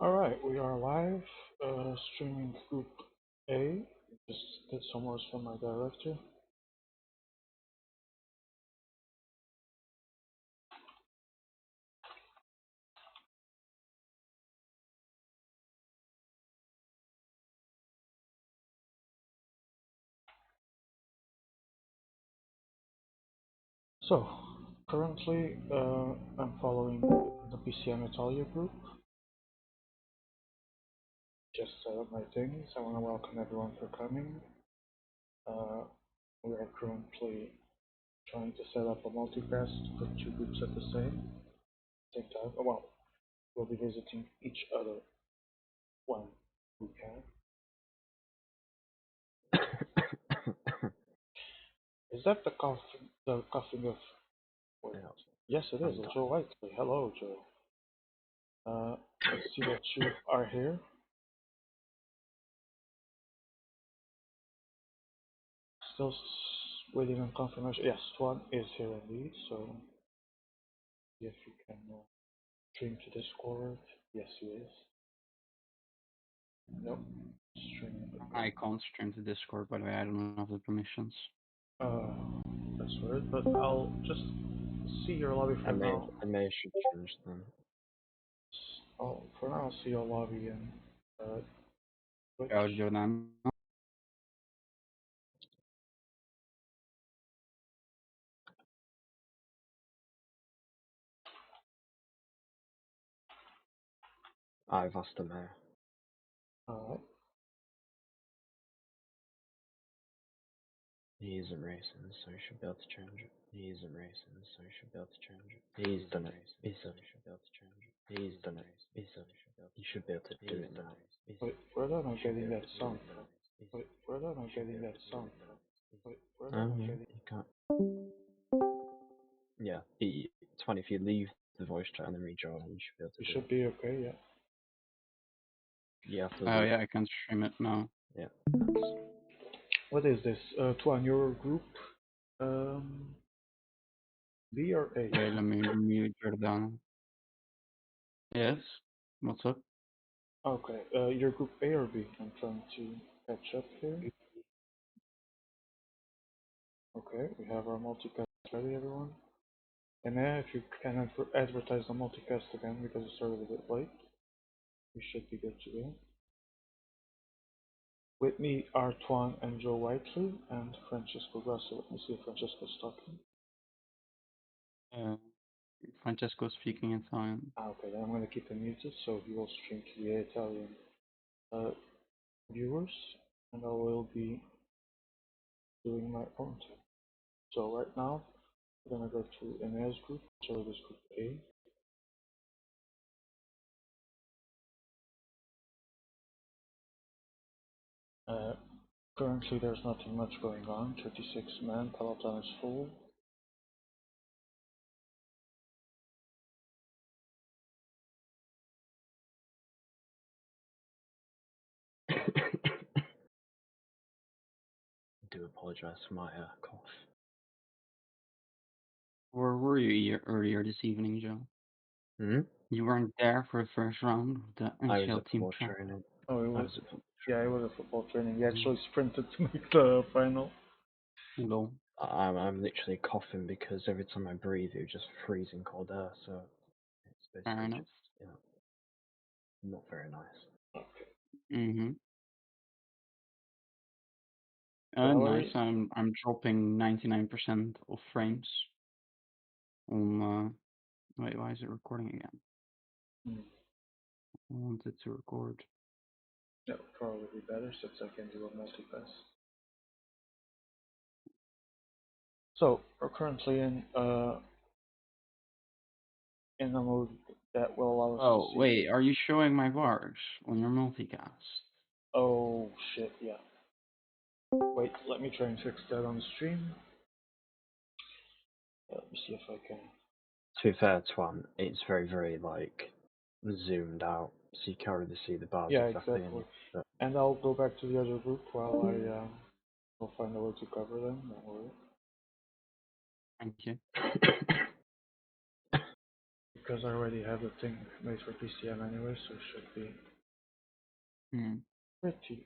Alright, we are live, streaming Group A. Just get some words from my director. So, currently, I'm following the PCM Italia group. Just set up my things. I want to welcome everyone for coming. We are currently trying to set up a multicast for two groups at the same time. Well, we'll be visiting each other when we can. Is that the coughing of? Wait. Yeah. Yes, it is. Joe Whiteley. Hello, Joe. I see that you are here. Still waiting on confirmation. Yes, Tuan is here indeed. So, if you can stream to Discord. Yes, he is. Nope. Streaming. I can't stream to Discord, by the way. I don't have the permissions. That's weird. But I'll just see your lobby for now. I may should change them. Oh, for now, I'll see your lobby in Twitch. Ja, Jordan. I've asked the mayor. Alright. He isn't racing, so he should be able to change it. He isn't racing, so he should be able to change it. He's done it. He should be able to change it. He's done it. He should be able to do it now. Wait, where am I getting that sound from? Wait, where am I getting that sound from? Wait, where am I getting? You can't. Yeah, it's fine if you leave the voice chat and then rejoin, you should be able to You do should it. be okay, yeah. You have to Oh yeah, I can stream it now. Yeah. What is this? Tuan, your group? B or A? Okay, let me mute Jordan. Yes? What's up? Okay, your group A or B? I'm trying to catch up here. Okay, we have our multicast ready, everyone. And then if you can advertise the multicast again because it started a bit late, we should be good to go. With me are Tuan and Joe Whiteley and Francesco Grasso. Let me see if Francesco's talking. Francesco speaking Italian. Okay, then I'm going to keep him muted so he will stream to the Italian viewers, and I will be doing my own thing. So right now, we're going to go to Enea's group, so this group A. Currently there's nothing much going on, 36 men, Peloton is full. I do apologise for my cough. Where were you earlier this evening, Joe? You weren't there for the first round of the I was NCL at team football track. training. Oh, it I was, was at football yeah, it was a football training. He actually sprinted to make the final. Hello. I'm literally coughing because every time I breathe, it's just freezing cold air. So it's Fair basically enough. just not very nice. Mm-hmm. Valerie? Nice. I'm dropping 99% of frames on. Wait, why is it recording again? I wanted to record. That would probably be better since I can do a multipass. So we're currently in a mode that will allow us to see. Wait, are you showing my bars on your multicast? Oh shit, yeah. Wait, let me try and fix that on the stream. Let me see if I can. To be fair, Twan, it's very, very like zoomed out, so you can't really see the bars Yeah, exactly. exactly. And I'll go back to the other group while I will find a way to cover them. Don't worry. Thank you. Because I already have the thing made for PCM anyway, so it should be Hmm. pretty.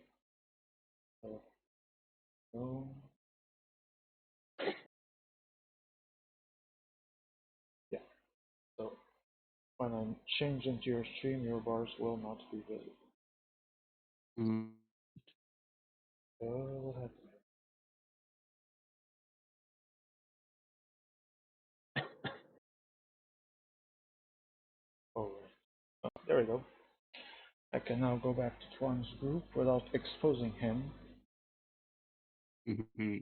No. Yeah. So when I change into your stream, your bars will not be visible. Mm. What happened? Oh, right. Oh, there we go. I can now go back to Twan's group without exposing him. Mm-hmm.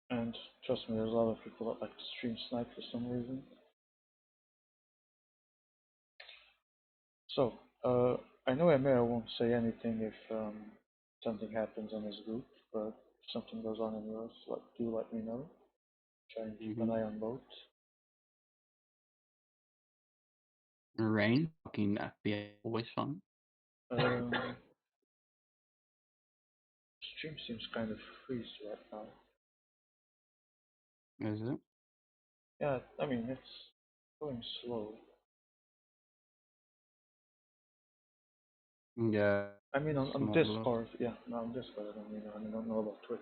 And trust me, there's a lot of people that like to stream snipe for some reason. So, I know Emir won't say anything if something happens in his group, but if something goes on in yours, do let me know. Try and keep an Mm-hmm. eye on both. Rain, fucking FBI, always fun. Um, stream seems kind of freeze right now. Is it? Yeah, I mean it's going slow. Yeah, I mean on small load. Discord, yeah, no, on Discord. I don't know about Twitch.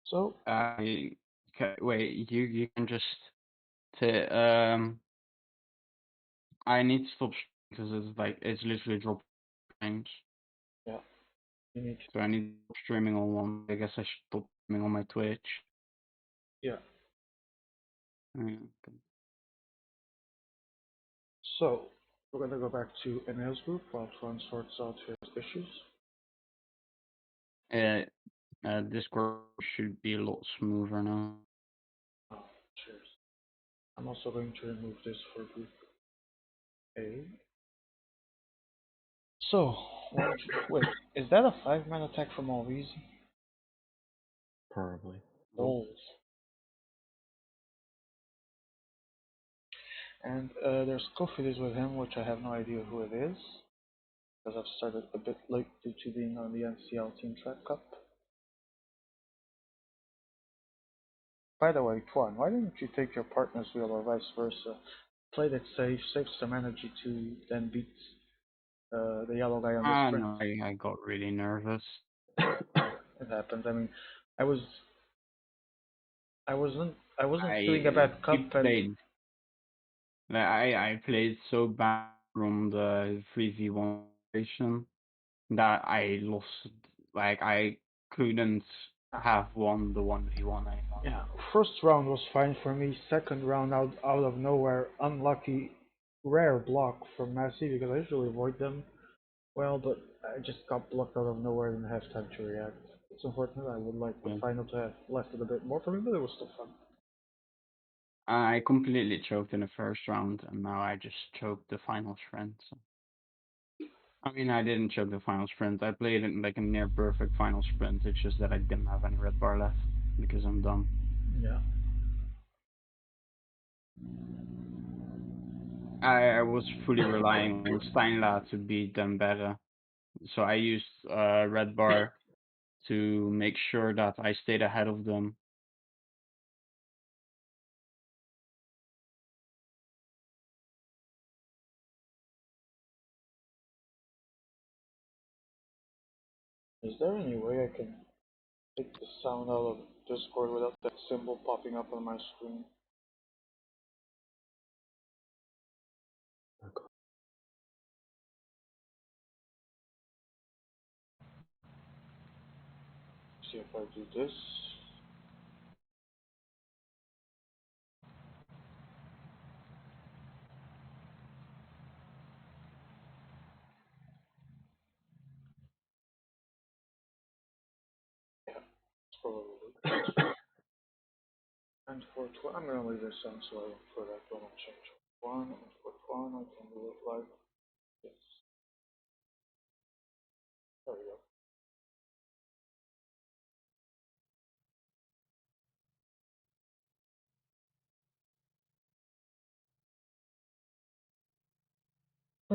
So Okay, wait, you can just say, I need to stop because it's like, it's literally dropping frames. yeah, you need So I need to stop streaming on one. I guess I should stop streaming on my Twitch. yeah. Yeah, okay. So we're gonna go back to Emil's group while Tron sorts out his issues. Discord should be a lot smoother now. Oh, cheers. I'm also going to remove this for group A. So, wait, is that a 5-man attack from all easy? Probably. Nope. Balls. And there's Kofidis with him, which I have no idea who it is, because I've started a bit late due to being on the NCL Team Track Cup. By the way, Twan, why didn't you take your partner's wheel or vice versa? Played it safe, saved some energy to then beat the yellow guy on the Ah, sprint. no, I got really nervous. It happens. I mean, I was, I wasn't doing a I bad he cup, and played. I played so bad from the 3v1 station that I lost. Like I couldn't have won the 1v1 anymore. yeah, first round was fine for me. Second round, out of nowhere, unlucky, rare block from Messi because I usually avoid them well, but I just got blocked out of nowhere and have time to react. It's unfortunate. I would like the Yeah. final to have lasted a bit more for me, but it was still fun. I completely choked in the first round, and now I just choked the final sprint. So. I mean, I didn't choke the final sprint. I played it like a near perfect final sprint. It's just that I didn't have any red bar left because I'm dumb. Yeah. I was fully relying on Steinla to beat them better. So I used red bar to make sure that I stayed ahead of them. Is there any way I can take the sound out of Discord without that symbol popping up on my screen? See if I do this. Yeah, it's probably. And for I'm gonna leave this on so I don't forget when I change one. And for one, I can do it like this. There we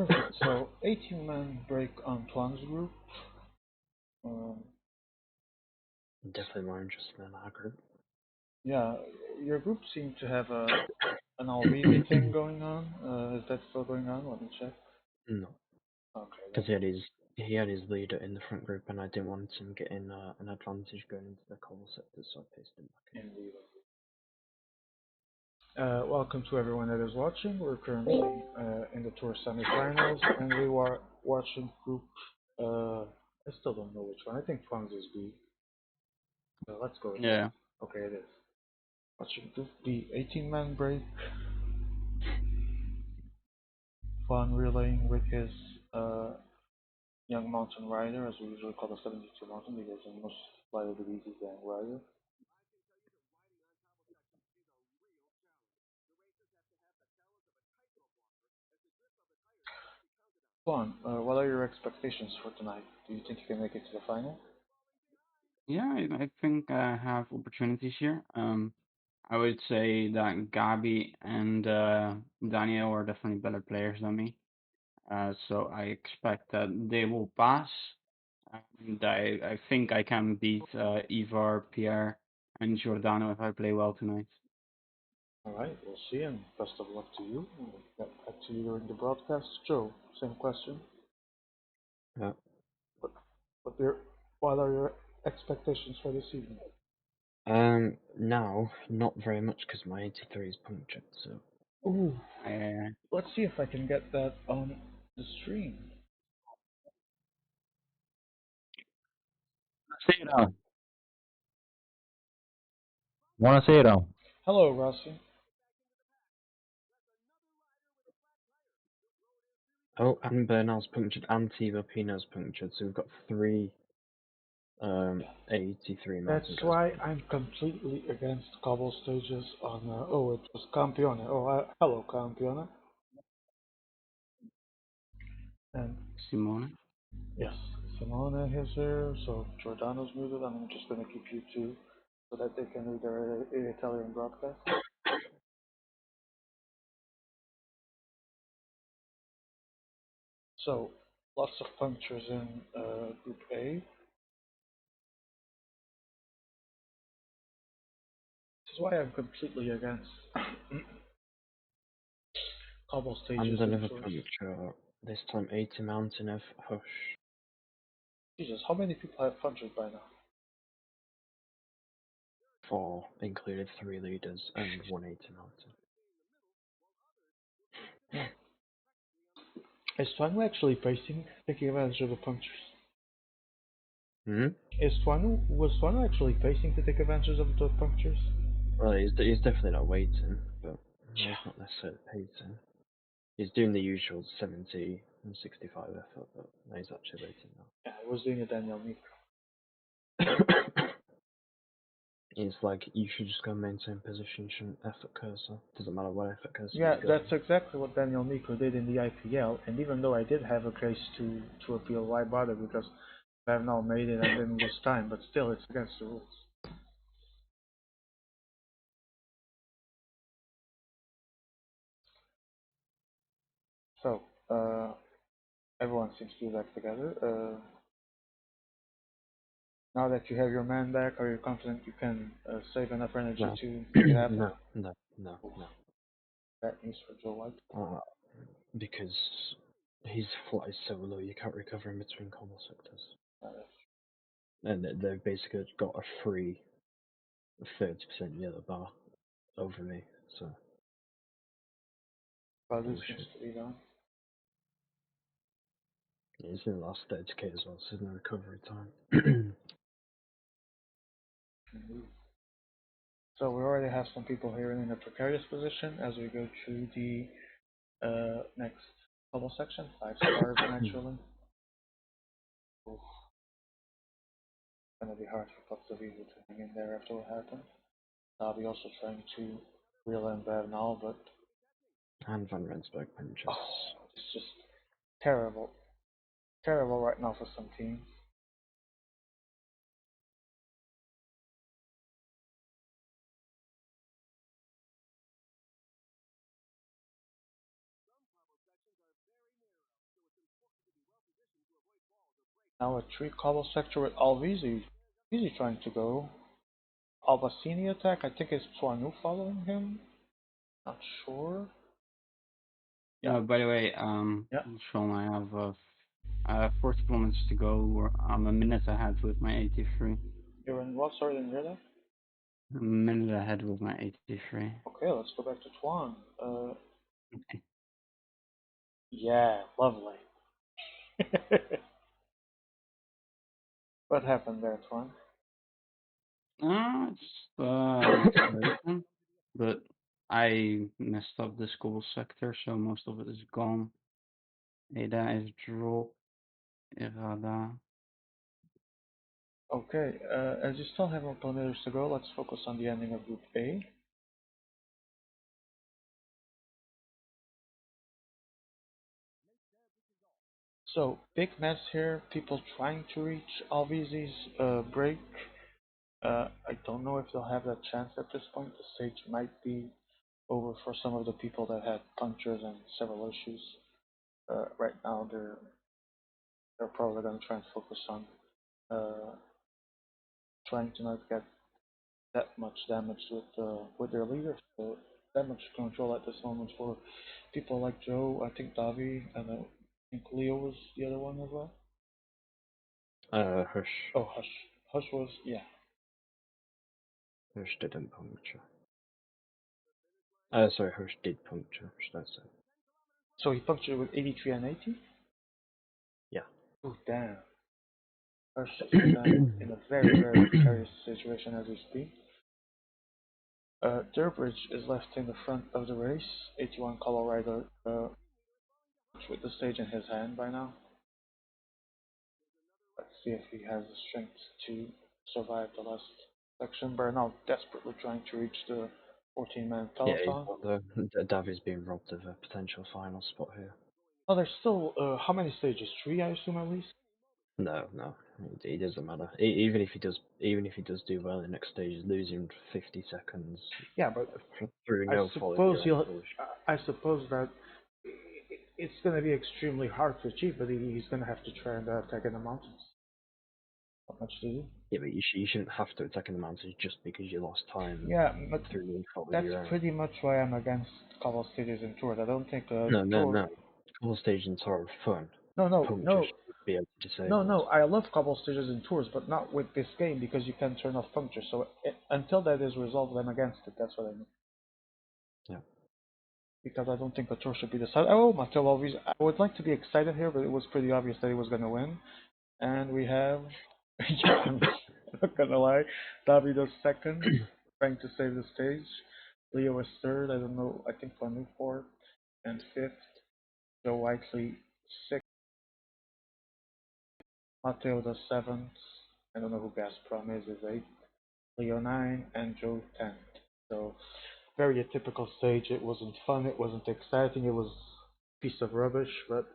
go. Perfect. So 18-man break on Tuan's group. Um, Definitely more interested in our group. yeah, your group seemed to have an all Reavy thing going on. Is that still going on? Let me check. No, Okay, because he had his leader in the front group, and I didn't want him getting an advantage going into the call sector, so I pasted him back in. indeed. Welcome to everyone that is watching. We're currently in the tour semifinals, and we are watching group. I still don't know which one. I think Tuan's is B. Let's go with that. Yeah. Okay, it is. Watching group B, 18-man break. Tuan relaying with his young mountain rider, as we usually call the 72 mountain, because in most flight degrees is young rider. Tuan, what are your expectations for tonight? Do you think you can make it to the final? Yeah, I think I have opportunities here. I would say that Gabi and Daniel are definitely better players than me. So I expect that they will pass. And I think I can beat Ivar, Pierre, and Giordano if I play well tonight. All right, we'll see, and best of luck to you. We'll get back to you during the broadcast. Joe, same question. Yeah. What, your, what are your expectations for this evening? Now, not very much because my 83 is punctured, so. Ooh, I, let's see if I can get that on the stream. See you now. Want to see it now? Hello, Rossi. Oh, and Bernal's punctured, and Tivo Pino's punctured, so we've got three 83 That's mountain guys why punctured. I'm completely against cobble stages on. Oh, it was Campione. Oh, hello, Campione. And Simone. yes, Simone is here, so Giordano's muted. I'm just gonna keep you two so that they can read their Italian broadcast. So, lots of punctures in Group A. This is why I'm completely against cobble stages And in another tours. puncture, this time 80 mountain of Hush. Jesus, how many people have punctured by now? 4 included 3 leaders and 180 mountain. Yeah. Is Twanu actually pacing, taking advantage of the punctures? Hmm? Was Twanu actually pacing to take advantage of the punctures? Well, he's definitely not waiting, but he's Yeah. not necessarily pacing. He's doing the usual 70 and 65 effort, but no, he's actually waiting Yeah, I was doing a Daniel Miko. now. It's like, you should just go maintain position, you shouldn't effort cursor. Doesn't matter what effort cursor Yeah, you go. that's exactly what Daniel Miko did in the IPL, and even though I did have a case to appeal, why bother? Because I have now made it and didn't lose time, but still, it's against the rules. So, everyone seems to be back together. Now that you have your man back, are you confident you can save enough energy No. to make it happen? No. Bad news for Joe White. Because his flight is so low, you can't recover in between combo sectors. Uh, And they've basically got a free 30% yellow bar over me, so Badu seems bullshit. to be gone. It's in the last 30k as well, so there's no recovery time. Indeed. So we already have some people here in a precarious position as we go to the next bubble section, 5 stars naturally. Oof, gonna be hard for Potsovivo to hang in there after what happened. I'll be also trying to reel in Bavnal, but And Van Rensburg punches. oh, it's just terrible. Terrible right now for some teams. Now a 3 cobble sector with Alvizi. Alvizi trying to go. Albacini attack, I think it's Tuanu following him. Not sure. Yeah. By the way, Yeah. Sean, I have 40 kilometers to go. I'm a minute ahead with my 83. You're in what? Sorry, didn't hear that. A minute ahead with my 83. Okay, let's go back to Tuan. Okay. Yeah, lovely. What happened there, Tuan? It's acceleration, but I messed up the school sector, so most of it is gone. ITA is dropped. Irada. Okay, as you still have more kilometers to go, let's focus on the ending of Group A. So, big mess here, people trying to reach Alvizi's break. I don't know if they'll have that chance at this point. The stage might be over for some of the people that had punctures and several issues. Right now, they're probably going to try and focus on uh, trying to not get that much damage with their leader. So that much control at this moment for people like Joe. I think Davi and I think Leo was the other one as well. Hush. Oh, Hush. Hush was, yeah. Hush didn't puncture. Sorry, Hush did puncture, should I say. So he punctured with 83 and 80? Yeah. Oh, damn. Hush is in a very, very precarious situation as we speak. Durbridge is left in the front of the race. 81 Colorado with the stage in his hand by now. Let's see if he has the strength to survive the last section. Bernal desperately trying to reach the 14-man Yeah, he's peloton. Davi's been robbed of a potential final spot here. Oh, there's still, how many stages? 3, I assume, at least? No, it doesn't matter. Even if he does do well in the next stage, he's losing 50 seconds Yeah, but through I no fault of suppose your own he'll. bullshit. I suppose that it's going to be extremely hard to achieve, but he's going to have to try and attack in the mountains. Not much to do. Yeah, but you shouldn't have to attack in the mountains just because you lost time Yeah, but through no fault of that's your own. pretty much why I'm against cobble stages and tours. I don't think a No, no, tour. no. Couple stage and tour are fun. No, no, Puncture no, should be able to no, disable us. no. I love cobble stages and tours, but not with this game because you can turn off puncture. So until that is resolved, I'm against it. That's what I mean. Yeah. Because I don't think the tour should be decided. Oh, Matteo Alves. I would like to be excited here, but it was pretty obvious that he was going to win. And we have, yeah, I'm not gonna lie, Davido's second, trying to save the stage. Leo is third. I don't know. I think Lanu fourth and fifth. Joe Whiteley sixth. Matteo the seventh. I don't know who Gazprom is eighth. Leo 9 and Joe 10th. So very atypical stage. It wasn't fun. It wasn't exciting. It was a piece of rubbish. But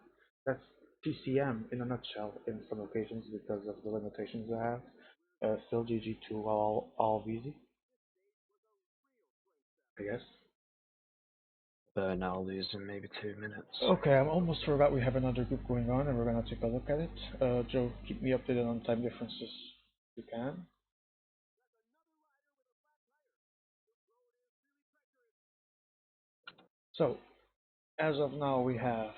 that's PCM in a nutshell in some occasions because of the limitations they have. Still GG to all VZ, I guess. Now losing maybe 2 minutes. Okay, I'm almost forgot we have another group going on, and we're gonna take a look at it. Joe, keep me updated on time differences if you can. So, as of now, we have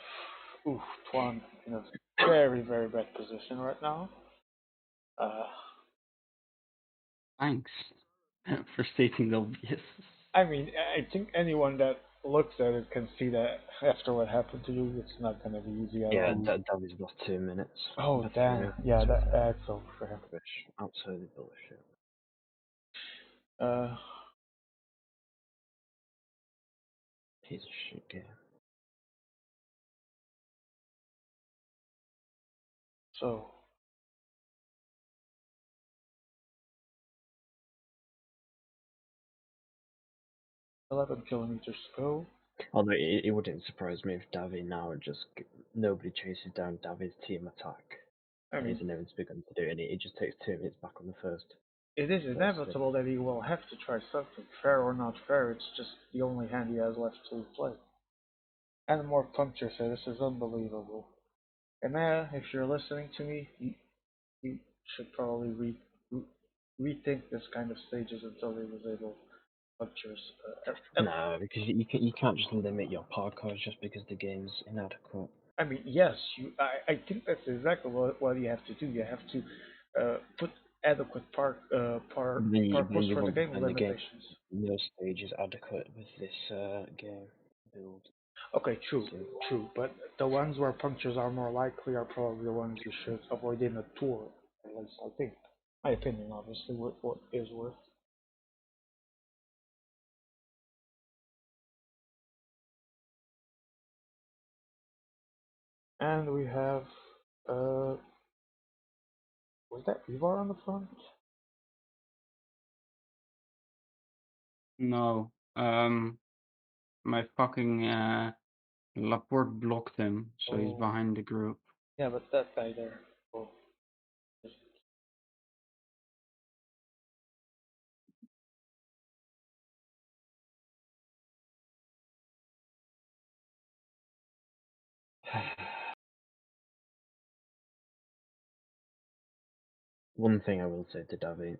Tuan in a very, very bad position right now. Uh, Thanks for stating the obvious. I mean, I think anyone that looks at it can see that after what happened to you, it's not going to be easy at Yeah, all. Davi's lost 2 minutes. Oh, That's damn. Yeah, that's over for him. rubbish. Absolutely bullshit. Uh, Piece of shit game. so, 11 kilometers to go. Although it wouldn't surprise me if Davi now nobody chases down Davi's team attack. I And he's mean, inevitably going to do it, and it just takes 2 minutes back on the first. it is First thing. inevitable that he will have to try something. Fair or not fair, it's just the only hand he has left to play. And more punctures here, this is unbelievable. And if you're listening to me, he should probably re- rethink this kind of stages until he was able punctures. No, because you can't just limit your parkour just because the game's inadequate. I mean, yes, I think that's exactly what you have to do. You have to put adequate But then parkours you for the won't game find the game limitations. no stage is adequate with this game build. Okay, true, So true. But the ones where punctures are more likely are probably the ones you should avoid in a tour. At least I think. My opinion, obviously, what is worth. And we have, uh, was that Revar on the front? No. My fucking Laporte blocked him, so he's Oh, behind the group. yeah, but that guy there. Oh, one thing I will say to Davi,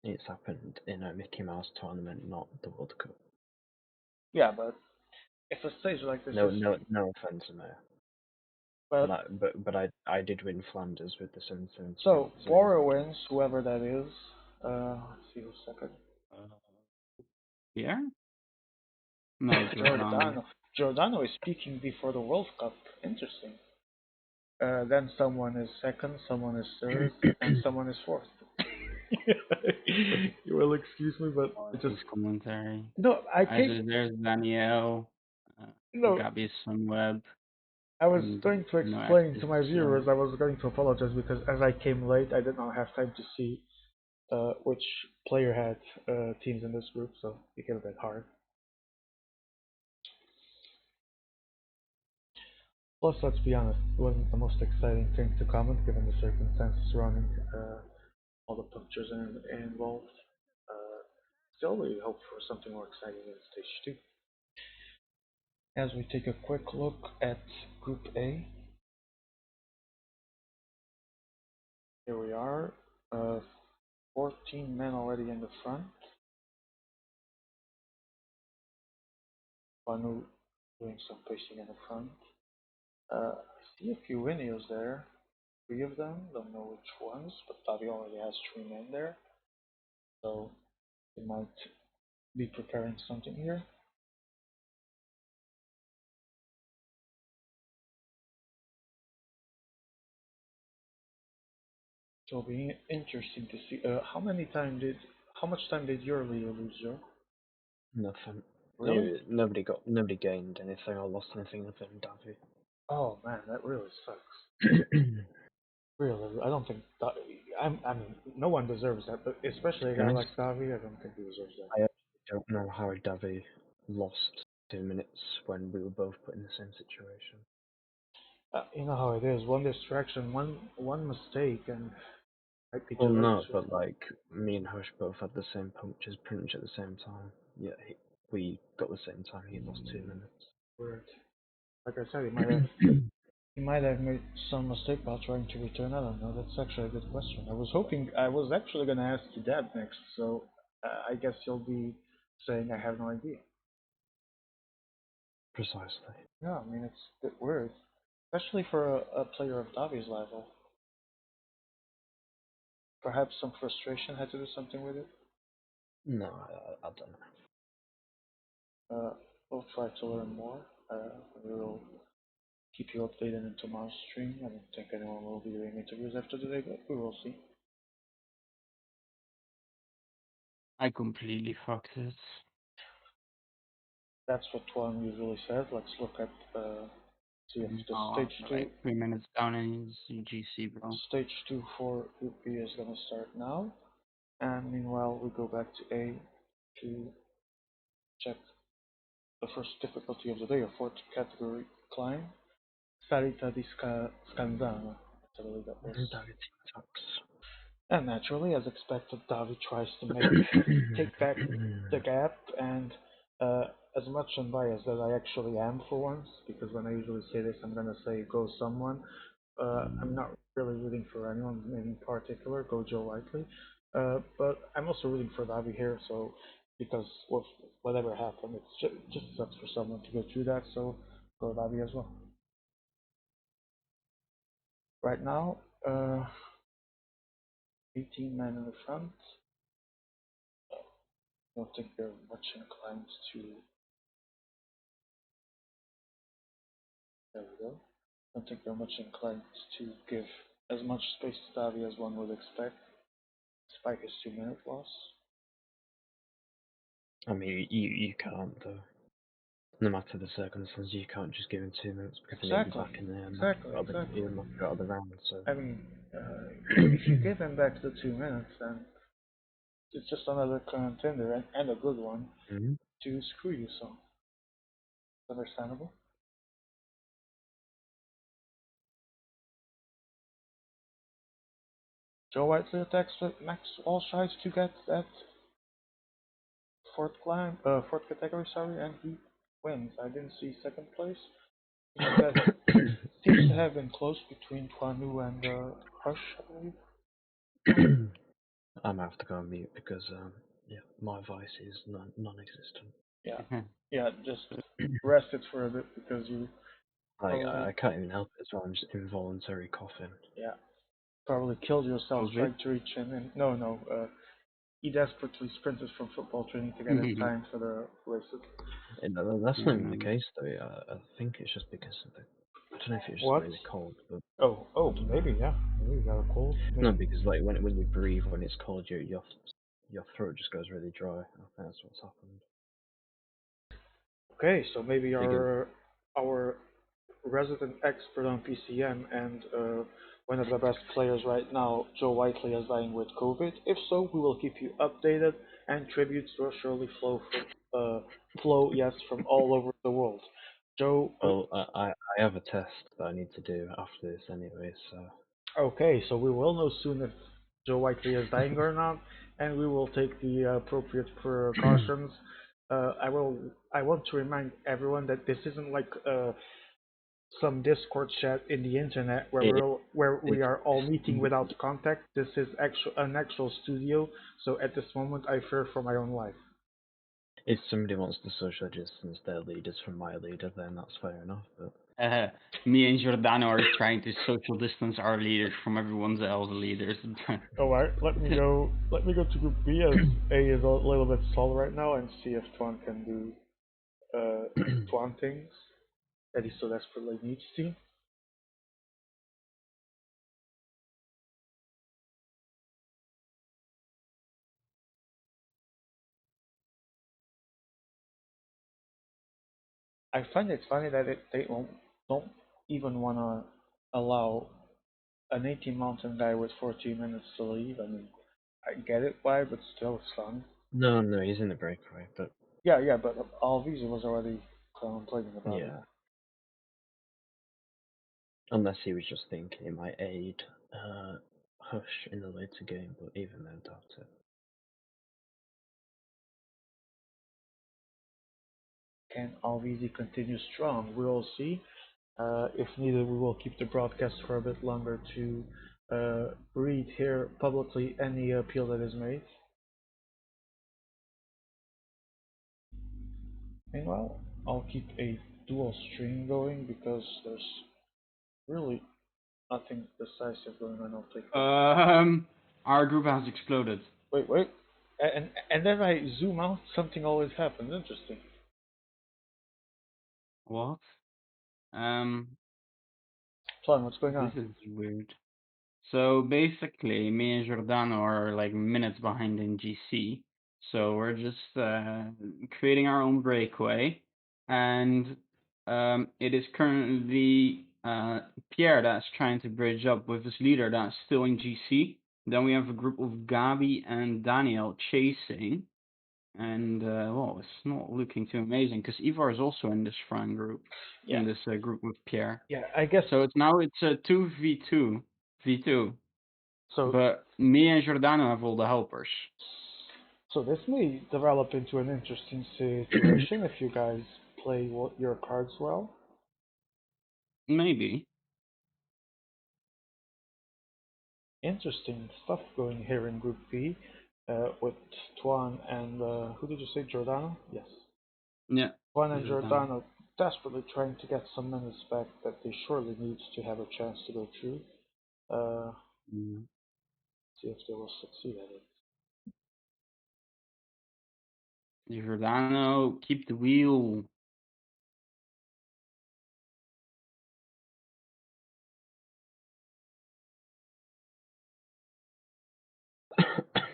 it's happened in a Mickey Mouse tournament, not the World Cup. yeah, but if a stage like this No, is, no offense, Amir. but Like, but I did win Flanders with the Simpsons. so Bora wins, whoever that is. Let's see who's second. Uh, Pierre? No, Giordano. Giordano. Giordano is speaking before the World Cup. Interesting. Then someone is second, someone is third, and someone is fourth. You will excuse me, but it just His commentary. no. I I came said, there's Danielle, no. Gabi Sunweb, I was and going to no explain access to my to. viewers. I was going to apologize because as I came late, I did not have time to see which player had teams in this group, so it got a bit hard. Plus, let's be honest, it wasn't the most exciting thing to comment given the circumstances surrounding all the pictures involved. Uh, Still, we hope for something more exciting in stage 2. As we take a quick look at Group A, here we are, 14 men already in the front. Banu doing some pacing in the front. I see a few Winnios there, 3 of them, don't know which ones, but Tavi already has 3 men there, so he might be preparing something here. So it'll be interesting to see. How much time did your leader lose, Joe? Nothing. Really? Nobody gained anything or lost anything other than Davi. Oh man, that really sucks. Really, I don't think I mean, no one deserves that, but especially a To be guy honest, like Davi, I don't think he deserves that. I actually don't know how Davi lost 2 minutes when we were both put in the same situation. You know how it is. One distraction, one mistake, and might be Well, too late. no, but like me and Hush both had the same punches pretty much at the same time. Yeah, we got the same time. He lost 2 minutes. Weird. Like I said, he might have made some mistake while trying to return. I don't know. That's actually a good question. I was actually gonna ask you that next. So I guess you'll be saying I have no idea. Precisely. Yeah, I mean it's a bit weird, especially for a player of Davi's level. Perhaps some frustration had to do something with it. No, I don't know. We'll try to learn more. We will keep you updated in tomorrow's stream. I don't think anyone will be doing interviews after today, but we will see. I completely fucked it. That's what one usually says. Let's look at see if the Oh, stage I'm two like 3 minutes down in his UGC, bro. stage two for UP is gonna start now. And meanwhile we go back to A to check the first difficulty of the day, a fourth category climb. Salita di Scanzano. I believe that was. Davi sucks. And naturally, as expected, Davi tries to take back the gap, and uh, as much unbiased as I actually am for once, because when I usually say this, I'm gonna say go someone. I'm not really rooting for anyone in particular. Go Joe Whiteley. But I'm also rooting for Davi here. So because with whatever happened, it's just sucks for someone to go through that. So go Davi as well. Right now, 18 men in the front. I don't think they're much inclined to. There we go. I don't think they're much inclined to give as much space to Davi as one would expect, despite his 2 minute loss. I mean, you can't though. No matter the circumstances, you can't just give him 2 minutes because then he'll be Exactly, back in there and exactly, he'll exactly. knock you out of the round. So I mean, if you give him back the 2 minutes, then it's just another contender and a good one Mhm. to screw you. So, understandable. Joe Whiteley attacks with Max Walsh tries to get that fourth category, sorry, and he wins. I didn't see second place. Seems to have been close between Tuanu and Hush, I believe. I'm gonna have to go on mute because yeah, my voice is non-existent. Yeah, yeah. Just rest it for a bit because you Like probably, I can't even help it, so I'm just involuntary coughing. yeah, probably killed yourself COVID. trying to reach in. And no, no. He desperately sprinted from football training to get in time for the races. And that's not even the Um, case though. I think it's just because of the. I don't know if it's just What? really cold, but Oh, maybe, yeah. Maybe you got a cold. no, Maybe. because like when you breathe when it's cold, your throat just goes really dry. I think that's what's happened. Okay, so maybe Because our resident expert on PCM and one of the best players right now, Joe Whiteley, is dying with COVID. If so, we will keep you updated, and tributes will surely flow, yes, from all over the world. Joe, well, I have a test that I need to do after this anyway, so okay, so we will know soon if Joe Whiteley is dying or not, and we will take the appropriate precautions. I want to remind everyone that this isn't like some Discord chat in the internet it, where we it's are all meeting without contact. This is an actual studio, so at this moment I fear for my own life. if somebody wants to social distance their leaders from my leader, then that's fair enough. But me and Giordano are trying to social distance our leaders from everyone's else leaders. All right, let me go. Let me go to Group B as A is a little bit stalled right now, and see if Tuan can do Tuan things that he so desperately needs to. I find it funny that they don't even want to allow an 18 mountain guy with 14 minutes to leave. I mean, I get it why, but still it's fun. no, he's in the breakaway. But Yeah, yeah, but Alviso was already complaining about it. yeah, unless he was just thinking it might aid Hush in the later game, but even then, doubt it. Can Alviso continue strong? We will see. If needed, we will keep the broadcast for a bit longer to read here publicly any appeal that is made. Meanwhile, I'll keep a dual stream going because there's really nothing decisive going on. I'll take that. Our group has exploded. Wait. And then I zoom out, something always happens. Interesting. What? Um, Plan, what's going this on? is weird. So basically, me and Giordano are like minutes behind in GC. So we're just creating our own breakaway, and it is currently Pierre that's trying to bridge up with his leader that's still in GC. Then we have a group of Gabi and Daniel chasing, and well, it's not looking too amazing because Ivar is also in this front group, Yeah, in this group with Pierre. yeah. I guess So it's a 2v2, so. but me and Giordano have all the helpers. So this may develop into an interesting situation if you guys play your cards well. Maybe. Interesting stuff going here in Group B with Tuan and who did you say, Giordano? Yes. Yeah, Tuan and Giordano. Giordano desperately trying to get some minutes back that they surely need to have a chance to go through. Uh, Mm. see if they will succeed at it. Giordano, keep the wheel.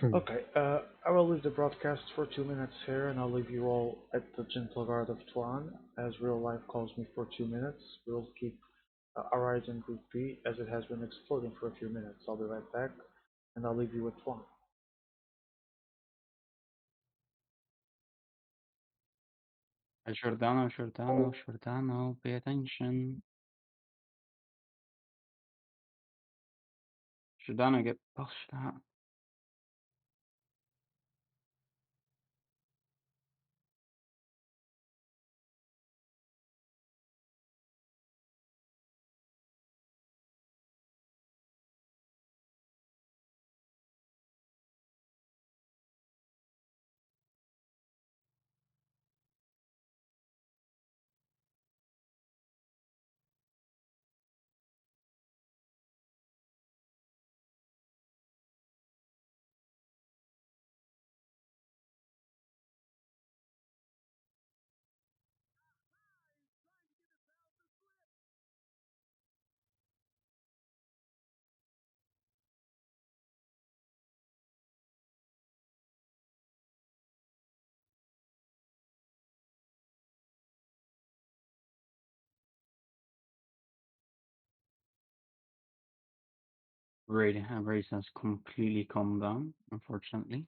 Okay, I will leave the broadcast for 2 minutes here, and I'll leave you all at the gentle guard of Tuan, as real life calls me for 2 minutes. We'll keep our eyes in Group B, as it has been exploding for a few minutes. I'll be right back, and I'll leave you with Tuan. Giordano, Giordano, Giordano, pay attention. Giordano, get pushed out. Race has completely calmed down, unfortunately.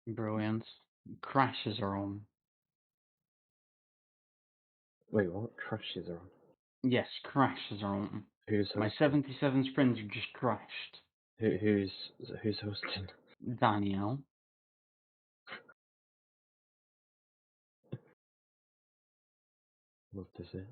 Brilliant. Crashes are on. Wait, what? Crashes are on. Yes, crashes are on. Who's My hosting? 77 sprints just crashed. Who's hosting? Danielle. Love to see it.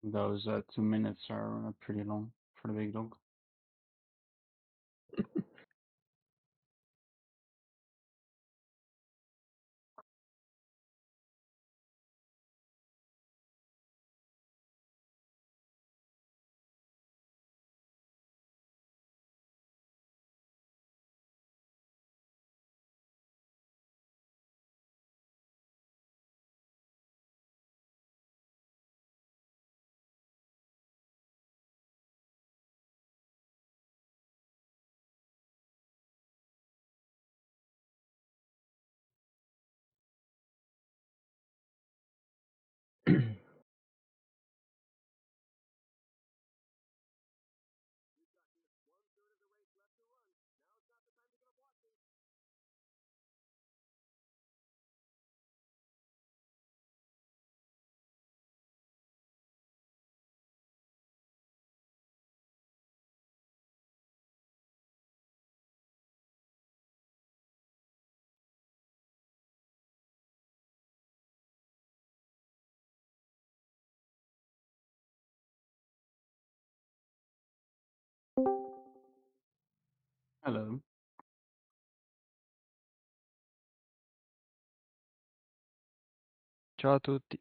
Those 2 minutes are pretty long for the big dog. Hello. Ciao a tutti.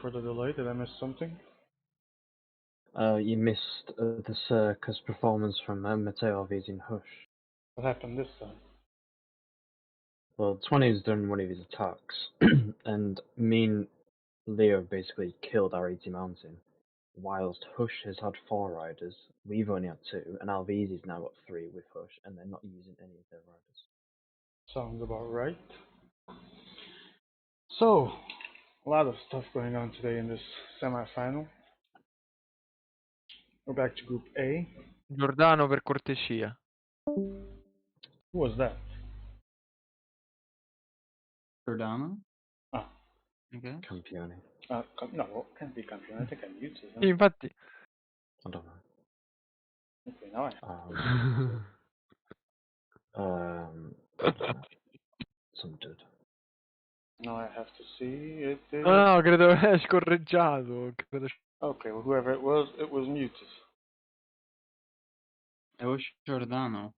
For the delay, did I miss something? You missed the circus performance from Matteo Alvezi and Hush. What happened this time? Well, 20's done one of his attacks, and me and Leo basically killed our 80 mountain, whilst Hush has had 4 riders, we've only had 2, and Alvezi's now got 3 with Hush, and they're not using any of their riders. Sounds about right. So, a lot of stuff going on today in this semi-final. We're back to Group A. Giordano, per cortesia. Who was that? Giordano? Ah, Okay. Campione. no, can't be Campione. I think I muted him. Sì, infatti. I don't know. Okay, now I I don't know. Some dude. now I have to see. It is... No, credo è scorreggiato. Credo... Okay, well, whoever it was muted. It was Giordano.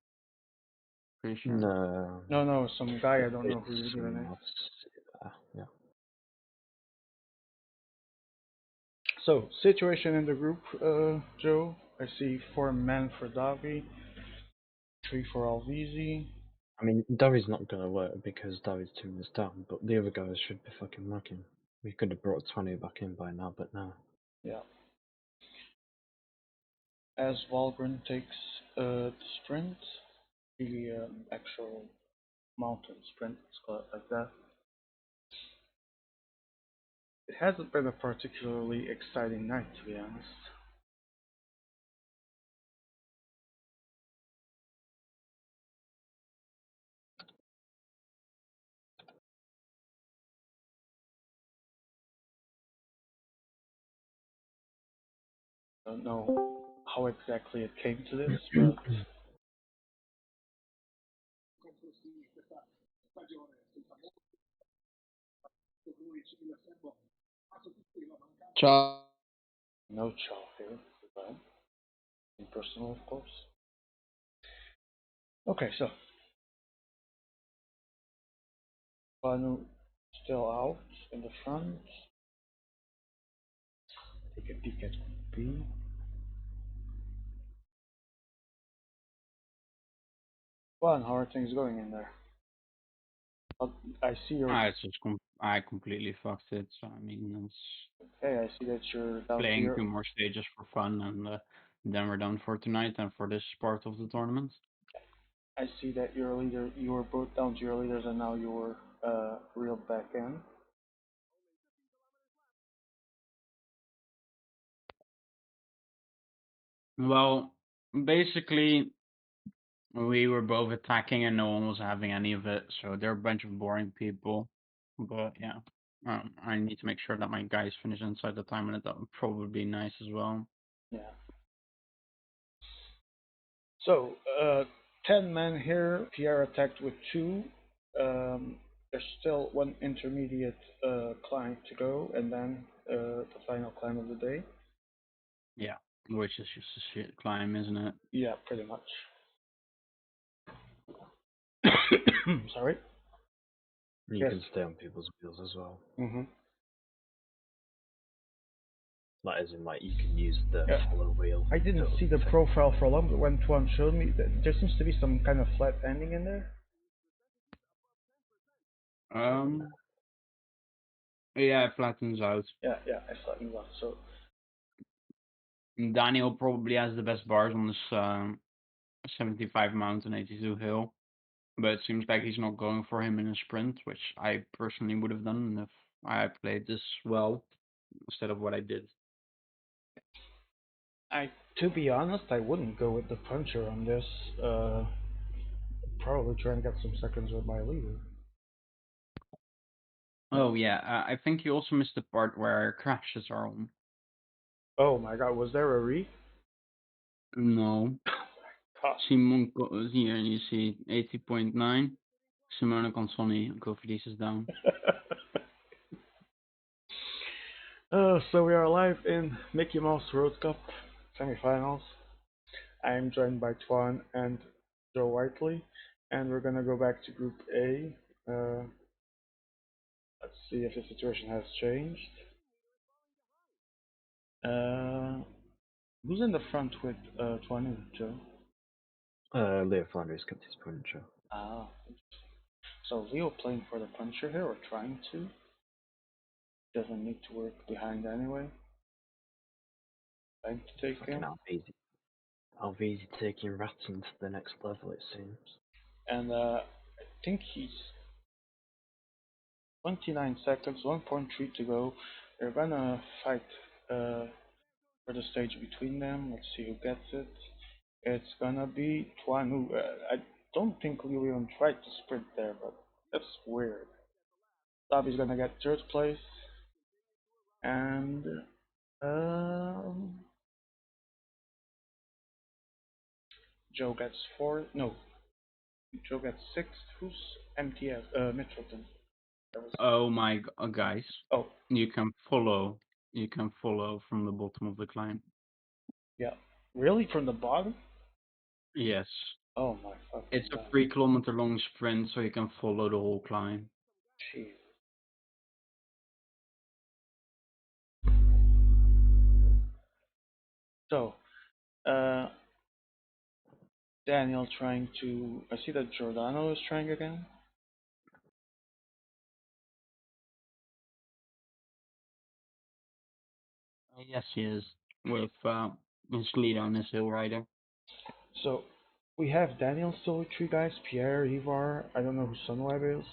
Pretty sure. No. No, some guy, I don't know who It's even is. yeah. So, situation in the group, Joe. I see 4 men for Davi, 3 for Alvizi. I mean, Davi's not gonna work because Davi's 2 minutes down, but the other guys should be fucking working. We could have brought 20 back in by now, but no. Yeah. As Valgren takes the sprint, the actual mountain sprint, let's call it like that. It hasn't been a particularly exciting night, to be honest. I don't know how exactly it came to this, but Ciao. no chow here. But impersonal, of course. Okay, so Banu still out in the front. Take a peek at B. Well, how are things going in there? I see you're. It's just I completely fucked it. So I mean, it's Hey, I see that you're down to playing your. 2 more stages for fun, and then we're done for tonight and for this part of the tournament. I see that you're a leader. You were both down to your leaders, and now you're reeled back in. Well, basically, we were both attacking and no one was having any of it, so they're a bunch of boring people. But yeah, I need to make sure that my guys finish inside the time limit. That would probably be nice as well. Yeah. So, 10 men here. Pierre attacked with 2. There's still 1 intermediate climb to go, and then the final climb of the day. Yeah, which is just a shit climb, isn't it? Yeah, pretty much. Sorry. You Yes. can stay on people's wheels as well. Mm-hmm. Like, as in, like, you can use the Yeah. follow wheel. I didn't see the profile for long, but when Tuan showed me, there seems to be some kind of flat ending in there. Yeah, it flattens out. Yeah, I flattened out. So Daniel probably has the best bars on this 75 mountain 82 hill, but it seems like he's not going for him in a sprint, which I personally would have done if I played this well instead of what I did. to be honest, I wouldn't go with the puncher on this. Probably try and get some seconds with my leader. Oh yeah, I think you also missed the part where crashes are on. Oh my god, was there a re? No. God. Simon here, you see 80.9. Simone Consoni, Kofidis is down. So we are live in Mickey Mouse Road Cup semifinals. I am joined by Twan and Joe Whiteley, and we're gonna go back to Group A. Let's see if the situation has changed. Who's in the front with Tuanu, Joe? Leo Flanders kept his puncher. Ah, so Leo playing for the puncher here, or trying to. Doesn't need to work behind anyway. Trying to take Fucking him. Alvezi taking Ratton to the next level, it seems. And I think he's 29 seconds, 1.3 to go. They're gonna fight for the stage between them. Let's see who gets it. It's gonna be Tuanu. I don't think Leo even tried to sprint there, but that's weird. Bobby's gonna get third place. And Joe gets fourth. No, Joe gets sixth. Who's MTS? Mitchelton. Oh my guys, Oh, you can follow. You can follow from the bottom of the climb. yeah. Really? From the bottom? Yes. Oh my fucking It's a god. 3 kilometer long sprint, so you can follow the whole climb. Jeez. So, uh, Daniel trying to. I see that Giordano is trying again. Yes, he is. With his leader and his hill rider. So, we have Daniel still with three guys: Pierre, Ivar. I don't know who Sunweb is.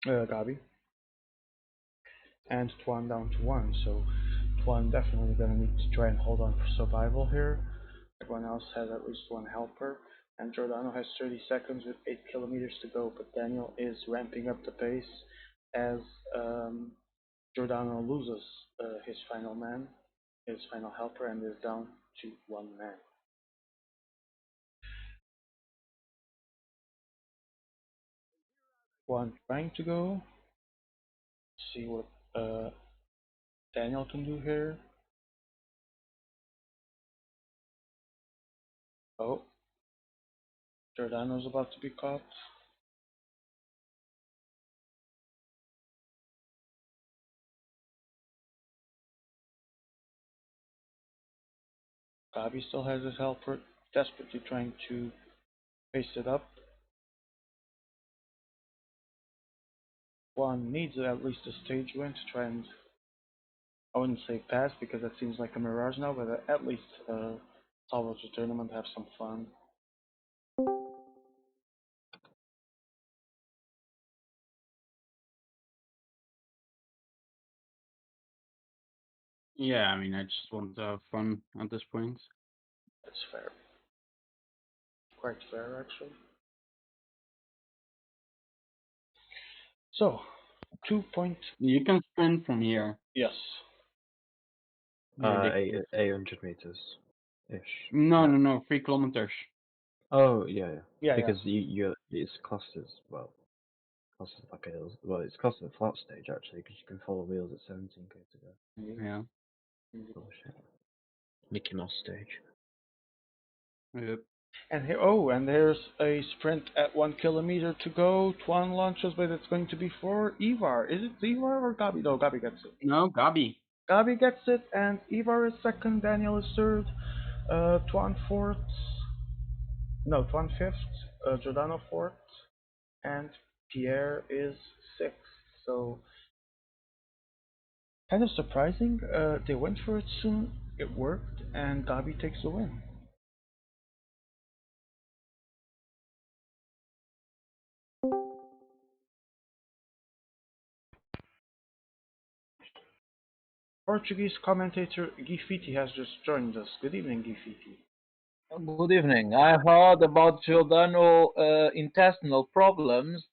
Gabi. And Tuan down to one. So, Tuan definitely gonna need to try and hold on for survival here. Everyone else has at least one helper. And Giordano has 30 seconds with 8 kilometers to go, but Daniel is ramping up the pace as Giordano loses his final man, his final helper, and is down to one man. One trying to go. See what Daniel can do here. Oh, Giordano's about to be caught. Gabi still has his helper, desperately trying to pace it up. One needs at least a stage win to try and, I wouldn't say pass because that seems like a mirage now, but at least salvage the tournament, have some fun. Yeah, I mean, I just want to have fun at this point. That's fair. Quite fair, actually. So, 2 point. You can sprint from here. Yes. Ridiculous. 800 meters ish. No, 3 kilometers. Oh yeah. Yeah, Because it's classed as classed as like it's classed as a flat stage actually because you can follow wheels at 17k to go. Yeah. Bullshit. Mickey Mouse stage. Yep. And here, and there's a sprint at 1 kilometer to go. Tuan launches, but it's going to be for Ivar. Is it Ivar or Gabi? No, Gabi gets it. No, Gabi. Gabi gets it, and Ivar is second. Daniel is third. Tuan fourth. No, Tuan fifth. Giordano fourth, and Pierre is sixth. So kind of surprising. They went for it soon. It worked, and Gabi takes the win. Portuguese commentator Gifiti has just joined us. Good evening, Gifiti. Good evening. I heard about Giordano intestinal problems.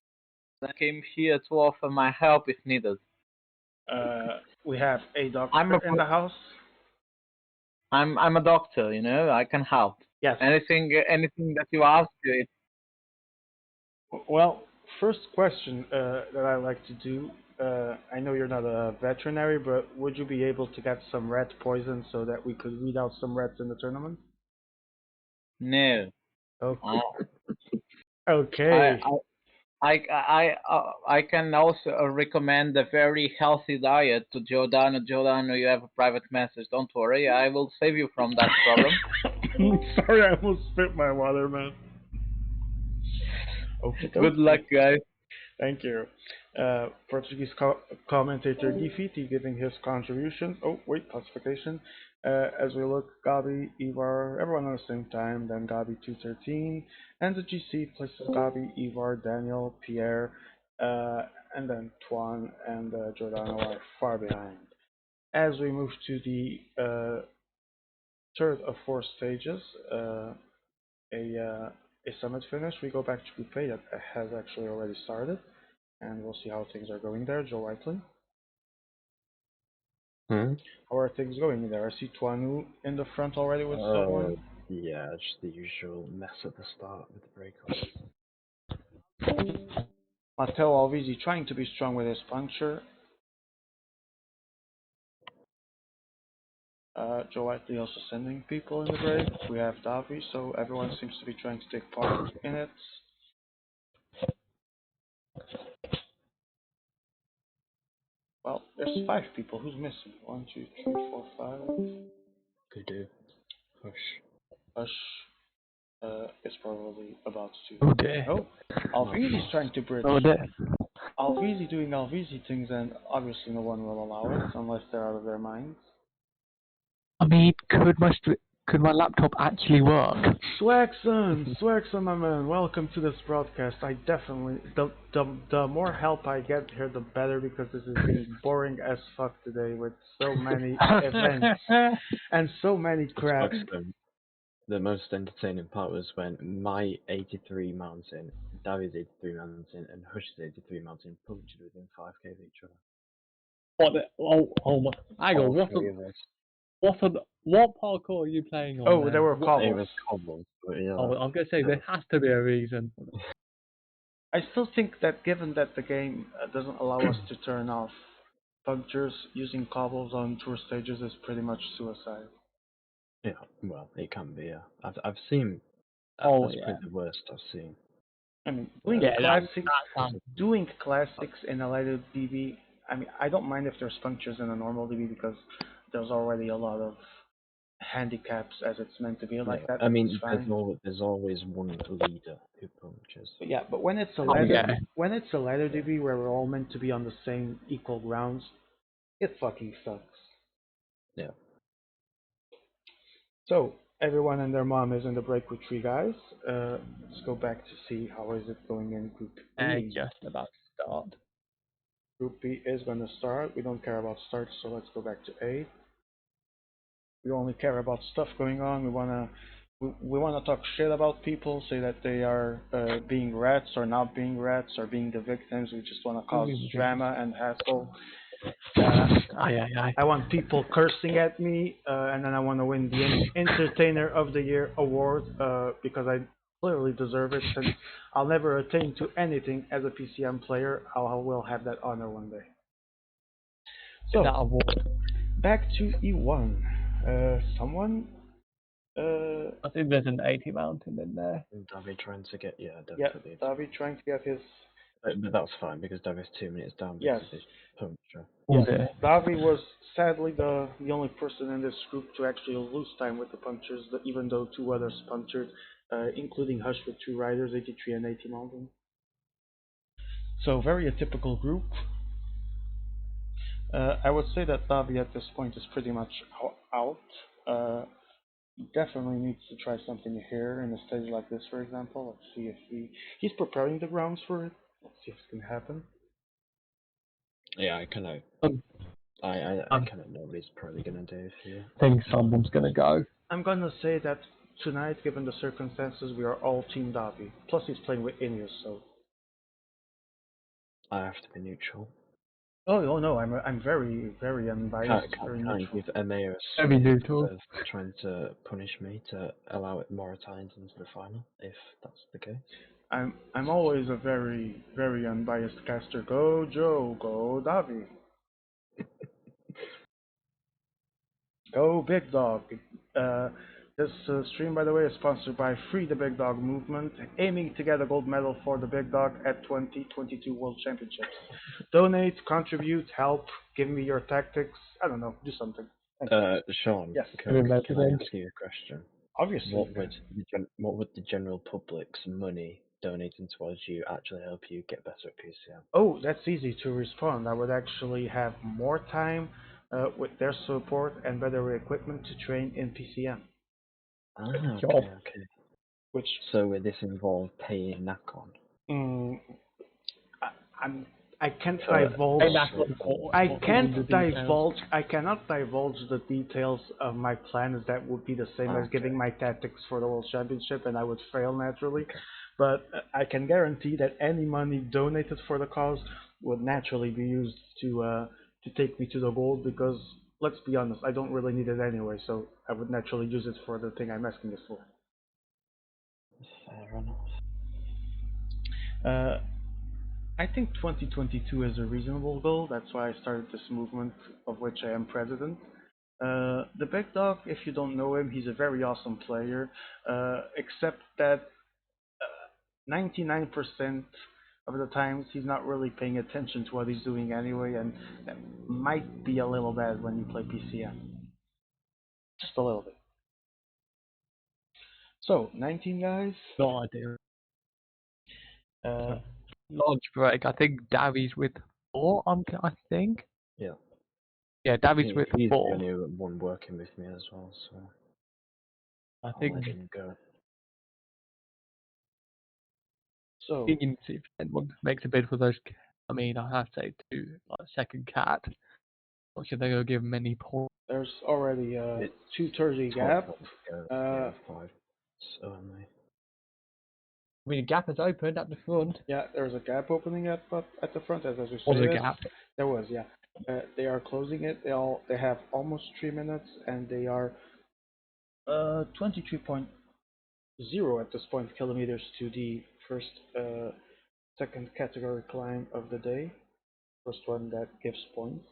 I came here to offer my help if needed. We have a I'm a doctor in the house. I'm a doctor, you know. I can help. Yes. Anything that you ask, Well, first question that I like to do. I know you're not a veterinary, but would you be able to get some rat poison so that we could weed out some rats in the tournament? no. Okay. Uh, I, Okay. I can also recommend a very healthy diet to Giordano. Giordano, you have a private message. Don't worry, I will save you from that problem. Sorry, I almost spit my water, man. Okay, Good luck, guys. Thank you. Portuguese commentator Defeaty giving his contribution. Oh, wait, classification. As we look, Gabi, Ivar, everyone at the same time, then Gabi 213, and the GC places Gabi, Ivar, Daniel, Pierre, and then Tuan and Giordano are far behind. As we move to the third of four stages, a, uh, a summit finish, we go back to Group A that has actually already started, and we'll see how things are going there. Joe Whiteley. Hmm? How are things going there? I see Tuanu in the front already with someone. Yeah, just the usual mess at the start with the breakoffs. Matteo Alvisi trying to be strong with his puncture. Joe Whiteley also sending people in the break. We have Davi, so everyone seems to be trying to take part in it. Well, there's 5 people. Who's missing? 1, 2, 3, 4, 5. Could do. Push. Hush is probably about to. Oh dear. Oh, Alvisi's trying to bridge. Oh dear. Alvisi doing Alvisi things, and obviously no one will allow it unless they're out of their minds. I mean, could my laptop actually work? Swagson, my man, welcome to this broadcast. I definitely, the more help I get here, the better, because this is being boring as fuck today with so many events and so many crap. The most entertaining part was when my 83 mountain, David's 83 mountain, and Hush's 83 mountain punctured within 5k of each other. Oh my! Hang on, All three of us. what parkour are you playing on? Oh, there were It cobbles. was cobbles, but yeah. Oh, I'm gonna say there has to be a reason. I still think that given that the game doesn't allow us to turn off punctures, using cobbles on tour stages is pretty much suicide. Yeah, well, it can be, yeah. I've seen, Oh, that's yeah. probably the worst I've seen. I mean, doing Yeah, classics in a lighter DB. I mean, I don't mind if there's punctures in a normal DB because there's already a lot of handicaps as it's meant to be like Yeah, that. I mean, It's fine. there's always one leader who punches. But yeah, but when it's a Oh, ladder, yeah. when it's a ladder DB where we're all meant to be on the same equal grounds, it fucking sucks. Yeah. So everyone and their mom is in the break with 3 guys. Let's go back to see how is it going in Group B. Just about to start. Group B is going to start. We don't care about starts, so let's go back to A. We only care about stuff going on. We wanna talk shit about people, say that they are being rats or not being rats or being the victims. We just wanna cause drama and hassle. I want people cursing at me, and then I want to win the Entertainer of the Year award because I clearly deserve it. Since I'll never attain to anything as a PCM player, I will have that honor one day. So That award. back to E1. Someone. I think there's an 80 mountain in there. David trying to get, yeah, Yeah, definitely. Davi trying to get his. But that's fine because David's 2 minutes down Yes. because of his puncture. Oh, Yes, dear. Davi was sadly the only person in this group to actually lose time with the punctures, even though 2 others punctured, including Hush with 2 riders, 83 and 80 mountain. So very atypical group. I would say that Davi at this point is pretty much out. Definitely needs to try something here in a stage like this, for example. Let's see if he's preparing the grounds for it. Let's see if it can happen. Yeah, I kind of, Um, I kind of know what he's probably gonna do here. I think someone's gonna go. I'm gonna say that tonight, given the circumstances, we are all Team Davi. Plus, he's playing with Ineos, so. I have to be neutral. Oh no, I'm very unbiased, very Can't neutral. give Emmaus Very neutral. trying to punish me to allow it more Italians into the final, if that's the case. I'm always a very unbiased caster. Go Joe, go Davi. Go Big Dog. This stream, by the way, is sponsored by Free the Big Dog Movement, aiming to get a gold medal for the Big Dog at 2022 World Championships. Donate, contribute, help, give me your tactics. I don't know, do something. Sean, Yes. can I ask you a question? Obviously. What would the general public's money donating towards you actually help you get better at PCM? Oh, that's easy to respond. I would actually have more time with their support and better equipment to train in PCM. Ah, Job. okay. Which So would this involve paying Nakon? mm, I'm I can't Uh, divulge. Hey, that's what the call. I What can't the details. divulge. I cannot divulge the details of my plans. That would be the same as Okay. giving my tactics for the World Championship, and I would fail naturally. Okay. But I can guarantee that any money donated for the cause would naturally be used to take me to the goal. Because let's be honest, I don't really need it anyway. So I would naturally use it for the thing I'm asking it for. Fair enough. I think 2022 is a reasonable goal. That's why I started this movement, of which I am president. The Big Dog, if you don't know him, he's a very awesome player. Except that 99% of the times he's not really paying attention to what he's doing anyway, and that might be a little bad when you play PCM. Just a little bit. So, 19 guys. No idea. Uh, Large break. I think Davies with 4. I think. Yeah. Yeah, Davies with He's the 4. only one working with me as well, so I I'll think let him go. so, Indian one makes a bid for those. I mean, I have to say too, like second cat. Not sure they're gonna give many points. there's already a It's 230 12 gap. points to go. Uh, Yeah, 5. So am I. I mean, the gap is opened at the front. Yeah, there's a gap opening at the front as we Was say a this. gap. There was, yeah. They are closing it. They have almost 3 minutes, and they are 23.0 at this point kilometers to the first second category climb of the day. First one that gives points.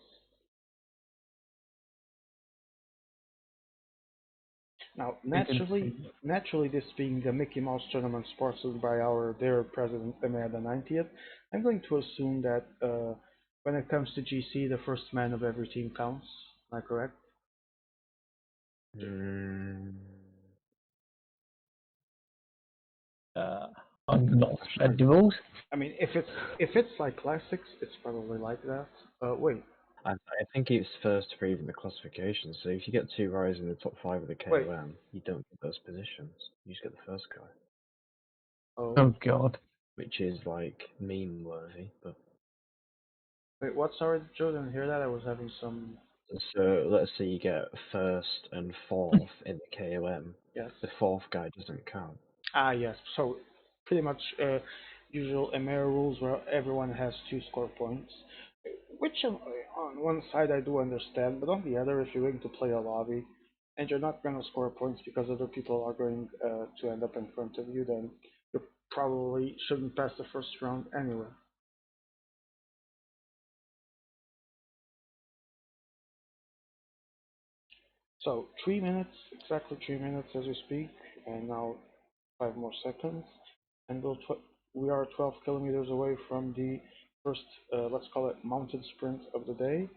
Now, naturally, this being the Mickey Mouse tournament sponsored by our dear president Emir the 90th, I'm going to assume that when it comes to GC, the first man of every team counts. Am I correct? I'm not read the rules. I mean, if it's like classics, it's probably like that. Wait, I think it's first for even the classification. So if you get 2 riders in the top 5 of the Wait. KOM, you don't get those positions. You just get the first guy, Oh god. which is like meme worthy. But wait, what? Sorry, Joe, didn't hear that. I was having some. so let's say you get first and fourth in the KOM. Yes. The fourth guy doesn't count. Ah, yes. So pretty much usual Emir rules where everyone has 2 score points, which on one side I do understand, but on the other, if you're going to play a lobby and you're not going to score points because other people are going to end up in front of you, then you probably shouldn't pass the first round anyway. So 3 minutes, exactly 3 minutes as we speak, and now 5 more seconds, and we are 12 kilometers away from the first, let's call it mountain sprint of the day.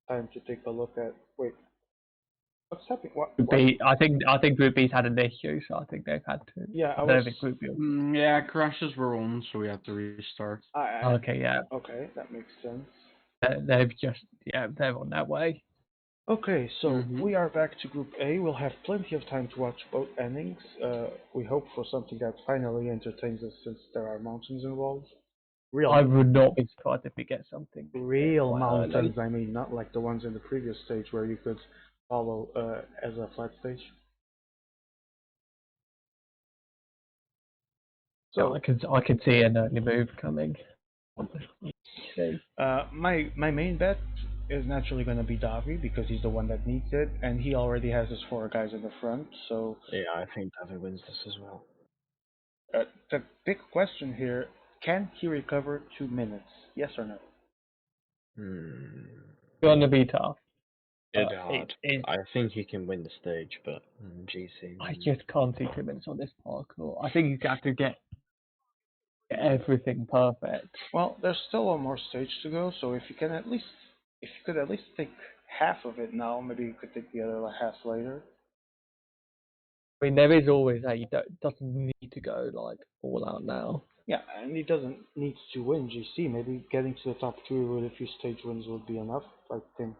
Time to take a look at. Wait, what's happening? What? I think Group B's had an issue, so I think they've had to. Yeah, I don't think Group B. Yeah, crashes were on, so we had to restart. Okay, yeah. Okay, that makes sense. They've just they're on that way. Okay, so we are back to Group A. We'll have plenty of time to watch both endings. We hope for something that finally entertains us since there are mountains involved. I would not be surprised if we get something. Real quite mountains, early. I mean, not like the ones in the previous stage where you could follow as a flat stage. So I could see an early move coming. Okay. my main bet is naturally going to be Davi because he's the one that needs it, and he already has his 4 guys in the front. So Yeah, I think David wins this as well. the big question here: can he recover 2 minutes? Yes or no? Gonna be tough. It'll be hard. It, I think he can win the stage, but GC. I just can't see 2 minutes on this parkour. I think you have to get everything perfect. Well, there's still one more stage to go, so if you could at least take half of it now, maybe you could take the other half later. I mean, there is always that you doesn't need to go like all out now. Yeah, and he doesn't need to win GC. Maybe getting to the top 3 with a few stage wins would be enough. I think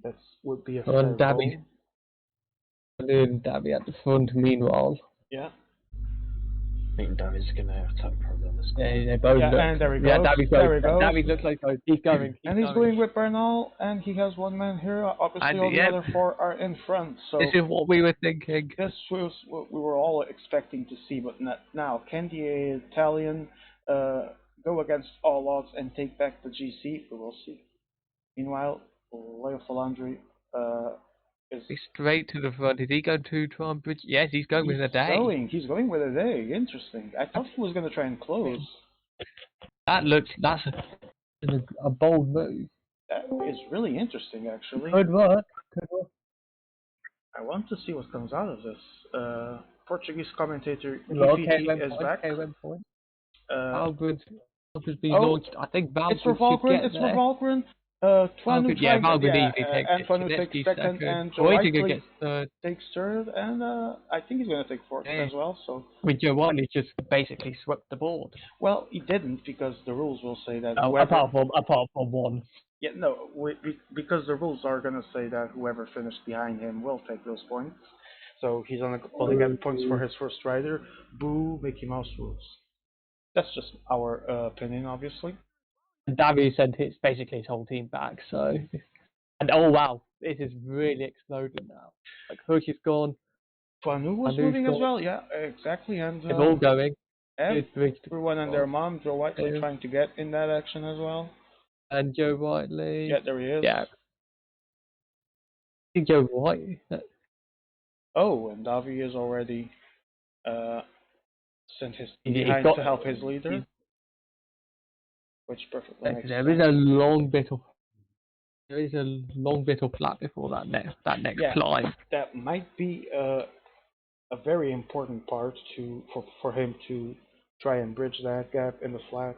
that would be a fair And Dabby, goal. and Dabby at the front. Meanwhile, Yeah. I think David's gonna have that problem as well. yeah, they both Yeah, look. and there he Yeah, goes. Dabby There he goes. Dabby looks like he's going. And he's going with Bernal, and he has one man here. Obviously, And, all the yeah. other 4 are in front. So This is what we were thinking. this was what we were all expecting to see, but not now. Can the Italian go against all odds and take back the GC? We will see. Meanwhile, Leo Falandri is He's straight to the front. Is he going to try and bridge? Yes, he's going with a day. He's going with a day. Interesting. I thought he was going to try and close. That's a bold move. That is really interesting, actually. Good work. Good work. I want to see what comes out of this. Portuguese commentator Okay, EVT is back. point. Valgren's being launched. I think Valgren it's for Valgren. It's for Valgren. Twanu takes second, and Joe Whiteley takes third, and I think he's going to take fourth as well. So with Joe Whiteley just basically swept the board. Well, he didn't because the rules will say that. Apart from one. Yeah, no, because the rules are going to say that whoever finished behind him will take those points. So he's only getting points for his first rider. Boo, Mickey Mouse rules. That's just our opinion, obviously. And Davy sent basically his whole team back, so. And oh wow, this is really exploding now. Like Hush is gone. Twanu was moving as well, yeah, exactly. And they're all going. Everyone and their mom, Joe Whiteley, trying to get in that action as well. And Joe Whiteley. Yeah, there he is. Yeah. Joe Whiteley. Oh, and Davi is already sent his behind to help his leader. Which perfectly makes sense. There is a long bit of flat before that next climb. That might be a very important part for him to try and bridge that gap in the flat.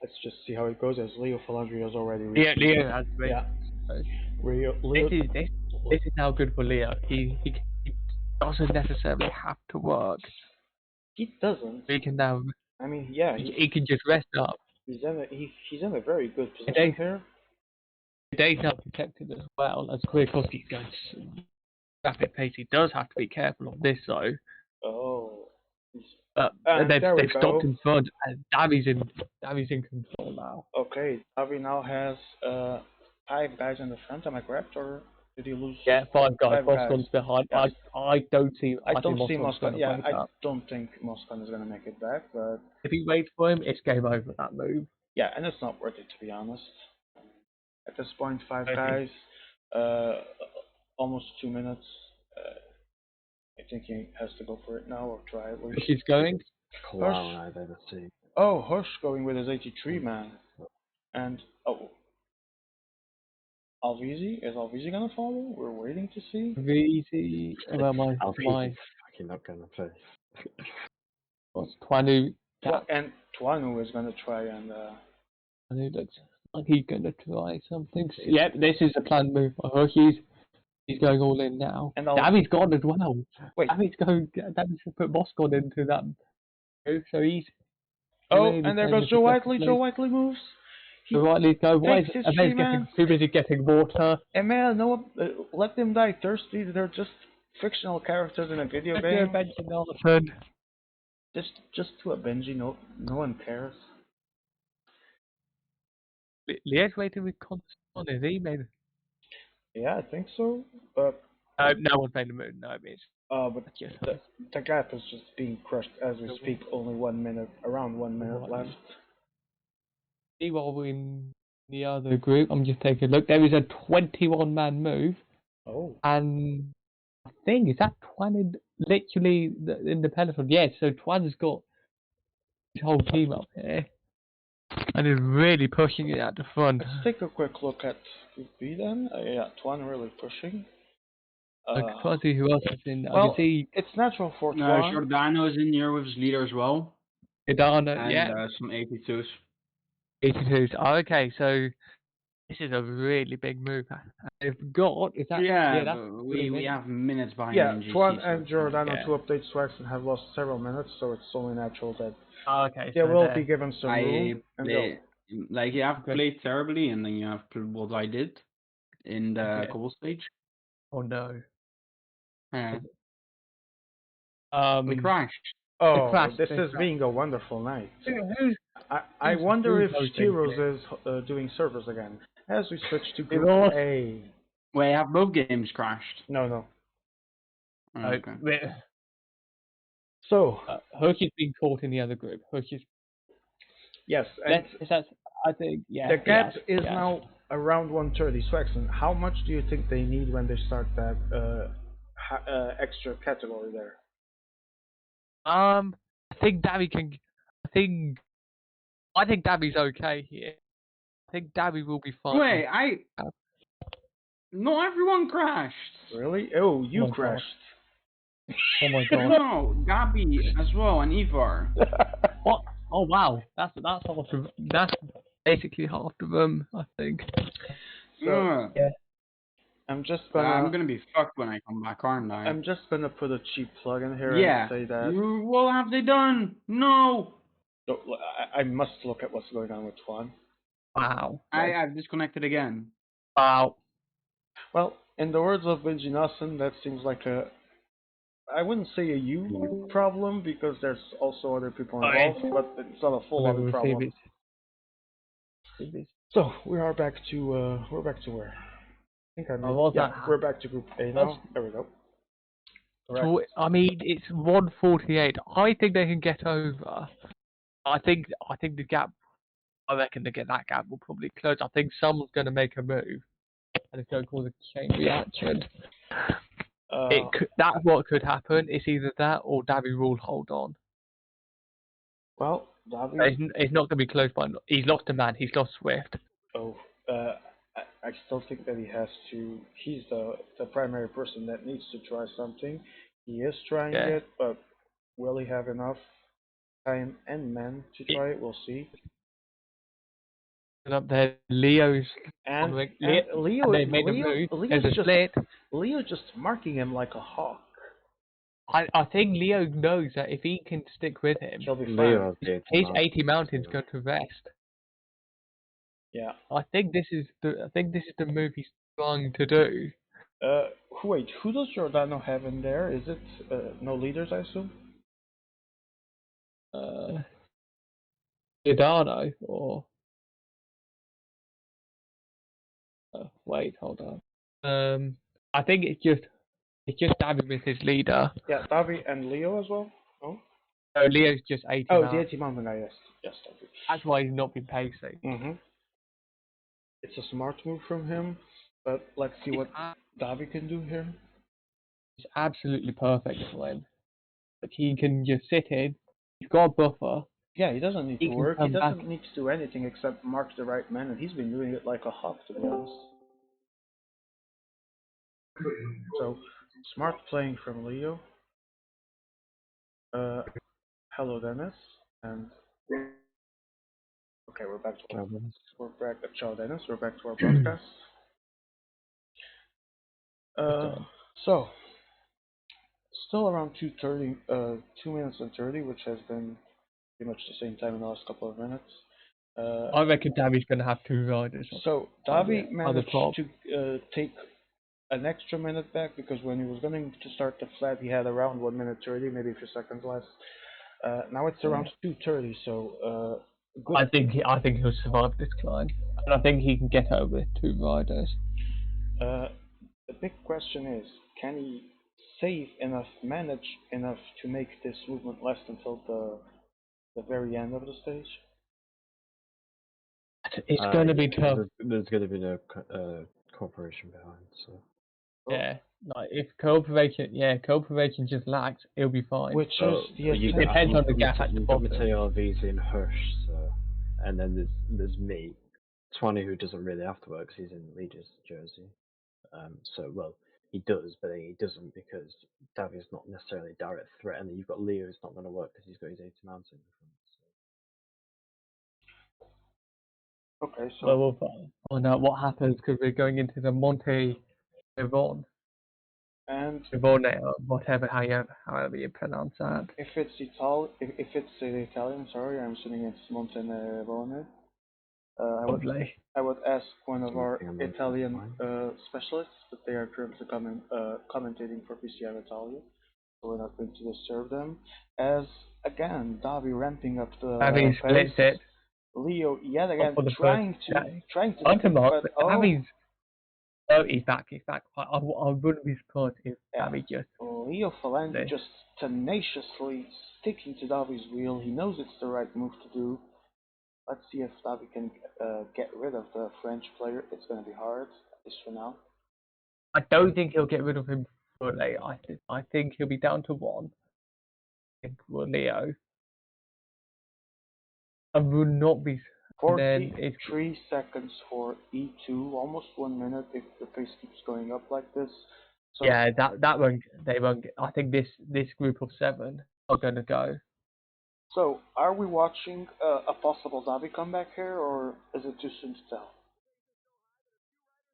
Let's just see how it goes as Leo Falandri has already reached. Leo has reached. Yeah. This is now good for Leo. He doesn't necessarily have to work. He doesn't. He can now. I mean, yeah. He can just rest up. He's in a very good position here. The day's now protected as well as Kwiatkowski goes rapid pace. He does have to be careful on this though. Oh. They've stopped in front, and Davi's in control now. Okay, Davi now has 5 guys in the front. Am I correct, or did he lose? Yeah, 5 guys. Moscon's behind. Yes. I don't see. I don't see Moscon. Yeah, I don't think Moscon is going to make it back. But if he waits for him, it's game over. That move. Yeah, and it's not worth it to be honest. At this point, 5 guys, almost 2 minutes. I think he has to go for it now or try at least. He's going. Clown I've ever seen. Oh, Hush going with his 83 man, and Alvizi, is Alvizi gonna follow? We're waiting to see. Alvizi, well, my fucking not gonna play. What's Twanu? And Twanu is gonna try and. Twanu looks like he's gonna try something. Yep, this is the planned move for Hush. He's going all in now. And Davi's gone as well. Wait. Davi's put Moscon into that move, so he's. Oh, and there goes Joe Whiteley. Joe Whiteley moves. Joe Whiteley's go. Why is Emel too busy getting water? Emel, no, let them die thirsty. They're just fictional characters in a video game. Just to a Benji. No one cares. Leo's waiting with Constant. Is he made? Yeah, I think so. But no one's made a move. No, but the gap is just being crushed as we speak. Only 1 minute, around 1 minute left. See while we're in the other group, I'm just taking a look. There is a 21-man move. Oh. And I think is that Twan literally in the peloton? Yes. So Twan's got his whole team up here. and is really pushing it at the front. Let's take a quick look at Group B then. Yeah, Tuan really pushing. I can't see who else is in. I Well, can see it's natural for Tuan. Giordano is in here with his leader as well. Idana, And yeah, some 82s. 82s. Oh, okay, so this is a really big move. They've got, is that, Yeah, that's but 3 we minutes. have minutes behind Yeah, in GC. Tuan so and it's Giordano, yeah. 2 updates to Waxen, have lost several minutes, so it's only natural that Oh, okay, they so will they're- be given some room. And they'll, like you have Okay. played terribly, and then you have what I did in the Yeah. couple stage. Oh no. Yeah, we Um, crashed. oh, crashed, this they is crashed. being a wonderful night. Who's I who's wonder if hosting Heroes here? is doing servers again. As we switch to Group Heroes? A. We have both games crashed. No. Okay. So, Hush is being caught in the other group. Hush is. yes, and I think, yeah. the gap is yes. now around 130. Swaxon, how much do you think they need when they start that extra category there? I think Davy can. I think Davy's okay here. I think Davy will be fine. Wait, no, everyone crashed. Really? Oh, you Oh my God. crashed. Oh my God. No, Gabi as well and Ivar. What? Oh wow. That's half of. That's basically half the room, I think. So, Yeah. I'm just I'm gonna. gonna be fucked when I come back, aren't I? I'm just gonna put a cheap plug in here Yeah. and say that. What have they done? No. So, I must look at what's going on with Tuan. Wow. I've disconnected again. Wow. Well, in the words of Benji Nelson, that seems like I wouldn't say a you problem because there's also other people involved, but it's not a full-on problem. So we are back to where? I think we're back to Group A now. There we go. So, I mean, it's 148. I think they can get over. I think the gap. I reckon that gap will probably close. I think someone's going to make a move, and it's going to cause a chain reaction. That's what could happen. It's either that or Davy will hold on. Well, Davy. It's not going to be close by. He's lost a man. He's lost Swift. Oh, I still think that he has to. He's the primary person that needs to try something. He is trying it, but will he have enough time and men to try it? We'll see. And up there, Leo's and Leo made a move. There's a split. Leo just marking him like a hawk. I think Leo knows that if he can stick with him, he'll be fine. His 80 mountains go to rest. Yeah. I think this is the move he's trying to do. Wait, who does Giordano have in there? Is it no leaders, I assume? Giordano or wait, hold on. I think it's just Davy with his leader. Yeah, Davy and Leo as well. Oh. Leo's just 80. Oh, the 80 mountain guy. Yes, Davy. That's why he's not been pacing. It's a smart move from him, but let's see what Davy can do here. It's absolutely perfect for him. Like he can just sit in. He's got a buffer. Yeah, he doesn't need to work. He doesn't need to do anything except mark the right man, and he's been doing it like a hawk, to be honest. So, smart playing from Leo. Hello, Dennis, and okay, we're back to Ciao, Dennis. We're back to our broadcast. So, still around 2:30, 2 minutes and 30, which has been pretty much the same time in the last couple of minutes. I reckon Davy's going to have 2 riders. So Davy managed to take an extra minute back because when he was going to start the flat, he had around 1 minute 30, maybe a few seconds less. Now it's around 2:30, so good. I think he'll survive this climb, and I think he can get over 2 riders. The big question is, can he manage enough to make this movement last until the very end of the stage? It's going to be tough. There's going to be no cooperation behind, so. Yeah, like if cooperation just lacks, it'll be fine. Which is it depends on the gap at the bottom. Mateo, VZ, and Hirsch, so. and then there's me, 20, who doesn't really have to work because he's in Legion's jersey. So well, he does, but then he doesn't because Davi's not necessarily a direct threat, and then you've got Leo who's not going to work because he's got his 80 mountain. Okay, so Well, we'll find out what happens because we're going into the Monte Yvonne. and Whatever, however you pronounce that. if it's Italian, sorry, I'm assuming it's Montenegro. Lovely. I would ask one of our Anything on Italian Montenegro? specialists, but they are currently commentating for PCM Italia, so we're not going to disturb them. As again, Davi ramping up the Davi splits pace. it. Leo yet again For the trying first to Undermark, but but Davi's. Oh, he's back. He's back. I wouldn't be surprised if yeah. Davi just. Leo Falandi There. just tenaciously sticking to Davi's wheel. He knows it's the right move to do. Let's see if Davi can get rid of the French player. It's going to be hard, at least for now. I don't think he'll get rid of him fully. I think he'll be down to one. For Leo. I would not be. And then it's 43 seconds for E2, almost 1 minute if the pace keeps going up like this. So, yeah, that won't. They won't. I think this group of 7 are going to go. So, are we watching a possible Davi comeback here, or is it too soon to tell?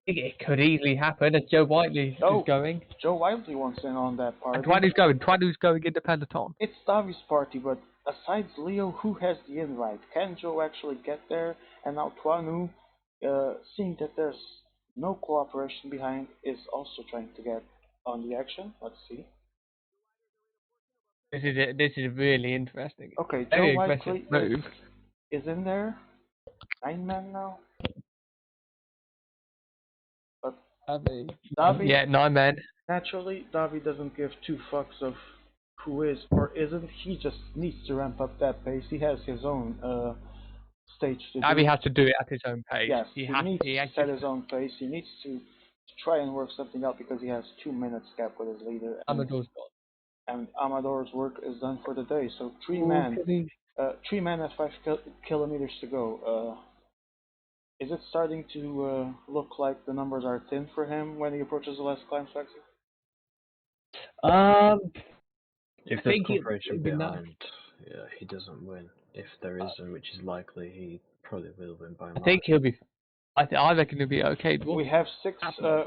It could easily happen as Joe Whiteley is going. Joe Whiteley wants in on that party. And Twanu's going. Twanu's going in the peloton. It's Davi's party, but aside Leo, who has the invite? Can Joe actually get there? And now Twanu, seeing that there's no cooperation behind, is also trying to get on the action. Let's see. This is really interesting. Okay, Very Joe aggressive Whiteley move. is in there. 9 men now. But Davi, Yeah, 9 men. naturally, Davi doesn't give two fucks of who is or isn't. He just needs to ramp up that pace. He has his own stage to Davi do. has to do it at his own pace. Yes, he needs to set his own pace. He needs to try and work something out because he has 2 minutes gap with his leader. Amador's gone. And Amador's work is done for the day. So 3 men, 3 men at 5 kilometers to go. Is it starting to look like the numbers are thin for him when he approaches the last climb section? If there's cooperation behind, yeah, he doesn't win. If there isn't, which is likely, he probably will win by a margin. I think he'll be. I reckon he'll be okay. We have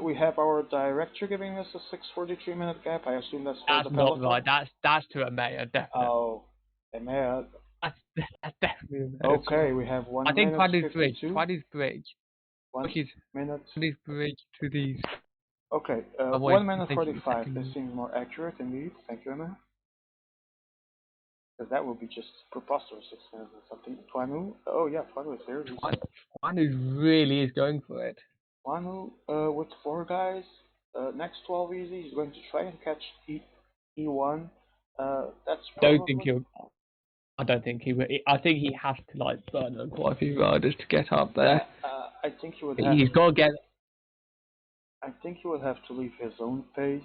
we have our director giving us a 6:43-minute gap. I assume that's for the peloton. Not right. That's to a mayor, definitely. Oh, a mayor. That's definitely a mayor. Okay, we have 1 I think minute 52. Twanu's bridge. 1 minute. Twanu's bridge to these. Okay, 1 minute 45. This seems more accurate indeed. Thank you, Emma. Because that would be just preposterous 6 minutes or something. Twanu. Oh yeah, Twanu is here. Twanu really is going for it. Twanu with 4 guys. Next 12 easy. He's going to try and catch E1. That's probably. I don't think he will. I think he has to burn on quite a few riders to get up there. I think he would. He's got to get. I think he would have to leave his own pace.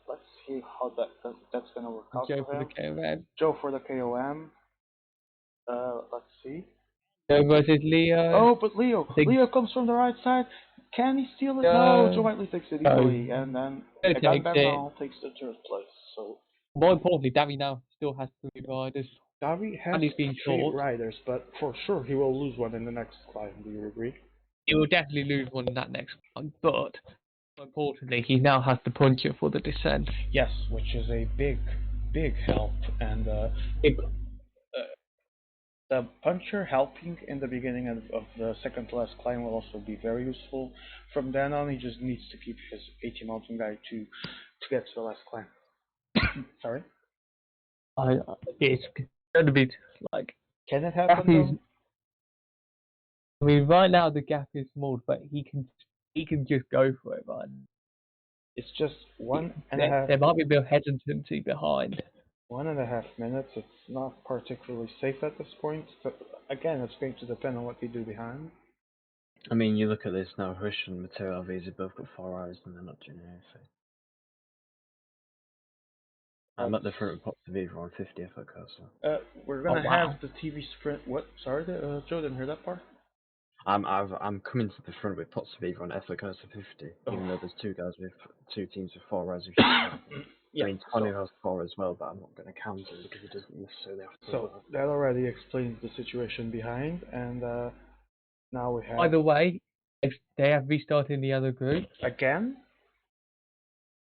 Let's see how that's going to work out Joe for him. The KOM. Joe for the KOM. Let's see. Joe versus Leo. Oh, but Leo comes from the right side. Can he steal it? No, Joe Whiteley takes it easily, and then Bernal takes the 3rd place. So more importantly, Davi now still has 3 riders. Davi has 3 riders, but for sure he will lose one in the next climb. Do you agree? He will definitely lose one in that next one, but more importantly, he now has the puncher for the descent. Yes, which is a big help, and the puncher helping in the beginning of the second to last climb will also be very useful. From then on, he just needs to keep his 80 mountain guy to get to the last climb. Sorry? It's going to be Can it happen? I mean, right now the gap is small, but he can just go for it, right? It's just 1.5. There might be a bit of hesitancy behind. 1.5 minutes. It's not particularly safe at this point, but again, it's going to depend on what they do behind. I mean, you look at this now. Hush and Matteo Alvese both got 4 hours, and they're not doing anything. I'm at the front with Pots of Eva on 50 effort cursor. We're gonna Oh, have wow. the TV sprint. What? Sorry, Joe didn't hear that part. I'm coming to the front with Pots of Eva on effort cursor 50, even Oh. though there's two teams with 4 res who should have. Yeah. I mean, Tony has 4 as well, but I'm not going to count him because he doesn't necessarily have to So work. that already explains the situation behind, and now we By have the way, if they have restarted the other group. again.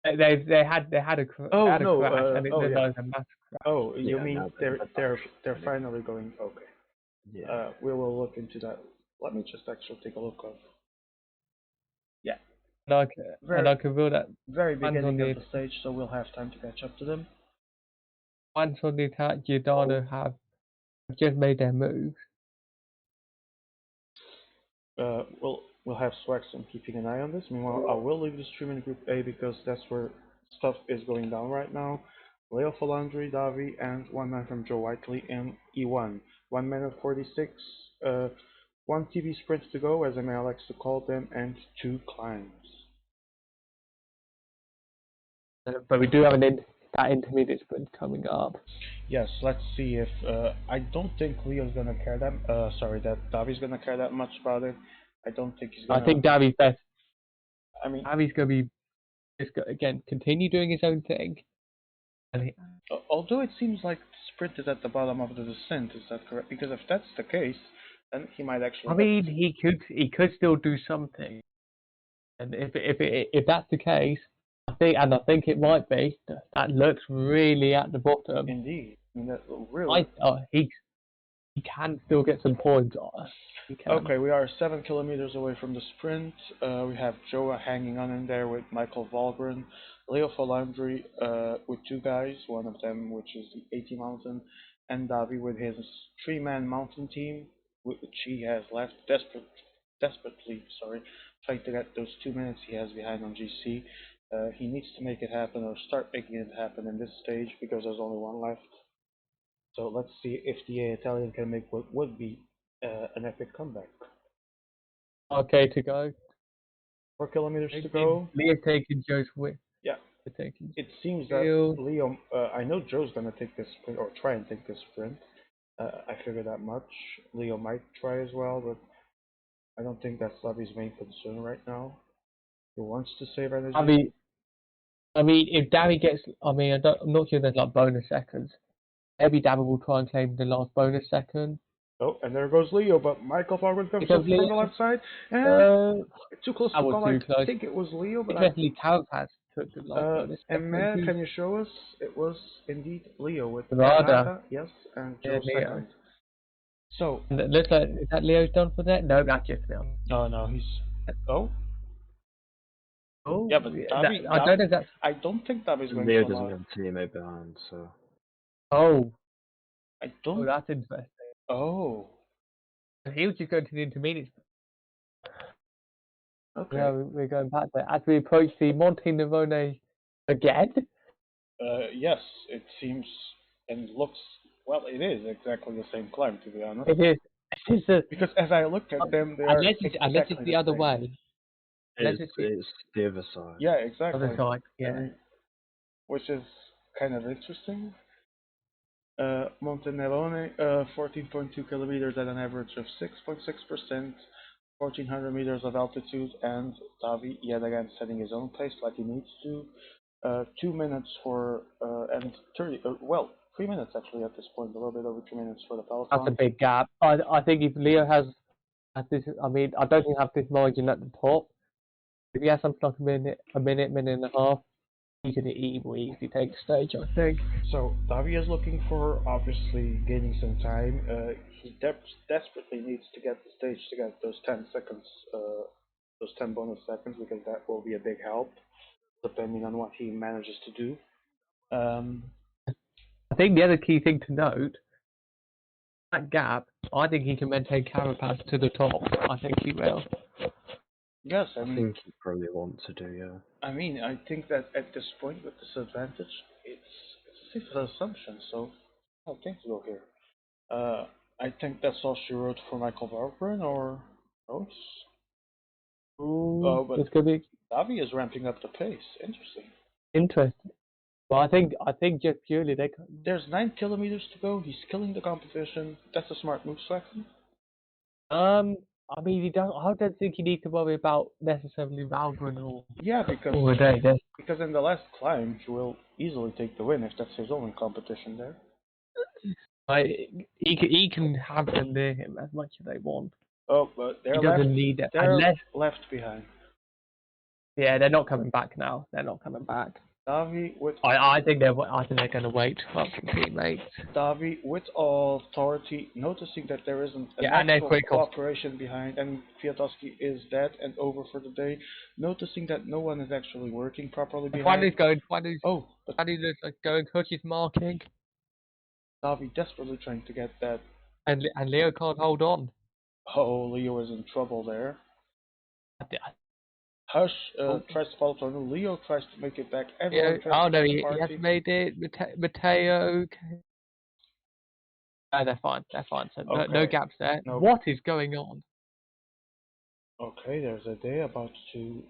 They had a Oh had a no! crash, and Oh there's yeah. like a massive crash. Oh, you Yeah, mean now they're back they're to they're training. finally going? Okay. Yeah. We will look into that. Let me just actually take a look of. Yeah. And I can feel that Very fans on beginning of the the stage, so we'll have time to catch up to them. attack, Giordano have just made their move. We'll have Swaxon keeping an eye on this. Meanwhile, I will leave the stream in Group A because that's where stuff is going down right now. Leo Falandri, Davi, and one man from Joe Whiteley in E1. 1 minute 46. One TV sprint to go, as Emma likes to call them, and 2 climbs. But we do have that intermediate sprint coming up. Yes, let's see if I don't think Leo's gonna care that. Sorry, that Davi's gonna care that much about it. I don't think he's gonna. I think Davi's best. I mean, Davi's going to be again continue doing his own thing. And although it seems like sprint is at the bottom of the descent, is that correct? Because if that's the case, then he might actually. I mean, he could still do something. And if that's the case, I think it might be. That looks really at the bottom. Indeed, I mean, that really. He can still get some points. He can. Okay, we are 7 kilometers away from the sprint. We have Joa hanging on in there with Michael Valgren, Leo Falandri with 2 guys, one of them which is the 80 Mountain, and Davi with his 3-man mountain team, which he has left desperately, trying to get those 2 minutes he has behind on GC. He needs to make it happen or start making it happen in this stage because there's only one left. So let's see if the Italian can make what would be an epic comeback. Okay to go. 4 kilometers to go. Leo taking Joe's win. Yeah. Taking It seems that Leo. I know Joe's gonna take this sprint or try and take this sprint. I figure that much. Leo might try as well, but I don't think that's Lavi's main concern right now. He wants to save energy. I mean, if Davy gets, I'm not sure there's like bonus seconds. Maybe Davy will try and claim the last bonus second. Oh, and there goes Leo, but Michael Falgren comes up from the left side. Too close to call. I think it was Leo, but especially Taz has took the last bonus and second. can you show us? It was indeed Leo with Rada. Yes, and Joe second. So looks like is that Leo's done for that? No, that's just Leo. No, he's. Oh. Oh, yeah, but Davi, I don't know if that's. I don't think Davi's going Leo to doesn't have TMA behind, so. Oh. I don't. Oh, that's interesting. Oh. He was just going to the intermediate. Okay. Yeah, we're going back there as we approach the Monte Nerone again. Yes, it seems and looks. Well, it is exactly the same climb, to be honest. It is. Because as I looked at them, they are exactly unless it's the other way. It's the other side. Yeah, exactly. Other side, yeah. I mean, which is kind of interesting. Monte Nerone, 14.2 kilometers at an average of 6.6%, 1400 meters of altitude, and Davi yet again setting his own pace like he needs to. 2 minutes for and 30. 3 minutes actually at this point, a little bit over 2 minutes for the peloton. That's a big gap. I think if Leo has this, I mean, I don't think he has this margin at the top. If he has something like a minute and a half, he will easily take the stage, I think. So Davi is looking for obviously gaining some time. He desperately needs to get the stage to get those 10 seconds, those 10 bonus seconds, because that will be a big help, depending on what he manages to do. I think the other key thing to note, that gap, I think he can maintain Carapaz to the top. I think he will. Yes, I think he probably wants to do, yeah. I mean, I think that at this point with this advantage, it's a safe assumption, so how things go here. I think that's all she wrote for Michael Valgren, or notes? But it's gonna be Davi is ramping up the pace. Interesting. interesting. But I think just purely they. There's 9 kilometers to go. He's killing the competition. That's a smart move, Swagman. I mean, he don't. I don't think you need to worry about necessarily Valgren or Yeah, or Day. because in the last climb he will easily take the win if that's his only competition there. He can have them near him as much as they want. Oh, but He doesn't need it they're unless. left behind. Yeah, they're not coming back now. They're not coming back. Davi with I think they're going to wait for teammates. Davi with all authority, noticing that there isn't an Yeah, and then actual quick off. cooperation behind, and Kwiatkowski is dead and over for the day. Noticing that no one is actually working properly behind. Fanny's just like going cookies marking, Davi desperately trying to get that. and Leo can't hold on. Oh, Leo is in trouble there. I thi- Hush Oh. tries to follow Tornu. Leo tries to make it back. Yeah, Everyone tries to no, join the he party. has made it. Mateo. Okay. They're fine. So no Okay. gaps there. No. What is going on? Okay, there's a day about to.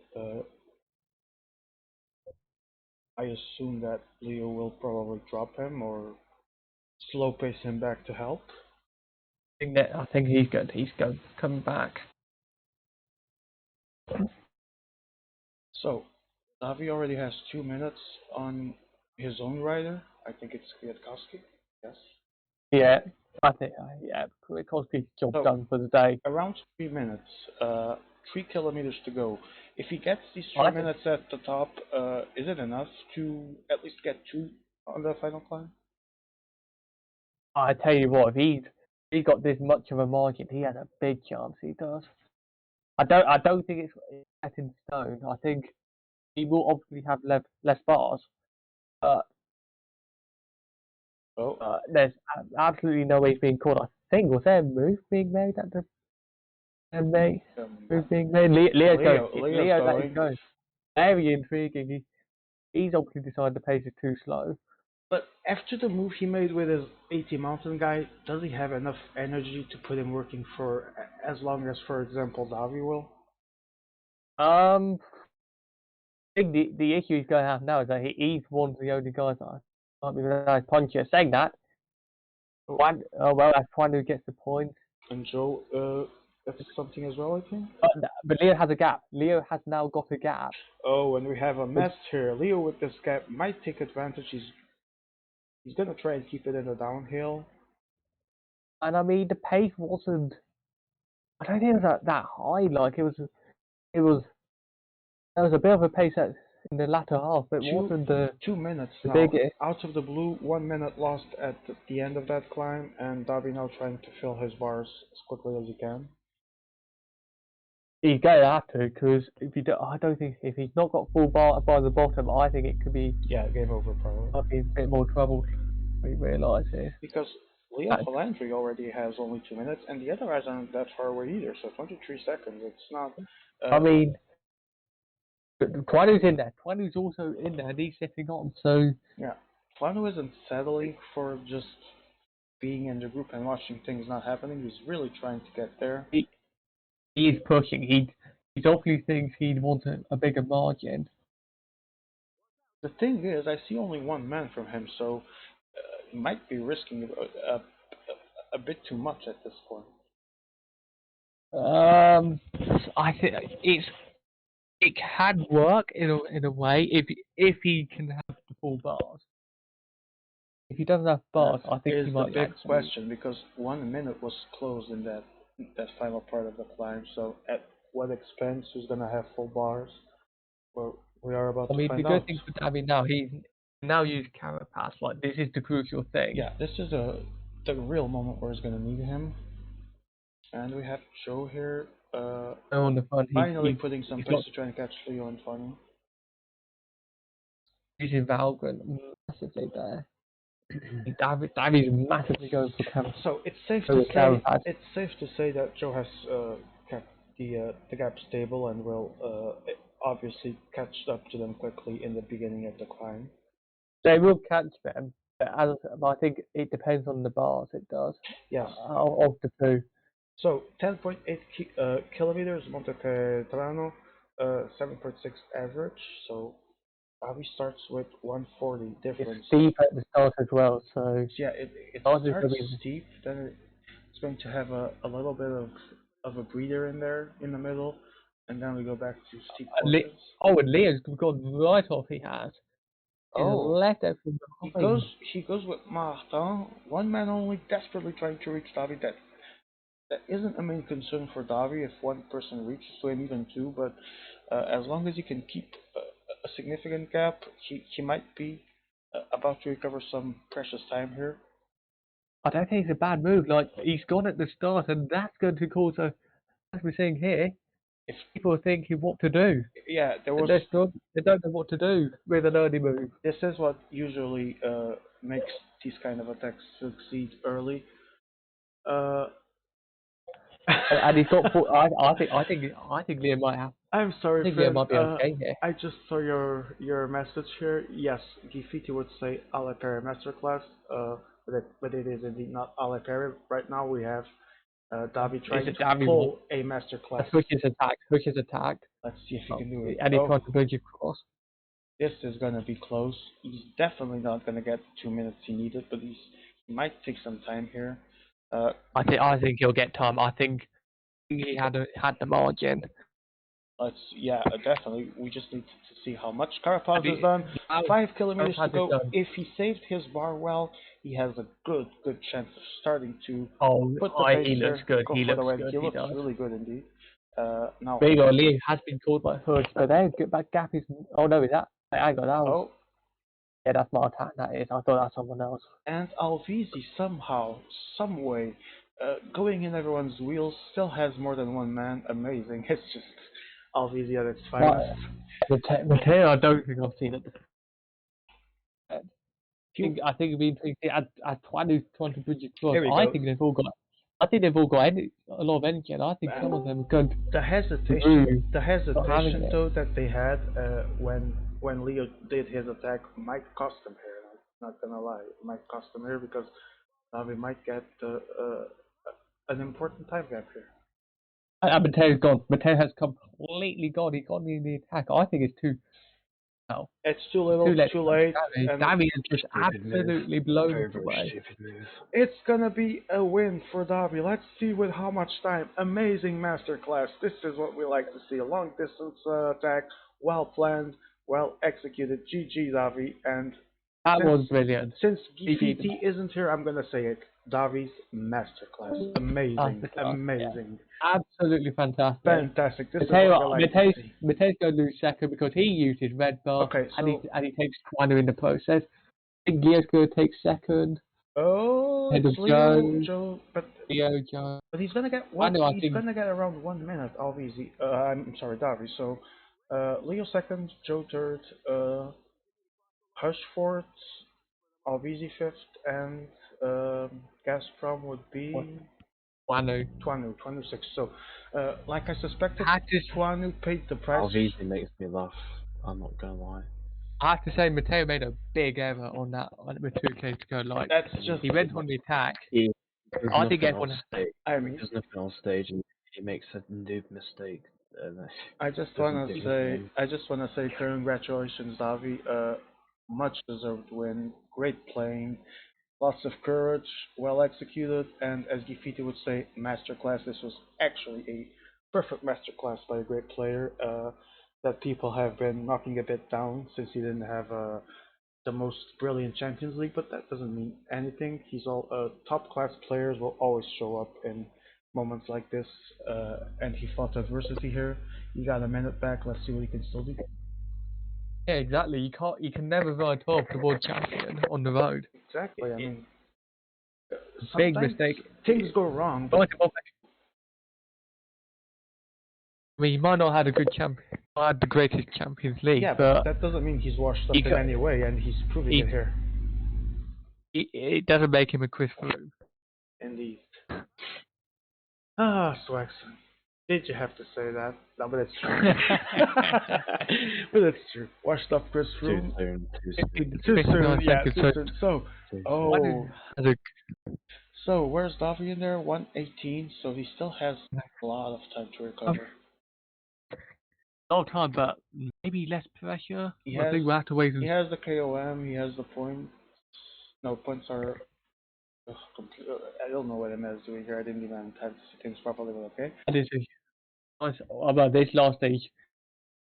I assume that Leo will probably drop him or slow pace him back to help. I think he's good. He's good. Coming back. So, Navi already has 2 minutes on his own rider. I think it's Kwiatkowski. Yes. Yeah, I think. Yeah, Kwiatkowski's job So- done for the day. Around 3 minutes. 3 kilometers to go. If he gets these I 3 think- minutes at the top, is it enough to at least get 2 on the final climb? I tell you what, if he's got this much of a margin, he has a big chance. He does. I don't think it's set in stone. I think he will obviously have less bars, but Oh, there's absolutely no way he's being caught. I think was there a move being made at the move being made? Leo's going. Very intriguing. He's obviously decided the pace is too slow. but after the move he made with his 80 mountain guy, does he have enough energy to put him working for as long as, for example, Davi will? I think the issue he's going to have now is that he's one of the only guys that might be a nice puncher. Saying that, that's Juan who gets the point. And Joe, that's something as well, I think. But Leo has a gap. Leo has now got a gap. Oh, and we have a mess here. Leo with this gap might take advantage. He's gonna try and keep it in the downhill. And I mean, the pace wasn't. I don't think it was that high. Like it was. There was a bit of a pace in the latter half, but it wasn't the 2 minutes the now. biggest. Out of the blue, 1 minute lost at the end of that climb, and Davi now trying to fill his bars as quickly as he can. He's going to have to, because I don't think if he's not got full bar by the bottom, I think it could be. Yeah, game over probably. Might be a bit more trouble. We realise here. Because Leo Falandri already has only 2 minutes, and the other guys aren't that far away either. So 23 seconds. It's not. I mean, Twanu's in there. Twanu's also in there, and he's sitting on. So yeah, Flano isn't settling for just being in the group and watching things not happening. He's really trying to get there. He is pushing. He obviously thinks he'd want a bigger margin. The thing is, I see only one man from him, so he might be risking a bit too much at this point. I think it can work in a way if he can have the full bars. If he doesn't have bars, I think he might. Is the big question, because 1 minute was closed in that final part of the climb. So at what expense? Who's gonna have full bars? Well, we are about to find out. The good thing for Davi now, he's now used Carapace. Like this is the crucial thing. Yeah, this is the real moment where he's gonna need him. And we have Joe here. On the front, finally putting some pace to try and catch Leo and Funny. Using Valgren massively there. Davi's massively going for Carapace. So it's safe to say that Joe has kept the gap stable and will obviously catch up to them quickly in the beginning of the climb. They will catch them, but I think it depends on the bars. It does. Yes. Of the two. So 10.8 kilometers Monte Petrano, 7.6 average. So Davi starts with 140 It's difference. steep at the start as well, so Yeah, it ours is starts gonna be steep, then it's going to have a little bit of a breather in there in the middle, and then we go back to steep portions. and Leo's gone right off. He has. He's Oh, left it from he behind. goes with Martin, one man only, desperately trying to reach Davi. That isn't a main concern for Davi if one person reaches to him, even two. But as long as he can keep a significant gap, he might be about to recover some precious time here. I don't think it's a bad move. Like he's gone at the start, and that's going to cause a. As we're seeing here, If people are thinking what to do. yeah, there was. They don't know what to do with an early move. This is what usually makes these kind of attacks succeed early. Uh, And he's got. I think Leo might have. I'm I sorry, think Leo friend. might be okay here. I just saw your message here. Yes, Gifiti would say Ale Peri Masterclass, but it is indeed not Ale Peri. Right now we have Davi trying It's to a Davi one. pull a Masterclass. Push is attacked. Push is attacked. Let's see if he can do it. And he's Oh, trying to bridge across. this is gonna be close. He's definitely not gonna get the 2 minutes he needed, but he might take some time here. I think he'll get time. I think he had the margin. Definitely. We just need to see how much Carapaz has he- done. how- 5 kilometers how to has it go. done? If he saved his bar well, he has a good chance of starting to Oh, put the he pace looks here, good. go He for the looks win. good. He He looks does. really good indeed. Now, Big Lee has been called by Hood, so there, that gap is. Oh no, is that? I got that. oh, Yeah, that's Martin. That is. I thought that's someone else. and Alvisi somehow, some way, going in everyone's wheels, still has more than one man. Amazing. It's just Alvisi at its finest. Mateo, I don't think I've seen it. I think between at 20 bridge across, Here we I go. think they've all got. I think they've all got a lot of energy, and I think some of them could. The hesitation though that they had when Leo did his attack might cost them here. Not gonna lie, it might cost them here because now we might get an important time gap here. And Mateo's gone. Mateo has completely gone. He's gone in the attack. I think it's too. No, It's too little, too late. And Damien is just Stupid move. absolutely blown Very, very away. stupid move. it's gonna be a win for Derby. Let's see with how much time. Amazing masterclass. This is what we like to see. A long distance attack, well planned, well executed. GG Davi. And That was brilliant. since GG. Gifiti isn't here, I'm gonna say it. Davi's masterclass. Amazing. Amazing. Absolutely fantastic. Fantastic. This is Mateo, what we like to see. Mateo's going to lose second because he used his red bar Okay, and, so he takes Quano in the process. I think Leo's going to take second. oh, Head it's of Leo, Joe. Joe, Leo, Joe. but he's gonna get he's gonna get around 1 minute. Obviously, I'm sorry, Davi. So, Leo second, Joe third, Hush fourth, Alvizi fifth, and Gazprom would be Quano. Twanu sixth. So, like I suspected, I Twanu paid the price. Alvisi makes me laugh. I'm not gonna lie. have to say, Mateo made a big error on that with 2K to go. Like, That's just he went on the attack. He does I think nothing on everyone. stage. I He mean, does nothing on stage, and he makes a noob mistake. I just doesn't wanna do say, anything. congratulations, Davi. Much deserved win. Great playing. Lots of courage, well executed, and as Gifiti would say, masterclass. This was actually a perfect masterclass by a great player that people have been knocking a bit down since he didn't have the most brilliant Champions League, but that doesn't mean anything. He's all top class players will always show up in moments like this, and he fought adversity here. He got a minute back. Let's see what he can still do. Yeah, exactly. You can never ride off the world champion on the road. Exactly. I mean, Big sometimes mistake. things go wrong, I but mean, he might not have had a good champion, not had the greatest Champions League, yeah, but that doesn't mean he's washed up in any way, and he's proving it here. it doesn't make him a Chris Froome. Indeed. Ah, Swaxon. Did you have to say that? No, but it's true. But it's true. Washed up Chris Too Froome. soon. Too soon. Too soon, yeah, seconds, too soon. So, Too oh, As a so where's Davi in there? 118, so he still has a lot of time to recover. a lot of time, but maybe less pressure. He I has think we'll have to wait and he has the KOM. He has the points. No points are. Ugh, I don't know what MS is doing here. I didn't even type things properly, but okay. this is about this last stage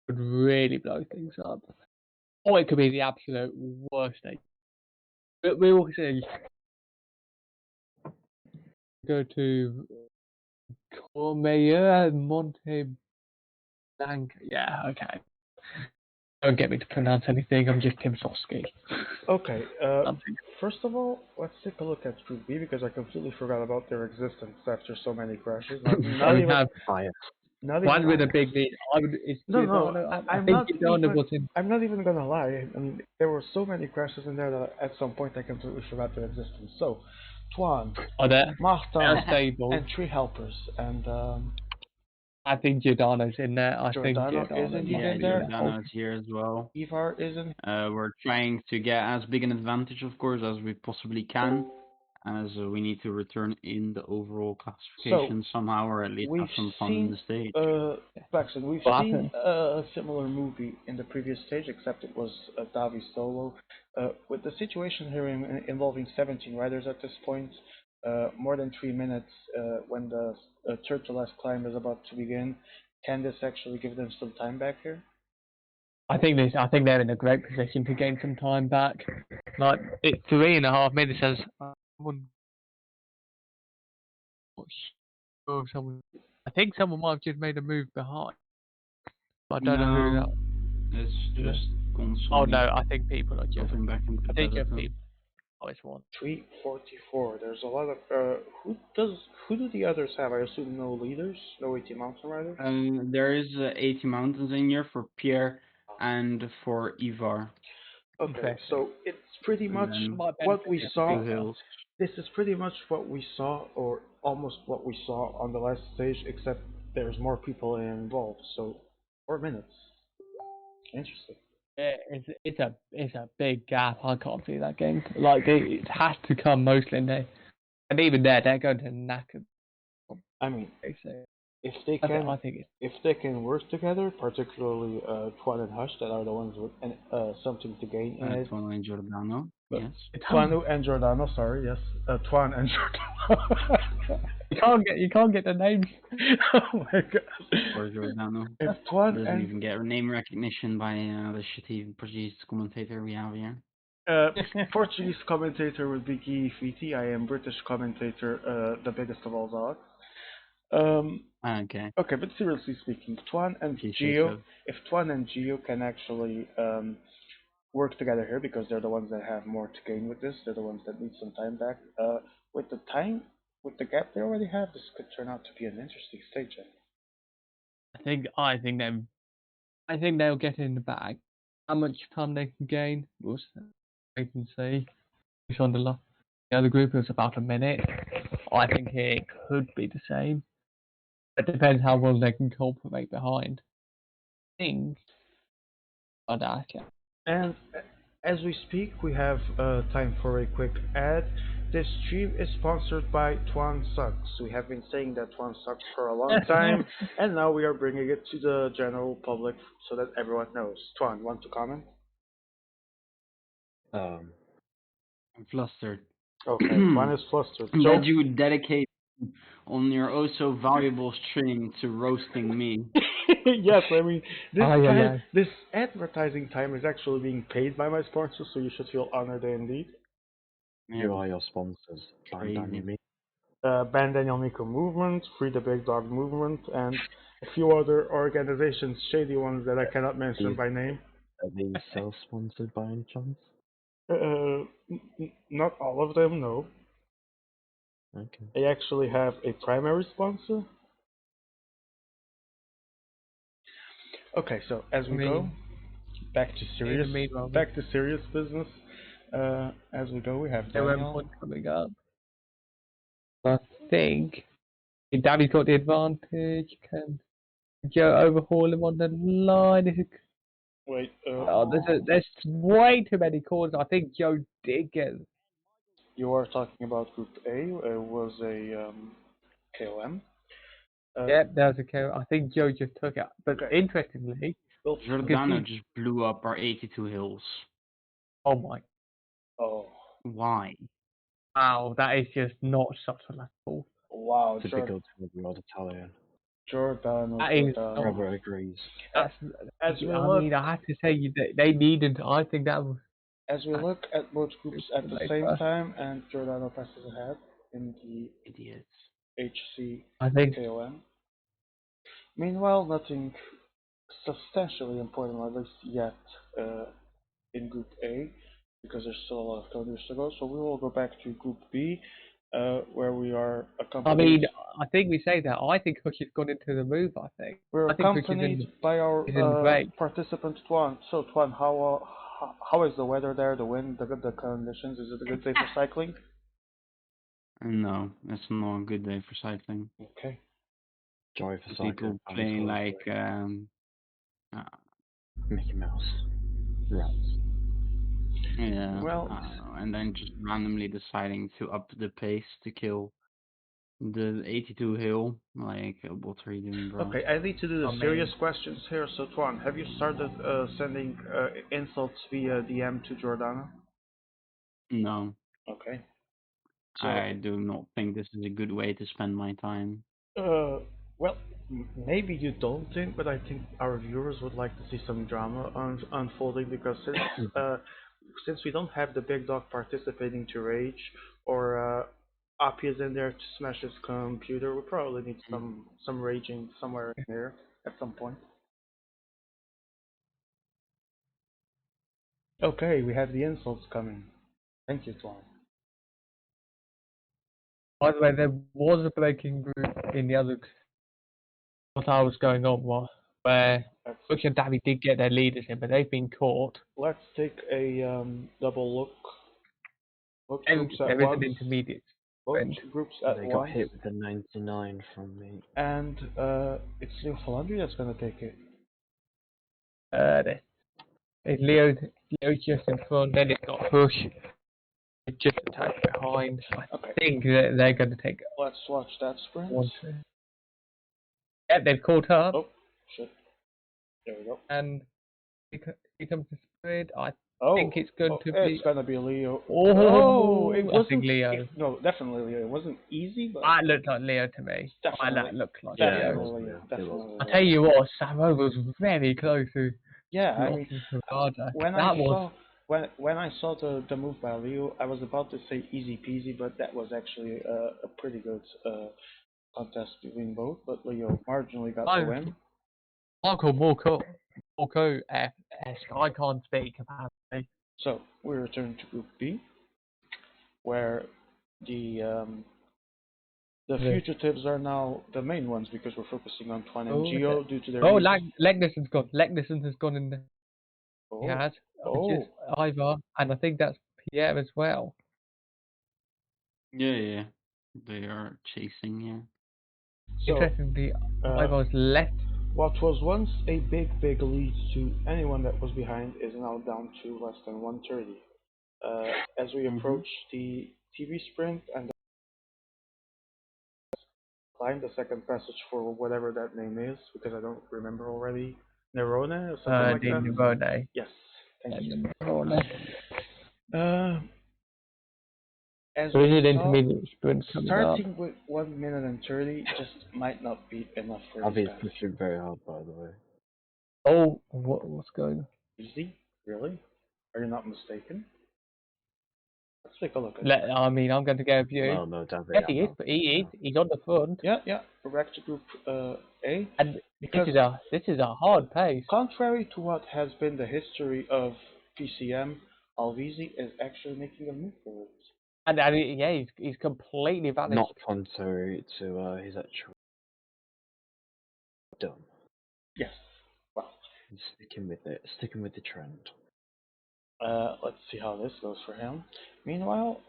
could really blow things up. Or it could be the absolute worst stage. But we will see. Go to Cormeyer and Monte Blanca. Yeah, okay. Don't get me to pronounce anything. I'm just Tim Sosky. Okay. Something. First of all, let's take a look at Group B because I completely forgot about their existence after so many crashes. Not We even. have Bias. Not one even. with a big lead. It's No, no, Giordano. I I'm think not Giordano even. was in. I'm not even gonna lie. I mean, there were so many crashes in there that at some point I completely forgot their existence. So, Tuan, Oh, they're Martin, stable. and three helpers, and I think Giordano's in there. I think Giordano is Giordano indeed might Yeah, in be in there. there. Giordano is here as well. Ivar is in. We're trying to get as big an advantage, of course, as we possibly can, as we need to return in the overall classification somehow, or at least have We've some fun in seen the stage. Paxton, we've What seen happened? a similar movie in the previous stage, except it was Davi solo. With the situation here involving 17 riders at this point, more than 3 minutes when the third to last climb is about to begin, can this actually give them some time back here? I think they're in a great position to gain some time back. Like it's 3.5 minutes as someone. Not sure if someone. I think someone might have just made a move behind. But I don't know who that. No, it's Yeah. just Oh constantly no, I think people are just. dropping back into I the think peloton. people. Oh, it's one. 344. There's a lot of who do the others have? I assume no leaders, no 18 mountain riders. There is 80 mountains in here for Pierre and for Ivar, Okay, Interesting. so it's pretty and much then Might what we benefit saw. two hills. This is pretty much what we saw, or almost what we saw on the last stage, except there's more people involved. So 4 minutes. Interesting. It's a big gap. I can't see that game. Like it has to come mostly in there, and even there they're going to knack it. I mean, So if they I can, think it's. if they can work together, particularly Tuan and Hush, that are the ones with something to gain in it. Tuano and Giordano, But yes. Tuanu and Giordano, sorry, yes, Tuan and Giordano. You can't get the names. Oh my god. Or Giordano. If Tuan Doesn't and even get name recognition by the shitty Portuguese commentator we have here. Portuguese commentator would be Guy Fiti. I am British commentator, the biggest of all dogs. Okay, Okay, but seriously speaking, Tuan and if you say Gio, so. if Tuan and Gio can actually work together here, because they're the ones that have more to gain with this, they're the ones that need some time back. With the time, with the gap they already have, this could turn out to be an interesting stage. I think they'll get in the bag. How much time they can gain, we'll wait and see. It's on the other group is about a minute. I think it could be the same. It depends how well they can cooperate behind. I think I'd ask you. And as we speak, we have time for a quick ad. This stream is sponsored by Tuan Sucks. We have been saying that Tuan sucks for a long time, and now we are bringing it to the general public so that everyone knows. Tuan, want to comment? Um, I'm flustered. Okay, Tuan is flustered. I'm Joe? glad you would dedicate on your oh so valuable stream to roasting me. Yes, I mean, Aye. this advertising time is actually being paid by my sponsor, so you should feel honored indeed. Yeah, who are your sponsors? crazy. Bandana me. Ban Daniel Miko Movement, Free the Big Dog Movement, and a few other organizations, shady ones that I cannot mention These- by name. Are these self-sponsored by any chance? Not all of them, no. Okay. They actually have a primary sponsor. Okay, so as we go, back to serious business. As we go, we have Daniel. Point coming up. I think if Daddy's got the advantage. Can Joe overhaul him on the line? Wait, There's way too many calls. I think Joe did get. you are talking about Group A. Was a KOM. Yep, there's a kill. I think Joe just took it. But Okay. interestingly, Well, Giordano see- just blew up our 82 hills. oh my, oh, Why? wow, that is just not subtle at all. wow, Typical to the old Italian. Giordano, That is Giordano. Trevor agrees. That's. As we I look, mean, I have to say they needed. I think that was. as we look at both groups at the same Later. time, and Giordano passes ahead in the Idiots. HC I think. KOM. Meanwhile, nothing substantially important, at least yet, in Group A, because there's still a lot of kilometers to go. So we will go back to Group B, where we are I accompanied. mean, I think we say that. I think Hush has gone into the move. I think. We're I think Hush is in. accompanied by our is in the break. participant Tuan. So Tuan, how is the weather there? The wind, the conditions? Is it a good day for cycling? No, it's not a good day for cycling. Okay. Joy for People cycling. playing like Mickey Mouse. Rats. yeah, Well, I don't know, and then just randomly deciding to up the pace to kill the 82 hill. Like, what are you doing, bro? okay, I need to do the I serious mean- questions here. So Tuan, have you started sending insults via DM to Giordano? No, Okay. So, I do not think this is a good way to spend my time. well, maybe you don't think, but I think our viewers would like to see some drama unfolding because since we don't have the big dog participating to rage or Appy is in there to smash his computer, we probably need some raging somewhere in there at some point. Okay, we have the insults coming. Thank you, Tuan. By the way, there was a breaking group in the other. What I was going on was where Hush and Davy did get their leaders in, but they've been caught. Let's take a double look. Both And groups at there is once. an intermediate. Both sprint. groups at They got once. hit with the 99 from me. And it's Leo Falandri that's gonna take it. Leo just in front, then it's got Hush. It just attacked behind. I Okay. think that they're going to take Let's watch that sprint. one, two. Yep, they've caught up, Oh, shit. There we go. and here comes the sprint. I Oh, think it's going to be. It's gonna be Leo. Oh, it I wasn't. think Leo. No, definitely Leo. It wasn't easy, but That looked like Leo to me. Definitely. That looked like Yeah, Leo. it was Leo. Definitely. I tell you what, Samo was very close to Yeah, I mean, knocking Savada. when That I was. saw when I saw the move by Leo, I was about to say easy peasy, but that was actually a pretty good contest between both. But Leo marginally got the win. Marco F-esque. I can't speak about it. So we return to Group B, where the fugitives are now the main ones because we're focusing on Twan and Gio due to their. Oh, leads. Legnison's gone. Legnison's has gone in there. Oh, He has. oh. Just Ivar, and I think that's Pierre as well. Yeah, they are chasing. Yeah. So, Interestingly, Ivar's left. what was once a big lead to anyone that was behind is now down to less than 130. As we approach the TV sprint and climb the second passage for whatever that name is, because I don't remember already. Nerone or something like that? Nerone. Yes, thank you. Nerone. As There is we an saw, intermediate sprint coming up. starting with 1 minute and 30 just might not be enough for Avi's these guys. pushing very hard, by the way. Oh, what's going on? Easy? Really? Are you not mistaken? Let's take a look at it. I mean, I'm going to go with you. No, no, David. Yes, he is. But he is. He's on the front. Yeah, we're back to Group A. And Because this is a hard pace. contrary to what has been the history of PCM, Alvisi is actually making a move for it. And yeah, he's completely vanished. Not contrary to his actual dumb. Yes. Well, He's sticking with it, sticking with the trend. let's see how this goes for him. Meanwhile,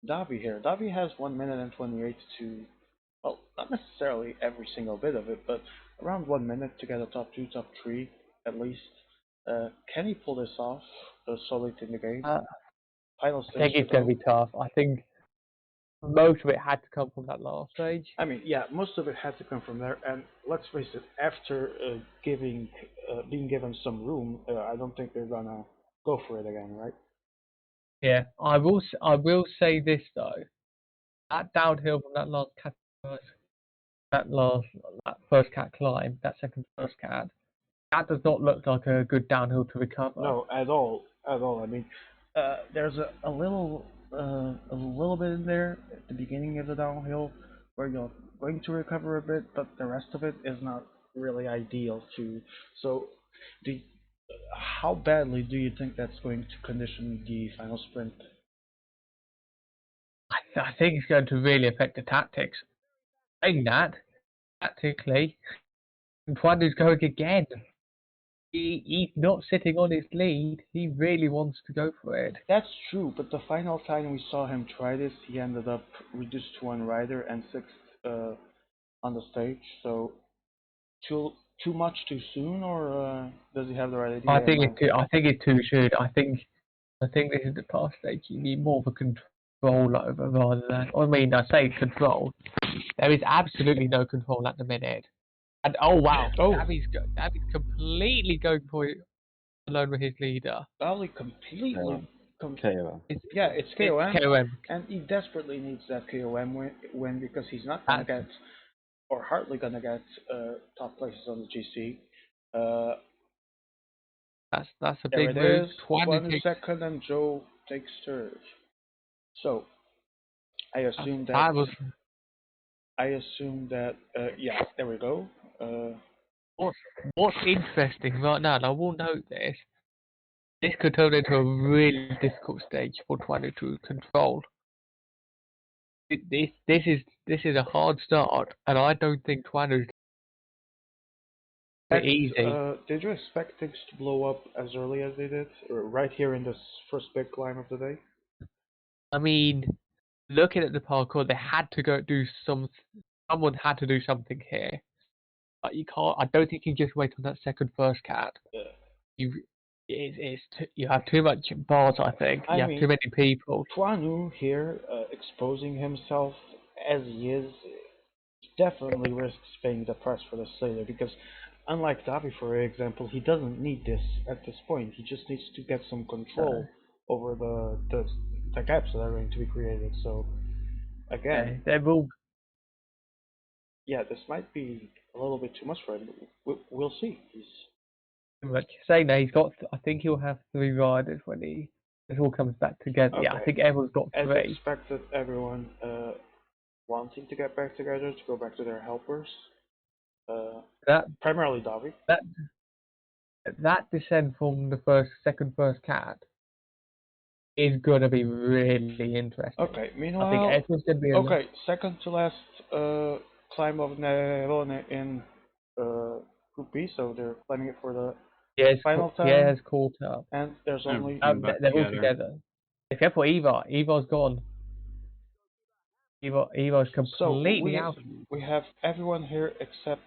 Davi here. Davi has 1 minute and 28 to, well, not necessarily every single bit of it, but around 1 minute to get a top 2, top 3 at least. Can he pull this off so late in the game? Final I think stage it's going to be tough. I think most of it had to come from that last stage. I mean, yeah, most of it had to come from there, and let's face it, after being given some room, I don't think they're gonna go for it again, right? Yeah, I will say this though, that downhill from that last cat, that last that first cat climb, that second first cat, that does not look like a good downhill to recover. No, at all, at all. I mean, there's a little bit in there at the beginning of the downhill where you're going to recover a bit, but the rest of it is not really ideal to. So, do how badly do you think that's going to condition the final sprint? I think it's going to really affect the tactics. Saying that, tactically, Antoine's going again. He's not sitting on his lead. He really wants to go for it. That's true, but the final time we saw him try this, he ended up reduced to one rider and sixth on the stage. So too much too soon, or does he have the right idea I in think mind? I think it's too soon. I think this is the past stage. You need more of a control over rather than. I mean, I say control. There is absolutely no control at the minute. And oh wow, Oh. Davi's completely going for it alone with his leader. Bali completely. KOM. Yeah, it's KOM, KOM. and he desperately needs that KOM win because he's not gonna get, or hardly gonna get, top places on the GC. That's a There big it move. is. Twan One takes second, and Joe takes third. So I assume that. that was I assume that. Yeah, there we go. what's interesting right now, and I will note this. This could turn into a really difficult stage for Twan to control. This is a hard start, and I don't think Twan is easy. Did you expect things to blow up as early as they did, or right here in this first big climb of the day? I mean, looking at the parkour, they had to go do someone had to do something here. But you can't. I don't think you can just wait on that second first cat. Yeah. You have too much bars. I think I you have mean, too many people. Tuanu here, exposing himself as he is, definitely risks paying the price for this later because, unlike Davi, for example, he doesn't need this at this point. He just needs to get some control over the gaps that are going to be created. So, again, They will. yeah, this might be a little bit too much for him. We'll see. Like saying that he's got. I think he'll have 3 riders when it all comes back together. Yeah, I Okay. think everyone's got As 3. expected, everyone wanting to get back together to go back to their helpers. That Primarily Davi. that descent from the second first cat is gonna be really interesting. Okay, I meanwhile, think everyone's gonna be. okay, second to last climb of Nerone in Group B, so they're climbing it for the final time. Yeah, has caught up. And there's only They're all together. Except for Eva. Eva's gone. Eva's completely out. We have everyone here except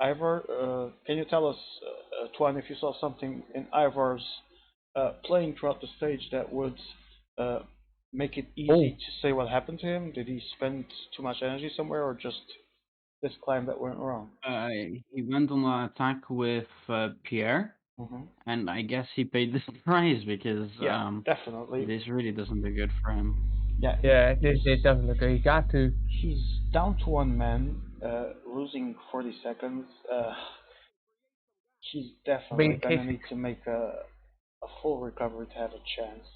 Ivar. Can you tell us, Twan, if you saw something in Ivar's playing throughout the stage that would make it easy to say what happened to him? Did he spend too much energy somewhere, or just this climb that went wrong? He went on an attack with Pierre, and I guess he paid the price because definitely. this really doesn't look good for him. Yeah, this doesn't look good. He got to. He's down to one man, losing 40 seconds. He's definitely gonna need to make a full recovery to have a chance.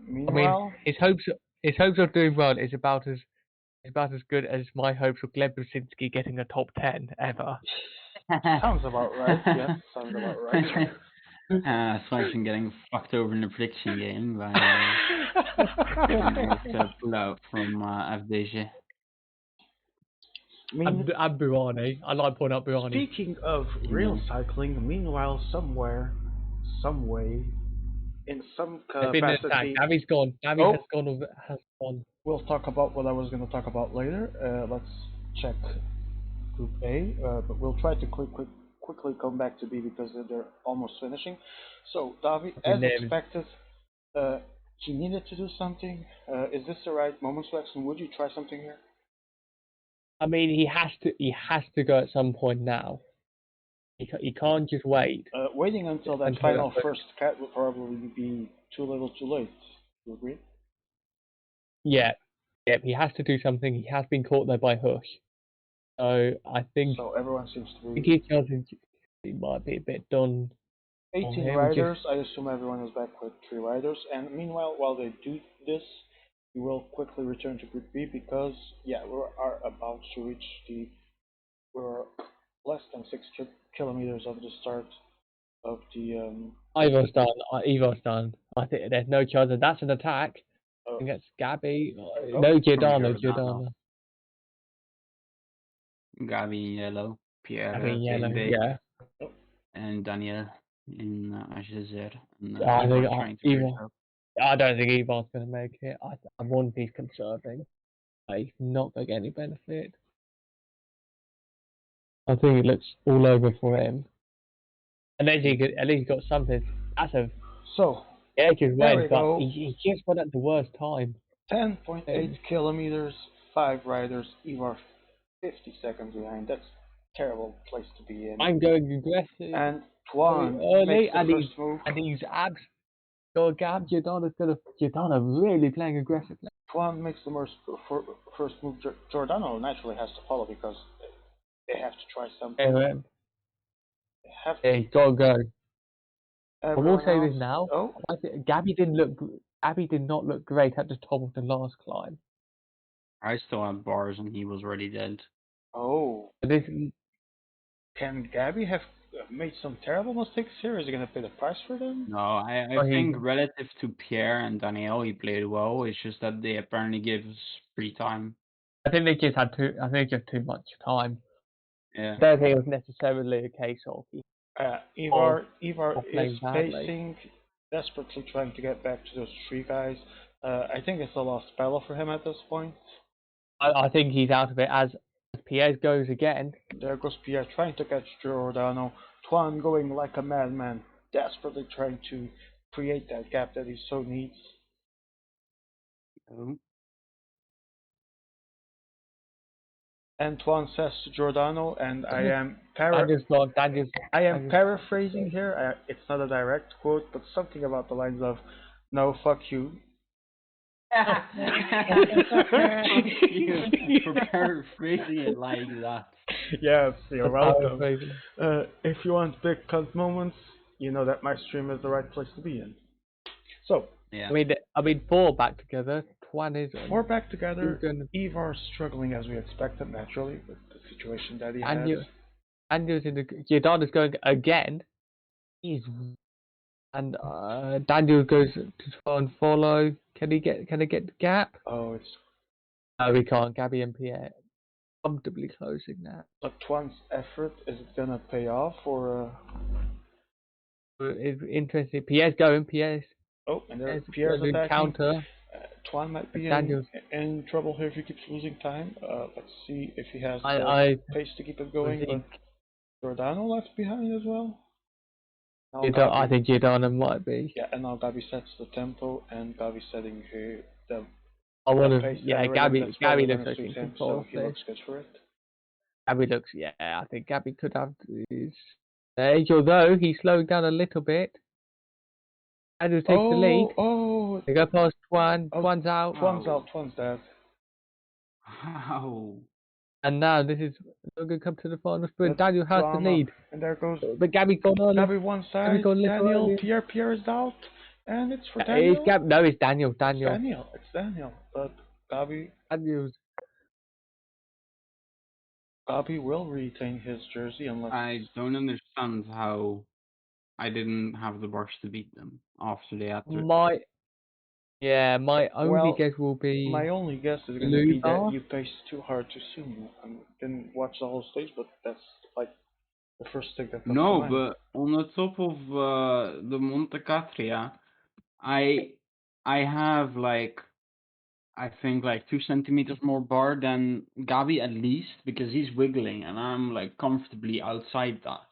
Meanwhile, his hopes of doing well is about as good as my hopes of Gleb Brzezinski getting a top 10 ever. Sounds about right. Yes, sounds about right. Swanson getting fucked over in the prediction game by pull out from FDG. And Burani. I like pointing out Burani. Speaking of real cycling, meanwhile, somewhere, some way, in some capacity, Davi's gone. Davi has gone. We'll talk about what I was going to talk about later. Let's check Group A, but we'll try to quickly come back to B because they're almost finishing. So, Davi, as expected, he needed to do something. Is this the right moment, Selection? Would you try something here? I mean, he has to. He has to go at some point now. He can't just wait. Waiting until that Until final that- first cat would probably be too little too late. Do you agree? Yeah, yeah. He has to do something. He has been caught there by Hush. So I think So everyone seems to be... his chances he might be a bit done. 18 him, riders, I assume everyone is back with 3 riders, and meanwhile, while they do this, we will quickly return to Group B because, yeah, we are about to reach we're less than 6 kilometers of the start of the, Ivor's done. Ivor's done. I think there's no chance. And that's an attack against Gabby. No, Giordano. Gavi yellow, Pierre I mean, yellow. TNB, Yeah. and Daniel in Ajazer, and I Ivor think trying to figure it out. I don't think Ivor's going to make it. I want he's conserving. He's not going to get any benefit. I think it looks all over for him. And then at least he got something. That's a so, just there we went, but go. he just went at the worst time. 10.8 kilometers, 5 riders, Ivar 50 seconds behind. That's a terrible place to be in. I'm going aggressive. And Tuan early, makes the and first move. And he's abs. Go Gab, Giordano really playing aggressively. Tuan makes the first move. Giordano naturally has to follow because they have to try something. They have to. Yeah, he's got to go. I will Everyone say else, this now. Oh, I think Gabby did not look great at the top of the last climb. I still had bars and he was already dead. oh. But this, Can Gabby have made some terrible mistakes here? Is he going to pay the price for them? No, I think relative to Pierre and Daniel, he played well. It's just that they apparently give us free time. I think they just had too. I think just too much time. Yeah. I don't think it was necessarily a case of Ivar playing is badly. pacing, desperately trying to get back to those 3 guys. I think it's a lost battle for him at this point. I think he's out of it as Pierre goes again. There goes Pierre trying to catch Giordano. Tuan going like a madman, desperately trying to create that gap that he so needs. Oh. And Tuan says to Giordano, and I am paraphrasing here. It's not a direct quote, but something about the lines of, "No, fuck you." For paraphrasing it like that. Yes, you're welcome. If you want big cunt moments, you know that my stream is the right place to be in. So, yeah. I mean, 4 back together. Tuan is 4 back together. Ivar's struggling as we expected, naturally, with the situation that he has. Daniel's in the Giordano's going again. And Daniel goes to try and follow. Can he get the gap? Oh, it's. No, we can't. Gabby and Pierre comfortably closing that. But Tuan's effort, is it gonna pay off or? It's interesting. Pierre's going. Oh, and Pierre's attacking. Counter. Tuan might be in trouble here if he keeps losing time. Let's see if he has the pace to keep it going. But Giordano left behind as well. I think Giordano might be. Yeah, and now Gabi sets the tempo, and Gabi setting the. Gabi looks like she can so he looks good for it. Gabi looks, I think Gabi could have his edge, although he's slowing down a little bit. Andrew takes the lead. Oh, they go past Tuan. Tuan's out. Tuan's dead. How? And now this is going to come to the final sprint. Daniel has the lead. And there goes. But Gabi's gone on. Gabi one side. Daniel, Pierre is out. And it's for Daniel. It's Daniel. It's Daniel. But Gabi will retain his jersey unless. I don't understand how I didn't have the bars to beat them after they had to. My only guess will be. My only guess is going to be that you paced too hard too soon. I didn't watch the whole stage, but that's like the first thing that comes to mind. No, but on the top of the Montecatria, I have I think 2 centimeters more bar than Gabi at least because he's wiggling and I'm comfortably outside that.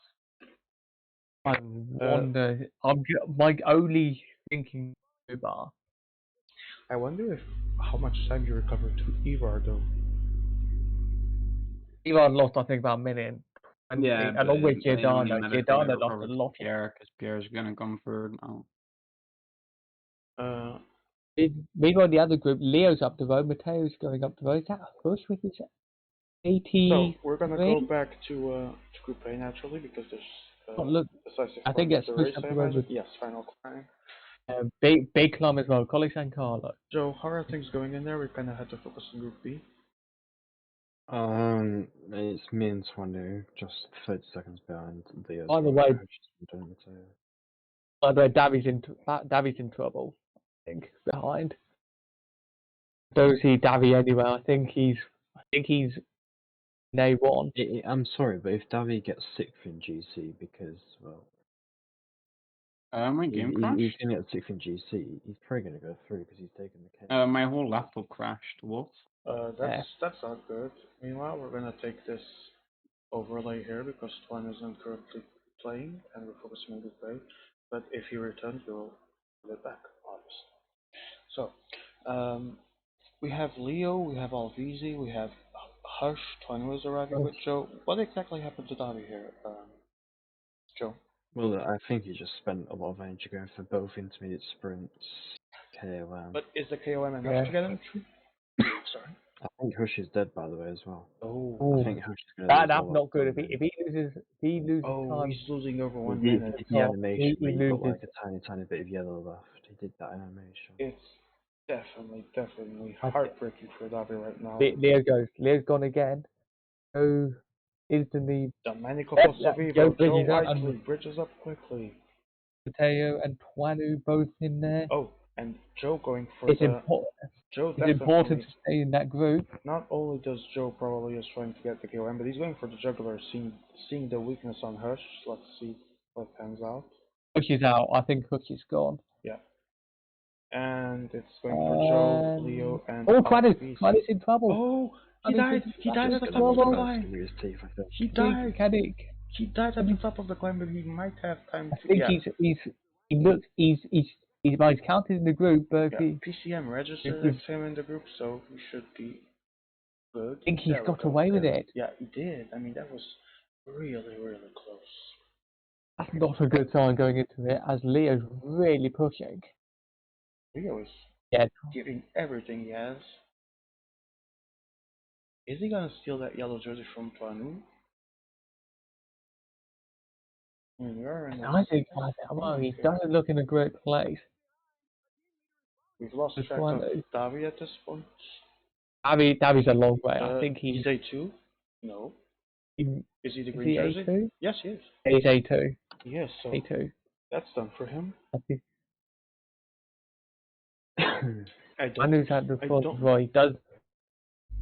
I wonder. My only thinking bar I wonder if how much time you recovered to Ivar though. Ivan lost, I think, about a minute and Yeah, 20, but along with it only Giordano. matters that you Giordano lost a recover to lot. Pierre, because Pierre's gonna come third now. Meanwhile, the other group, Leo's up the road, Matteo's going up the road. Is that a push with his So 83? we're gonna go back to Group A naturally because there's Oh, look, decisive I think part of that's the pushed race. up I the road imagine. with Yes, final climb. big climb as well, Collie San Carlo. Joe, how are things going in there? We kind of had to focus on Group B. It's me and Swanu, just 30 seconds behind the By the way, Davi's in trouble. I think behind. Don't see Davi anywhere. I think he's in A1. I'm sorry, but if Davi gets 6th in GC because, well, My game crashed. he's going to get 6th in GC, he's probably going to go through because he's taken the K. My whole laptop crashed. What? That's not good. Meanwhile, we're gonna take this overlay here because Twan isn't currently playing and we're focusing on Group A. But if he returns, we'll put it back, obviously. So, we have Leo, we have Alvizi, we have Hush, Twan was arriving with Joe. What exactly happened to Davi here, Joe? Well, I think he just spent a lot of energy going for both intermediate sprints, KOM. But is the KOM enough to get him through? Sorry. I think Hush is dead, by the way, as well. Oh, I think Hush is going to lose That's all not good. time. If he loses time, he's losing over He 1 did minute. the animation, he but he got loses. like a tiny bit of yellow left. He did that animation. It's definitely heartbreaking for Davi right now. Leo's gone again. So instantly, Domenico Joe Pozzovivo, Joe bridges up and Whiteley bridges up quickly. Matteo and Tuanu both in there. Oh, and Joe going for It's the important. Joe It's definitely. important to stay in that group. Not only does Joe probably is trying to get the KOM, but he's going for the juggler, seeing the weakness on Hush. Let's see what pans out. Hush is out. I think Hush is gone. Yeah. And it's going for Joe, Leo, and Tuanu's in trouble. Oh, he died! He died at the top of the climb! He died! He died at the top of the climb, but he might have time to. I think he's well, he's counted in the group, but Yeah, PCM registered as him in the group, so he should be good. I think he's got away with it. Yeah, he did. I mean, that was really close. That's not a good sign going into it, as Leo's really pushing. Leo is Yeah. giving everything he has. Is he gonna steal that yellow jersey from Tuanu? I think he doesn't look in a great place. We've lost track of Davi at this point. Davi's a long way. I think he's A2. No. Is he the green jersey? A2? Yes, he is. He's A2. Yes, so A2. That's done for him.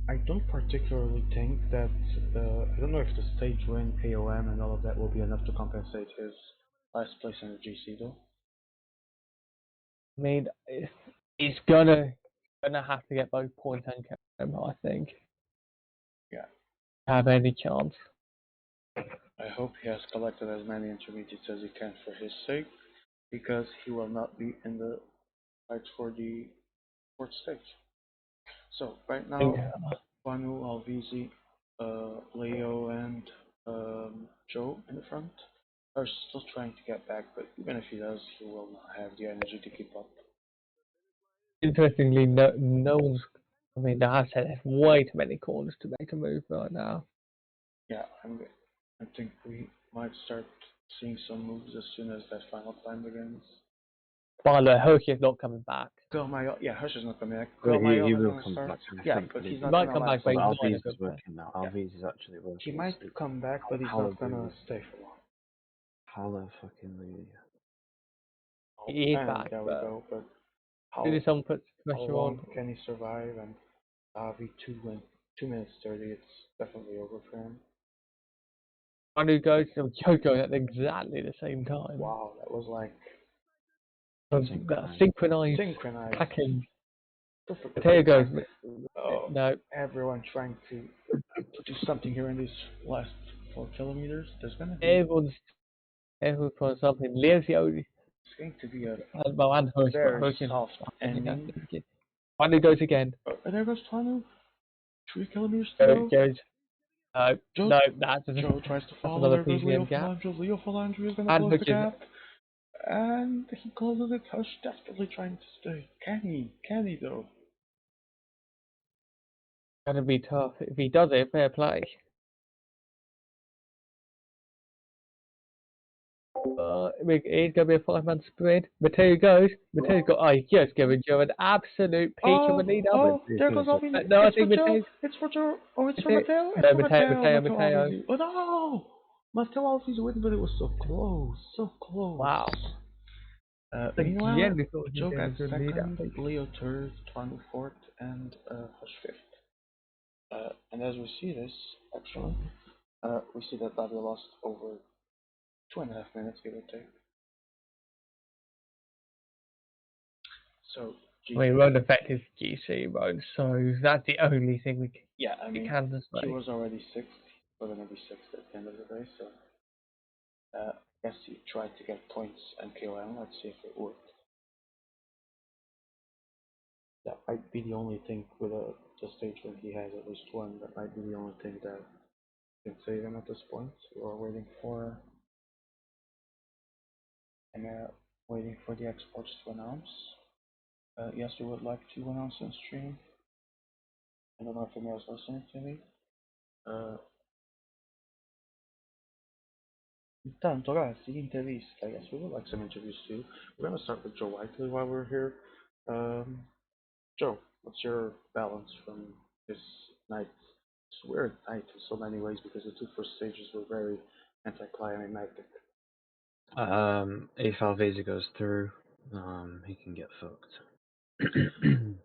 I don't particularly think that I don't know if the stage win, KOM, and all of that will be enough to compensate his last place in the GC though. I mean, he's gonna have to get both points and KOM, I think. Yeah. Have any chance. I hope he has collected as many intermediates as he can for his sake, because he will not be in the fight for the fourth stage. So right now, Manu, Alvizi, Leo, and Joe in the front are still trying to get back, but even if he does, he will not have the energy to keep up. Interestingly, no one's. I mean, I said there's way too many corners to make a move right now. Yeah, I think we might start seeing some moves as soon as that final climb begins. By the way, Hush is not coming back. Yeah, Hush is not coming back. He will come back. Yeah, but he's not might come back. But Alviz is working now. Alviz is actually working. He might come back, but he's not gonna stay for long. Hallelujah. He is back. There we go. But how someone puts pressure long on? can he survive? And Avi 2 minutes 30. It's definitely over for him. Manu goes to Joe goes at exactly the same time. Wow, that was like synchronized packing. There goes. No. Everyone trying to do something here in these last 4 kilometers. There's gonna be everyone's trying something. Leo's the only. It's going to be a and very soft ending. Finally goes again. And there goes Tanu. 3 kilometers to go. Goes. Joe, No, that's Joe tries to that's follow. another There goes Leo PCM gap. Falandro. Leo Falandro is going to And close the which is gap. And he closes it. Hush desperately trying to stay. Can he? Can he though? gonna be tough. If he does it, fair play. It's gonna be a 5-man sprint. Mateo goes. Mateo's got. Oh, he's just giving Joe an absolute peach of a lead up. There goes Alvin. No, I It's think for Joe. Mateo's. It's for Joe. Oh, it's for Mateo. Mateo. It's No, for Mateo. Alvisi. Oh no! Mateo Alvisi win, but it was so close. So close. Wow. Meanwhile, Generally thought he Joe was a got good lead second, up. Leo third, Twan fourth, and Hush fifth. And as we see this, actually, we see that Davio lost over 2.5 minutes, give or take. So, I mean, road effect is GC road, so that's the only thing we can he say. was already sixth. We're gonna be sixth at the end of the day, so I guess he tried to get points and KOM. Let's see if it worked. That might be the only thing with the stage when he has at least one. That might be the only thing that can save him at this point. We're waiting for waiting for the exports to announce. Yes, we would like to announce on stream. I don't know if Emil's listening to me. Intanto ragazzi, intervista. Yes, we would like some interviews too. We're gonna start with Joe Whiteley while we're here. Joe, what's your balance from this night? It's a weird night in so many ways because the two first stages were very anticlimactic. If Alvezi goes through, he can get fucked.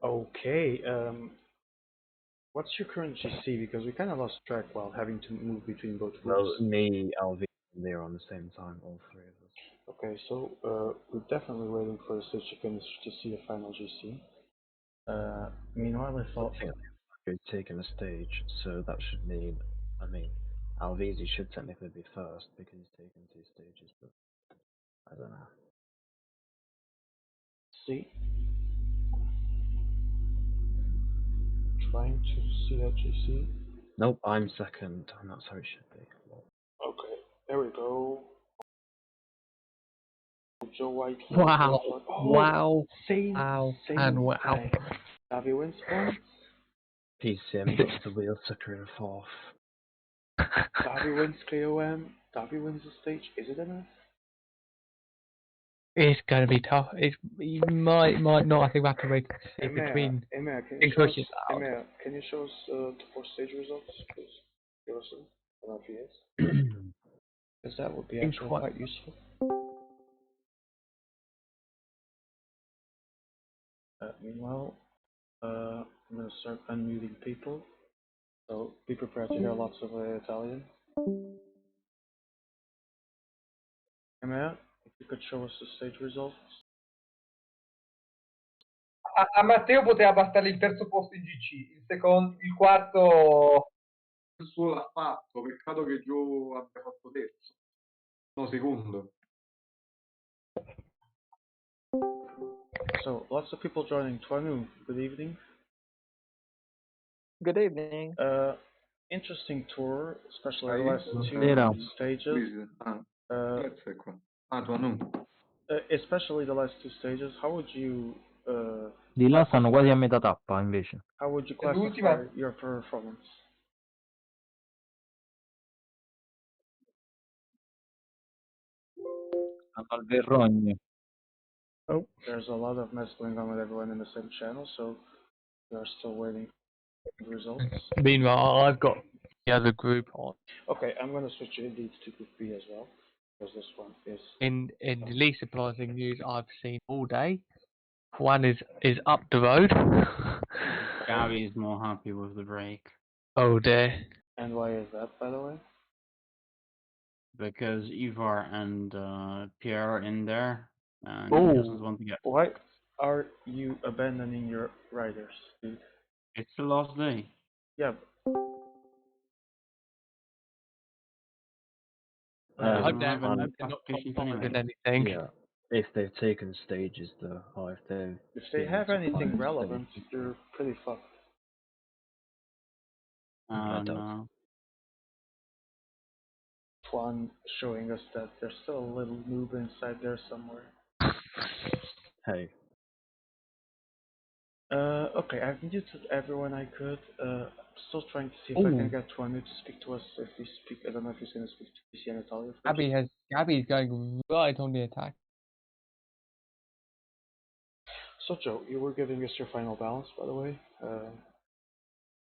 Okay, what's your current GC? Because we kind of lost track while having to move between both groups. Well, me, Alvezi, and Leo on the same time, all three of us. Okay, so we're definitely waiting for the stage to finish to see the final GC. Meanwhile, I thought. I think he's taken a stage, so that should mean, Alvezi should technically be first because he's taken 2 stages, but I don't know. See? Trying to see that GC. Nope, I'm second, and that's how it should be. Okay, there we go. Joe White. Wow. Wow. Same, Wow. same And wow. time. Davi wins points. PCM gets the wheel sucker in 4th. Davi wins KOM. Davi wins the stage. Is it enough? It's going to be tough. You might not. I think we have to wait to see between. Emma, can you show us the 4 stage results, please? Give us them. I don't know if he is. Because that would be actually quite useful. Meanwhile, I'm going to start unmuting people. So be prepared to hear lots of Italian. Emma, if you could show us the stage results. A Matteo poteva bastare il terzo posto in GC, il quarto il suo l'ha fatto, peccato che Joe abbia fatto terzo, no, secondo. So lots of people joining. Twanu, good evening. Good evening. Interesting tour, especially the last 2 stages. Especially the last 2 stages. How would you Di là stanno quasi a metà tappa invece. How would you classify your performance? Stanno al Verrogno. Oh, there's a lot of mess going on with everyone in the same channel, so we are still waiting for the results. Meanwhile, I've got the other group on. Okay, I'm gonna switch indeed to Group B as well, because this one is. In the least surprising news I've seen all day, one is up the road. Gavi is more happy with the break. Oh dear. And why is that, by the way? Because Ivar and Pierre are in there, and he doesn't want to get. Why are you abandoning your riders, dude? It's the last day. Yeah. I hope they're not competition bothered with anyway. anything. Yeah. if they've taken stages though, or if they've If they been have to anything final relevant, stage. you're pretty fucked. I doubt No. Twan showing us that there's still a little noob inside there somewhere. Hey, Okay, I've muted everyone I could. Still trying to see if I can get Twanu to speak to us. If we speak, I don't know if he's going to speak to PC and Natalia first. Gabby's going right on the attack. So Joe, you were giving us your final balance, by the way.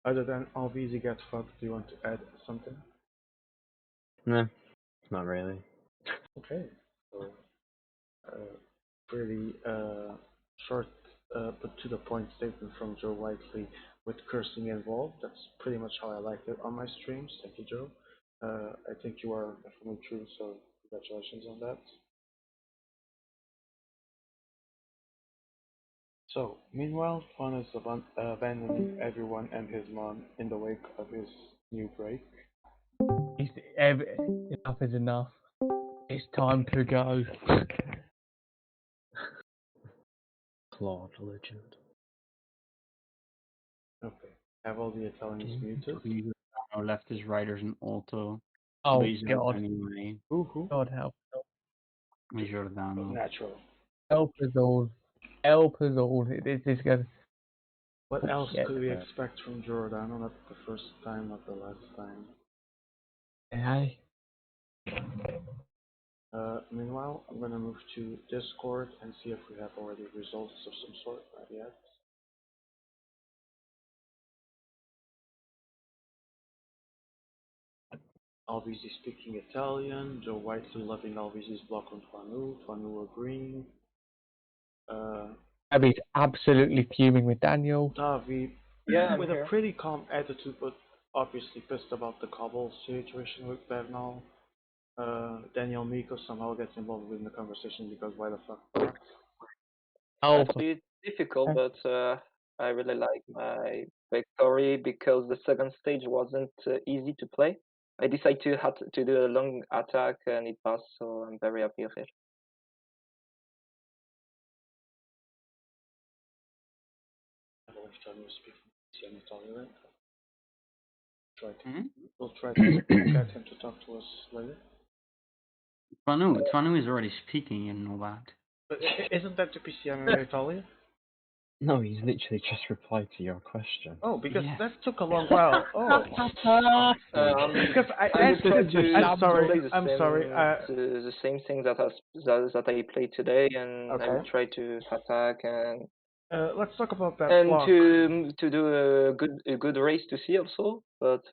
Other than Alvizi get fucked, do you want to add something? nah, not really. Okay, so pretty short but to the point statement from Joe Whiteley with cursing involved. That's pretty much how I like it on my streams. Thank you, Joe. I think you are definitely true, so congratulations on that. So, meanwhile, Juan is abandoning everyone and his mom in the wake of his new break. Enough is enough. It's time to go. Claude legend. Okay, have all the Italians muted. Giordano left his riders in auto. Oh but he's out God, anyway. Who? God help, Giordano. Natural. help us all, help us all. This is good. What else Yeah. could we expect from Giordano? Not the first time, not the last time. Hey. Meanwhile, I'm gonna move to Discord and see if we have already results of some sort. Not yet. Alvisi speaking Italian. Joe Whiteley loving Alvisi's block on Fanu. Fanu agreeing. Gabby's absolutely fuming with Daniel. Davi Yeah, I'm with here. a pretty calm attitude, but obviously pissed about the cobble situation with Bernal. Daniel Miko somehow gets involved in the conversation because why the fuck not? Oh, Actually, it's difficult, but I really like my victory because the second stage wasn't easy to play. I decided to do a long attack and it passed, so I'm very happy with it. I don't know if Tony was speaking PCM intolerant. Hmm? We'll try to get him to talk to us later. Twanu is already speaking and all that. But isn't that to PCM in Italia? No, he's literally just replied to your question. Oh, because Yes. that took a long while. Oh. Because I tried to I'm sorry. play the I'm same, sorry. the same thing that I played today, and I will Okay. try to attack and Let's talk about that and block. to do a good race to see also. But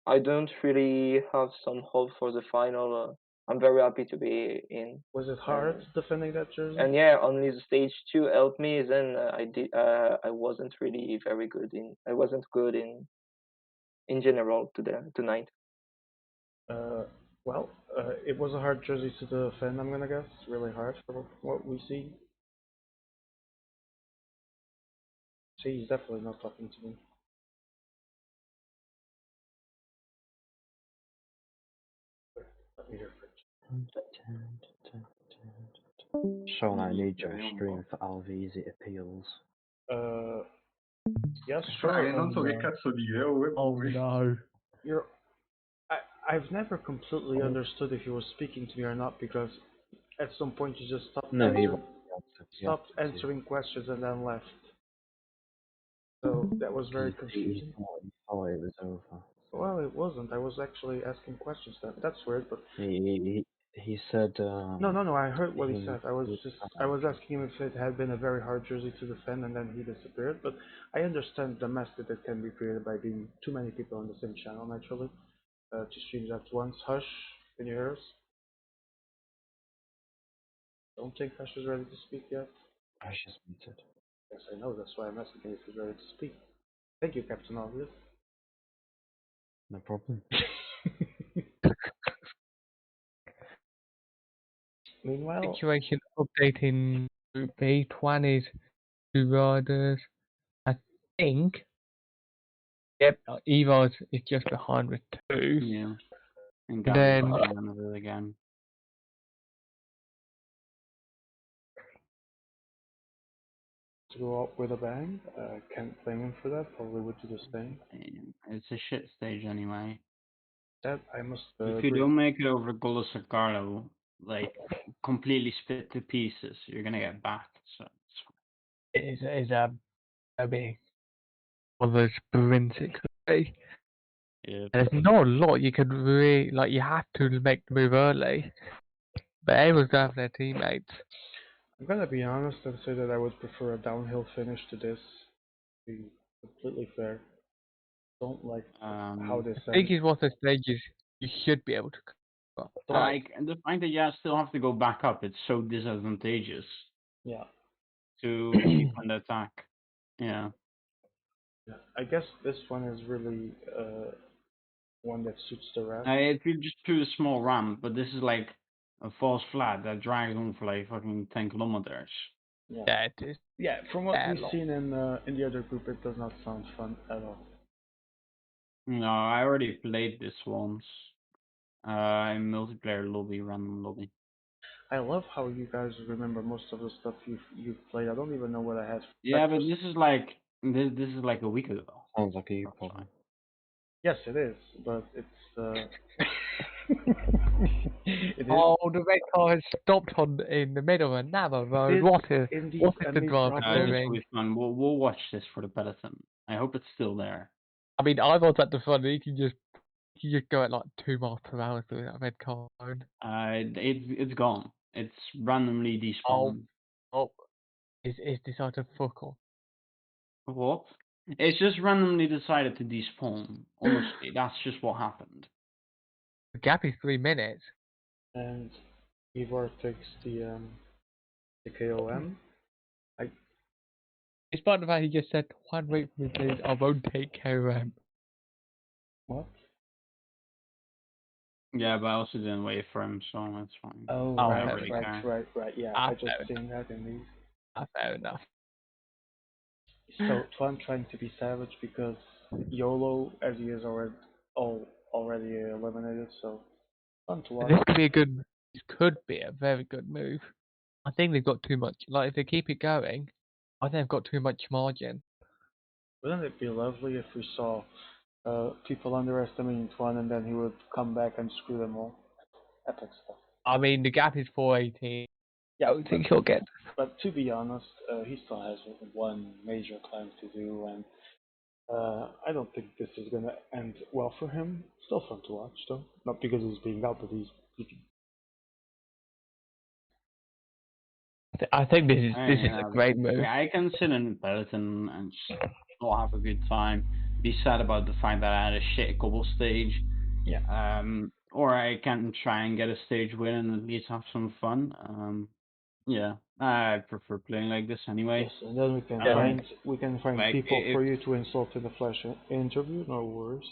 I don't really have some hope for the final. I'm very happy to be in. Was it hard defending that jersey? And yeah, only the stage 2 helped me. Then I wasn't really very good in. I wasn't good in general tonight. Well, it was a hard jersey to defend, I'm gonna guess. Really hard for what we see. See, he's definitely not talking to me. Let me hear Sean, I need your stream for Alvisi appeals. Yes, sure. non so che cazzo dire. oh no. You're. I've never completely understood if he was speaking to me or not because at some point you just No, he stopped answering questions and then left. So that was very confusing. He thought it was over. Well, it wasn't. I was actually asking questions. That's weird, but He said. no. I heard what he he said. I was asking him if it had been a very hard jersey to defend, and then he disappeared. But I understand the mess that can be created by being too many people on the same channel. Naturally, to stream at once. Hush, can you hear us? Don't think Hush is ready to speak yet. Hush is muted. Yes, I know. That's why I'm asking if he's ready to speak. Thank you, Captain Obvious. No problem. Meanwhile, Situation updating Group B. Twan is 2 riders. I think. Yep, Evo's is just behind with 2. Yeah. And Then- Gabby's again. to go up with a bang. Can't blame him for that. Probably would do the same. It's a shit stage anyway. That I must If you agree. don't make it over Golos or Carlo, like completely split to pieces, you're gonna get back. So it's fine. It is a big one of those sprints it could be. Yeah. And there's not a lot you could really like. You have to make the move early, but everyone's going for their teammates. I'm gonna be honest and say that I would prefer a downhill finish to this. To be completely fair. Don't like how this I think ends. it's one of those stages you should be able to cover. Like the fact that you still have to go back up, it's so disadvantageous Yeah. to defend the attack. Yeah. Yeah. I guess this one is really one that suits the rest. If you just do a small ramp, but this is like a false flat that drags on for like fucking 10 kilometers. Yeah. Yeah, it is. Yeah. From what Yeah, we've seen in the other group, it does not sound fun at all. No, I already played this once. In multiplayer lobby, random lobby. I love how you guys remember most of the stuff you've played. I don't even know what I had for Yeah, but breakfast. this is like a week ago. Sounds like a you That's problem. Yes, it is, but it's it is. Oh, the red car has stopped in the middle of another road. It What is indeed a the me driver problem. This will doing? be fun. We'll watch this for the peloton. I hope it's still there. I mean, I was at the front. You can just go at like 2 miles per hour through that red car. It's gone. It's randomly Oh, despawned. oh, it's decided to fuck off. What? It's just randomly decided to despawn. Honestly, that's just what happened. The gap is 3 minutes. And Ivor takes the KOM. Despite the fact he just said, "One wait for me, please. I won't take care of him." What? Yeah, but I also didn't wait for him, so that's fine. Oh, Oh, right, fair really enough. care. right. Yeah, Ah, I just fair seen that in these. Fair enough. So Twan trying to be savage because YOLO, as he is already eliminated. So fun to watch. This could be a good. This could be a very good move. I think they've got too much. Like if they keep it going, I think they've got too much margin. Wouldn't it be lovely if we saw people underestimating Twan and then he would come back and screw them all? Epic stuff. I mean, the gap is 418. Yeah, I don't think he'll get. But to be honest, he still has one major climb to do, and I don't think this is gonna end well for him. Still fun to watch, though. Not because he's being out, but he I think this is a great move. I can sit in the peloton and just not have a good time. Be sad about the fact that I had a shit cobble stage. Yeah. Or I can try and get a stage win and at least have some fun. Yeah, I prefer playing like this anyway. Yes, and then we can find like, people for you to insult in the flash interview. No worries.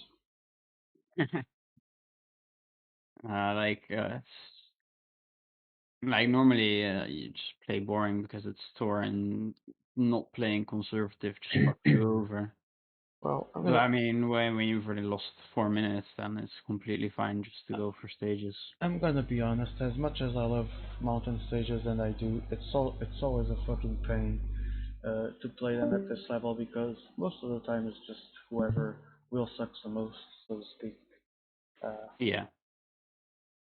Like normally you just play boring because it's tour and not playing conservative just fucks you over. Well, But I mean, when you've already lost 4 minutes, then it's completely fine just to go for stages. I'm gonna be honest. As much as I love mountain stages, and I do, it's always a fucking pain to play them at this level because most of the time it's just whoever will sucks the most, so to speak. Yeah.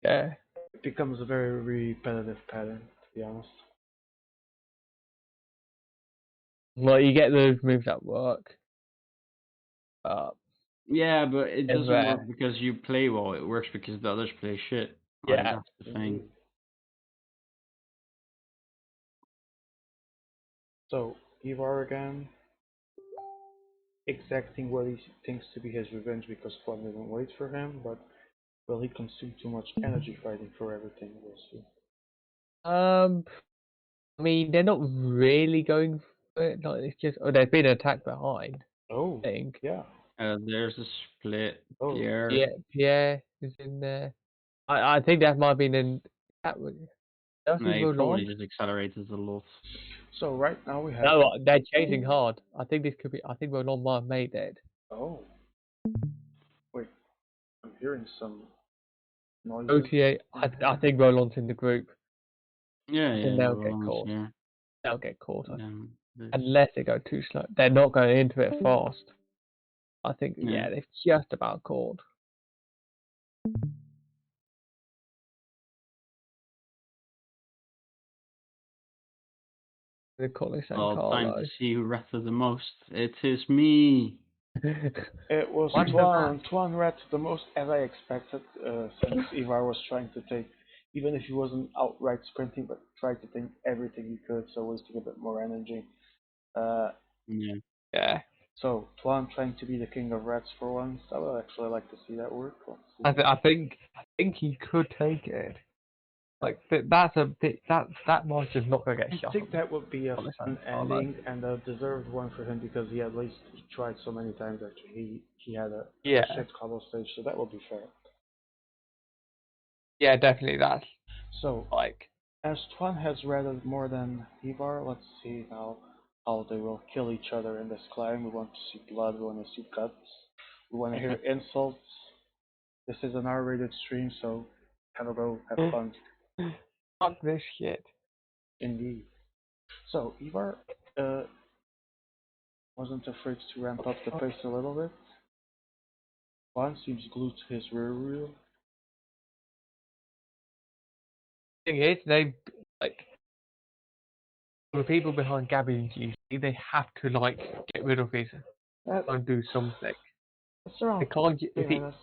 Yeah. It becomes a very repetitive pattern, to be honest. Well, you get those moves that work. Yeah, but it It's doesn't rare. work because you play well. It works because the others play shit. Like, Yeah. that's the thing. So, Ivar again, exacting what he thinks to be his revenge because Quan didn't wait for him, but will he consume too much energy fighting for everything? We'll see. I mean, they're not really going for it. Like it's just, there's been an attack behind. Oh, I think. yeah. There's a split. Oh, Pierre. Yeah, Pierre is in there. I think that might have been in. That was. He probably just accelerated a lot. so right now we have. No, they're chasing hard. I think this could be. I think Roland might have made it. Oh. Wait, I'm hearing some noises. OTA. I think Roland's in the group. Yeah, I yeah. think they'll get Roland's caught. here. They'll get caught. Then unless they go too slow. They're not going into it fast. I think, Yeah. they've just about caught. They call it San Well, time Carlo. to see who ratted the most. It is me. It was Wonder Tuan. Tuan ratted the most, as I expected, since Ivar was trying to take, even if he wasn't outright sprinting, but tried to think everything he could, so wasting a bit more energy. Yeah. Yeah. So Tuan trying to be the king of rats for once. I would actually like to see that work. I think he could take it. Like that's a bit that monster's not gonna get I shot. think that would be a on the fun San Carlo. ending and a deserved one for him because he at least tried so many times that he had a Yeah. shit cobble stage, so that would be fair. Yeah, definitely that's So like as Tuan has ratted more than Ivar, let's see now how they will kill each other in this climb. We want to see blood, we want to see guts, we want to hear insults. This is an R-rated stream, so have a go, have fun. fuck this shit. Indeed. So Ivar wasn't afraid to ramp up the pace a little bit. Tuan seems glued to his rear wheel. Thing is, they like the people behind Gabby and GC. They have to like get rid of his and do something. It's around They can't. 3 minutes.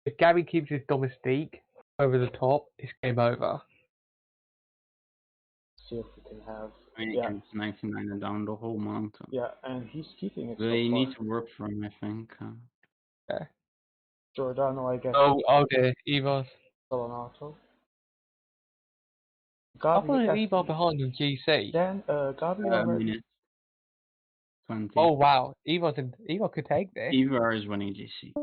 If Gabby keeps his domestique over the top, it's game over. See if we can have. I mean, he Yeah, can 99 and down the whole mountain. yeah, and he's keeping it so They far. need to work for him, I think. Yeah. Giordano, I guess, Oh dear, Evar's. still an auto. I Gabi, thought Evar behind on GC. then Gabi A already. minute 20. Oh wow, Evar could take this. Ivar is winning GC.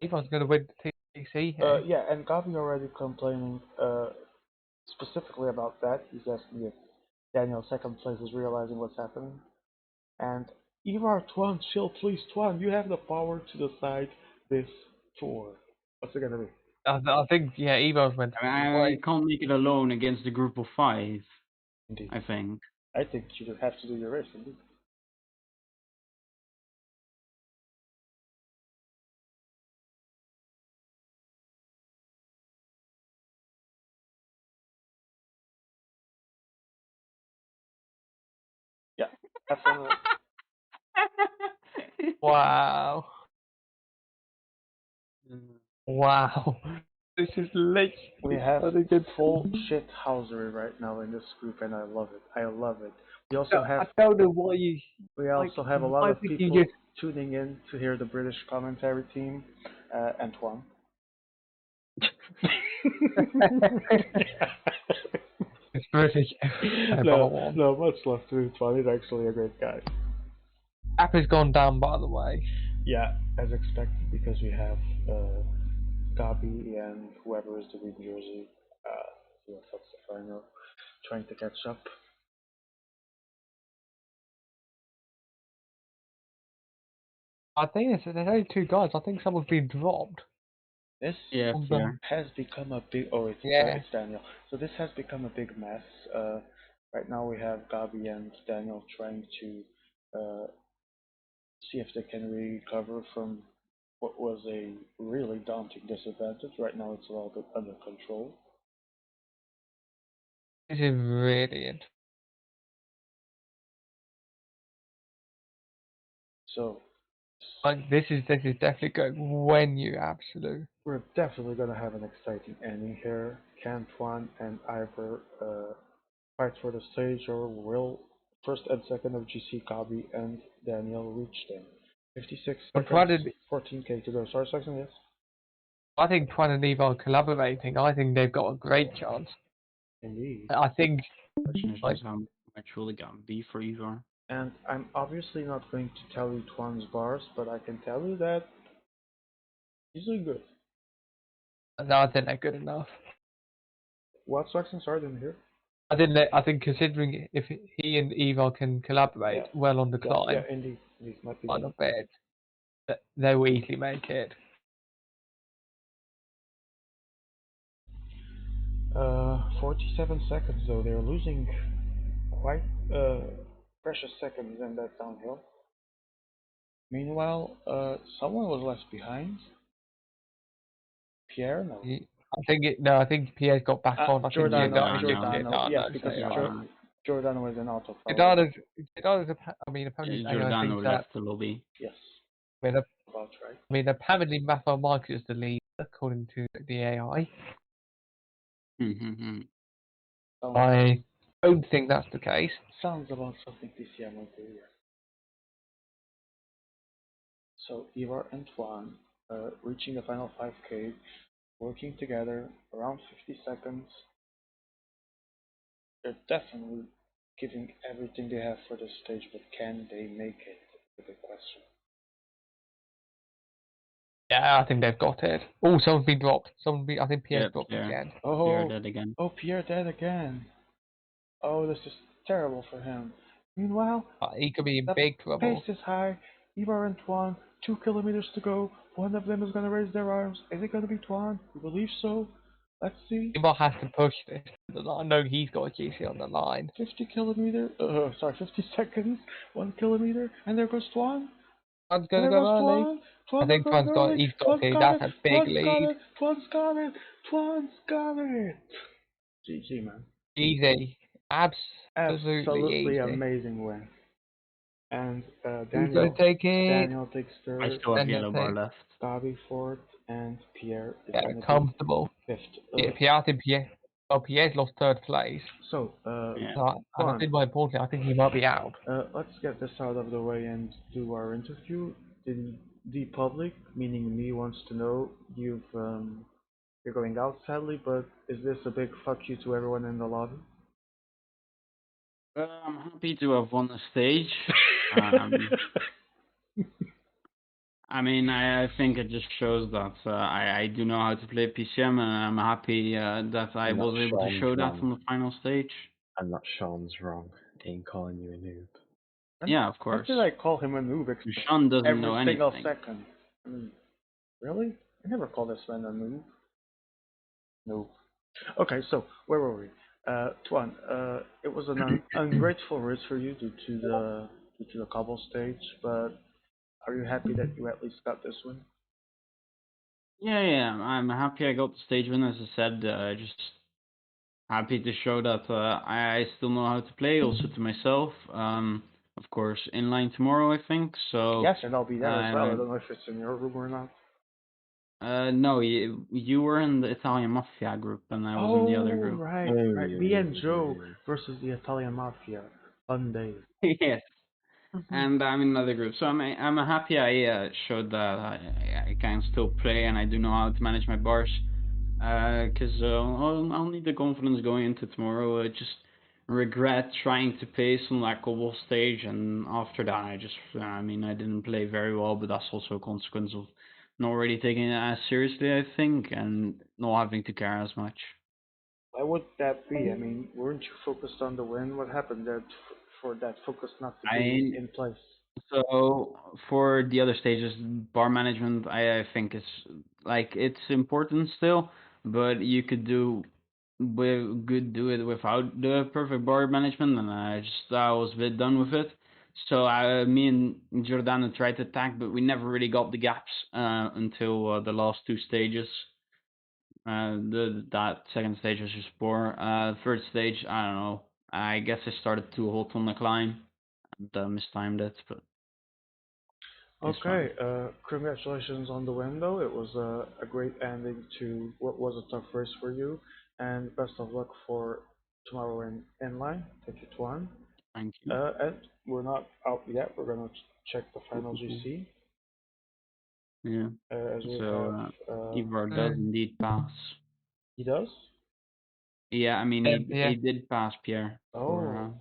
Evar's gonna win the TC here. Yeah, and Gabi already complaining specifically about that. He's asking if Daniel second place is realizing what's happening. And Ivar, Tuan, chill please, Tuan, you have the power to decide this tour. What's it gonna be? I think Evar's went. I mean, I can't make it alone against the group of 5, Indeed. I think. I think you have to do your race, indeed. Yeah, definitely. Wow. Wow. This is late. We have full shit housery right now in this group, and I love it. I love it. We also have. I don't know why you. We also have a lot I of think you people just- tuning in to hear the British commentary team, Antoine. It's British. No, much love to Antoine. He's actually a great guy. App has gone down, by the way. Yeah, as expected, because we have Gabi and whoever is the New Jersey, that's the final, trying to catch up. I think there's only 2 guys. I think someone's been dropped. This fair. has become a big. Oh, it's Daniel. So this has become a big mess. Right now we have Gabi and Daniel trying to see if they can recover from what was a really daunting disadvantage. Right now it's a little bit under control. This is really interesting. So Like this is definitely going when you absolute. we're definitely gonna have an exciting ending here. Can Tuan and Ivor fight for the stage, or will first and second of GC Gabi and Daniel reach them? 56 But seconds, 14k to go. Sorry, Saxon, yes? I think Twan and Eve are collaborating. I think they've got a great chance. Indeed. I think Question is like just how much will it be for Ivar? And I'm obviously not going to tell you Tuan's bars, but I can tell you that he's doing good. no, I think they're good enough. What, Saxon? Sorry, I didn't hear. I think considering if he and Eva can collaborate well on the climb, Yeah, indeed. These might be on a bed, that they will easily make it. 47 seconds though. They're losing quite precious seconds in that downhill. Meanwhile, someone was left behind. Pierre, no. I think Pierre's got back on. I think Giordano, yes, because Giordano. Giordano was an auto foul. Giordano's, I mean, apparently Giordano left the lobby. Yes, I mean, about right. I mean, apparently Rafael Marquez is the lead, according to the AI. I don't think that's the case. Sounds about something PCM would do, yes. So Ivar and Tuan reaching the final 5K, working together around 50 seconds. They're definitely giving everything they have for this stage, but can they make it? The big question. Yeah, I think they've got it. Oh, someone's been dropped. I think Pierre's dropped again. Pierre dead again. Oh, Pierre dead again. Oh, this is terrible for him. Meanwhile, He could be in big trouble. Pace is high. Ivar and Tuan, 2 kilometers to go. One of them is going to raise their arms. Is it going to be Tuan? We believe so. Let's see. Ivar has to push this. I know he's got a GC on the line. 50 seconds. 1 kilometer. And there goes Tuan. Tuan's going to go early. I think Tuan's got it. That's a big lead. Tuan's got it. GG, man. Easy. Absolutely easy. Amazing win. And Daniel takes third. I still have yellow bar left. Bobby fourth, and Pierre is comfortable. Fifth. Pierre's lost third place. So, and I think more importantly, I think he might be out. Let's get this out of the way and do our interview. The public, meaning me, wants to know you're going out sadly, but is this a big fuck you to everyone in the lobby? I'm happy to have won the stage. I mean, I think it just shows that I do know how to play PCM, and I'm happy that I was able to show that on the final stage. And that Sean's wrong in calling you a noob. Yeah, of course. When did I call him a noob? Sean doesn't know anything. Every single second. I mean, really? I never called this man a noob. No. Okay, so where were we? Tuan, it was an ungrateful race for you due to the cobble stage, but are you happy that you at least got this win? Yeah, I'm happy I got the stage win. As I said, just happy to show that I still know how to play, also to myself. Of course, inline tomorrow, I think. So yes, and I'll be there as well. I don't know if it's in your room or not. No, you were in the Italian Mafia group, and I was in the other group. Right. Me and Joe versus the Italian Mafia. Fun day. Yes. And I'm in another group, so I'm happy I showed that I can still play and I do know how to manage my bars. Because I'll need the confidence going into tomorrow. I just regret trying to pace on that cobble stage, and after that I didn't play very well, but that's also a consequence of not really taking it as seriously, I think, and not having to care as much. Why would that be? I mean, weren't you focused on the win? What happened there for that focus not to be in place? So for the other stages, bar management, I think it's important still, but you could do it without the perfect bar management, and I was a bit done with it. So me and Giordano tried to attack, but we never really got the gaps until the last two stages. That second stage was just poor. Third stage, I don't know. I guess I started too hot on the climb and mistimed it, but. Okay, congratulations on the win though. It was a great ending to what was a tough race for you, and best of luck for tomorrow in inline. Thank you, Tuan. Thank you. And we're not out yet. We're gonna check the final GC. Yeah. Ivar does indeed pass. He does? Yeah, I mean he did pass Pierre for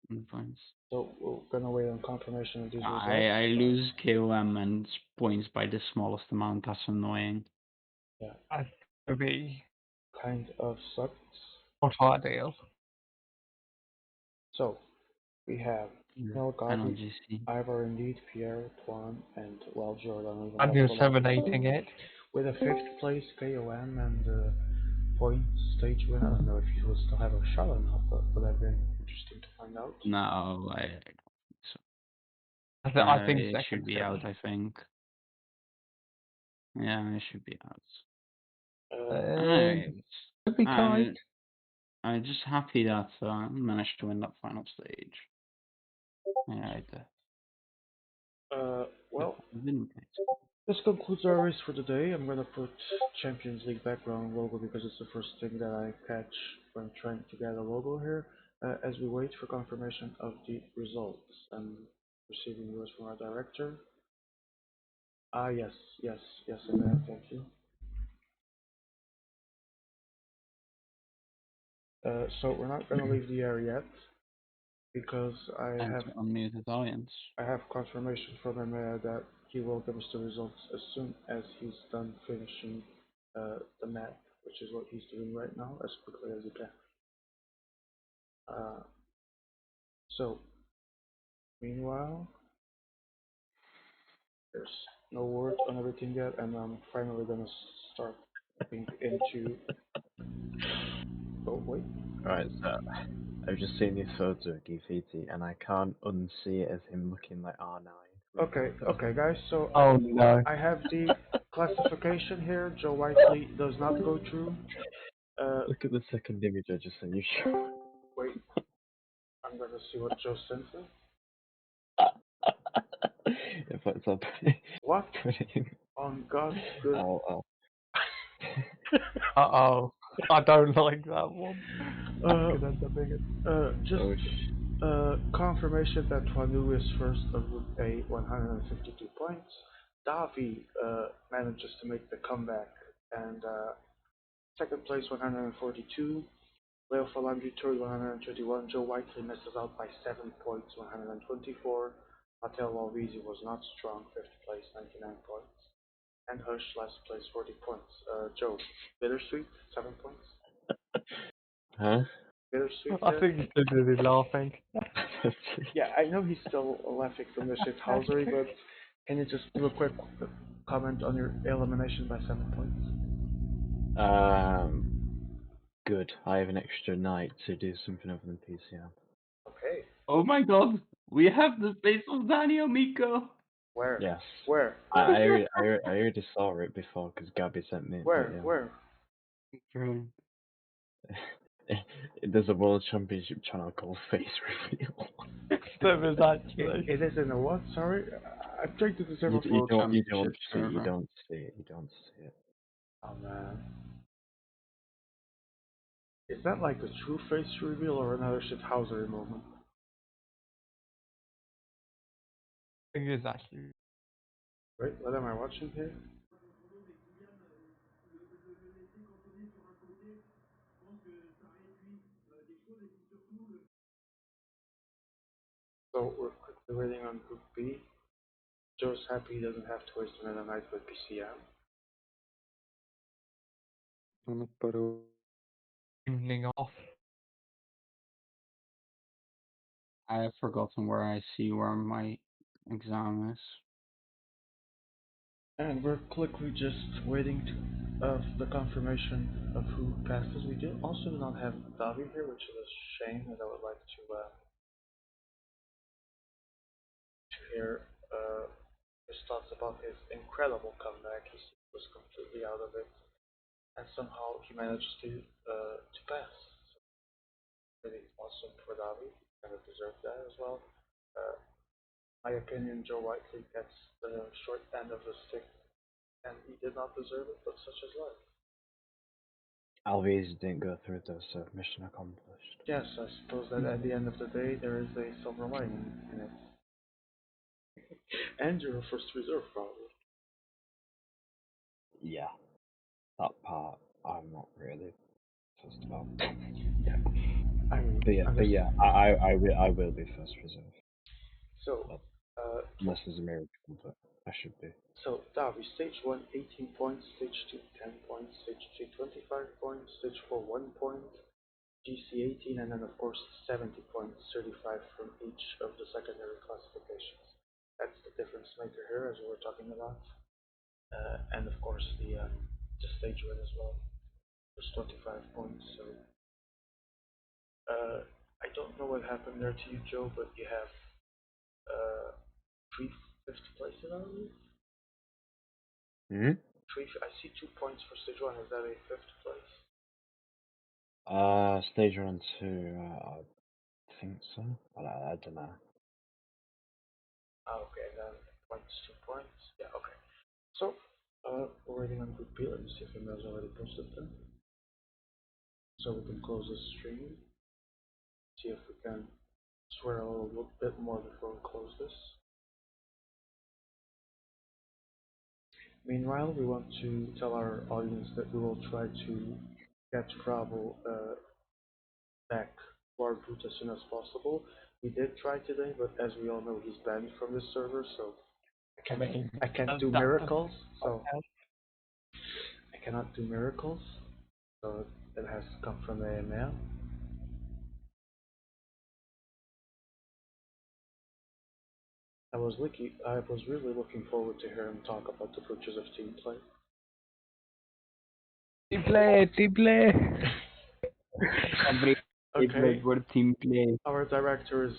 the points. So we're gonna wait on confirmation of these results. I lose KOM and points by the smallest amount. That's annoying. Yeah. That would be kind of sucks. Not ideal. So we have Gabi, Ivar indeed, Pierre, Tuan, and Jordan. I'm disseminating it. With a 5th place KOM and point stage win. I don't know if he will still have a shot or not, but would have been interesting to find find out. No, I don't think so. I think It should second's be good. out, I think. Yeah, it should be out. Could be tight. I'm just happy that I managed to win that final stage. Yeah, Well, I didn't play. this concludes our race for today. I'm gonna put Champions League background logo because it's the first thing that I catch when trying to get a logo here. As we wait for confirmation of the results, I'm receiving yours from our director. Yes, yes, yes, I have. Thank you. So we're not gonna leave the air yet because I And have to unmuted audience. confirmation from him that he will give us the results as soon as he's done finishing the map, which is what he's doing right now, as quickly as he can. So, meanwhile, there's no word on everything yet, and I'm finally gonna start looking into. Oh wait. Alright, so I've just seen this photo of Gifiti and I can't unsee it as him looking like R9. Okay, okay, guys. So Oh no. I have the classification here. Joe Whiteley does not go through. Look at the second image I just sent you. Wait, I'm gonna see what Joe sent me. In fact, I'll What? put it in. On God's good. I'll Uh-oh. I don't like that one. Could end up being Just Oh, confirmation that Twanu is first of Group A, 152 points. Davi manages to make the comeback and second place, 142. Leo Falandri third, 121. Joe Whiteley misses out by 7 points, 124. Matteo Alvisi was not strong, fifth place, 99 points. And Hush last place, 40 points. Joe, bittersweet, 7 points. huh? Bittersweet. I think he's still gonna be laughing. Yeah, I know he's still laughing from the shithousery, but can you just do a quick comment on your elimination by 7 points? Good. I have an extra night to do something other than PCM. Okay. Oh my god, we have the face of Daniel Miko. Where? Yes. Where? I already saw it before because Gabby sent me. Where? But yeah. Where? Brilliant. There's a World Championship channel called Face Reveal. There is actually. It is in a what? Sorry, I'm trying to deserve a You don't see server. you don't see it. Oh man. Is that like a true face reveal or another shithousery moment? I think it is actually. Wait, what am I watching here? So we're quickly waiting on Group B. Joe's happy he doesn't have to waste another night with PCM. Evening off. I have forgotten where I see where my exam is. And we're quickly just waiting of the confirmation of who passes. We do also not have Davi here, which is a shame, and I would like to hear his thoughts about his incredible comeback. He was completely out of it, and somehow he managed to pass. So really awesome for Davi. Kind of deserved that as well. Uh, my opinion, Joe Whiteley gets the short end of the stick, and he did not deserve it, but such is life. Alves didn't go through though, so mission accomplished. Yes, I suppose that at the end of the day, there is a silver lining in it. And you're a first reserve, probably. Yeah, that part I'm not really fussed about. Yeah. I mean, But yeah, I will be first reserve. So, Unless there's a miracle, but I should be. so Davi, stage 1, 18 points, stage 2, 10 points, stage 3, 25 points, stage 4, 1 point, GC 18, and then of course 70 points, 35 from each of the secondary classifications. That's the difference maker here, as we were talking about. And of course the stage win as well. There's 25 points, so I don't know what happened there to you, Joe, but you have three fifth places, I believe. Hmm? I see 2 points for stage one. Is that a fifth place? Stage 1 and 2, I think so. I don't know. Okay, then points, 2 points. Yeah, okay. So, we're waiting on Group B. Let me see if email's already posted then. So we can close the stream. See if we can swear a little bit more before we close this. Meanwhile, we want to tell our audience that we will try to get Bravo back to our boot as soon as possible. We did try today, but as we all know, he's banned from this server, so I can't do miracles. So I cannot do miracles. So it has to come from the AML. I was really looking forward to hear him talk about the virtues of team play. Team play. Every Okay, word team play. our director is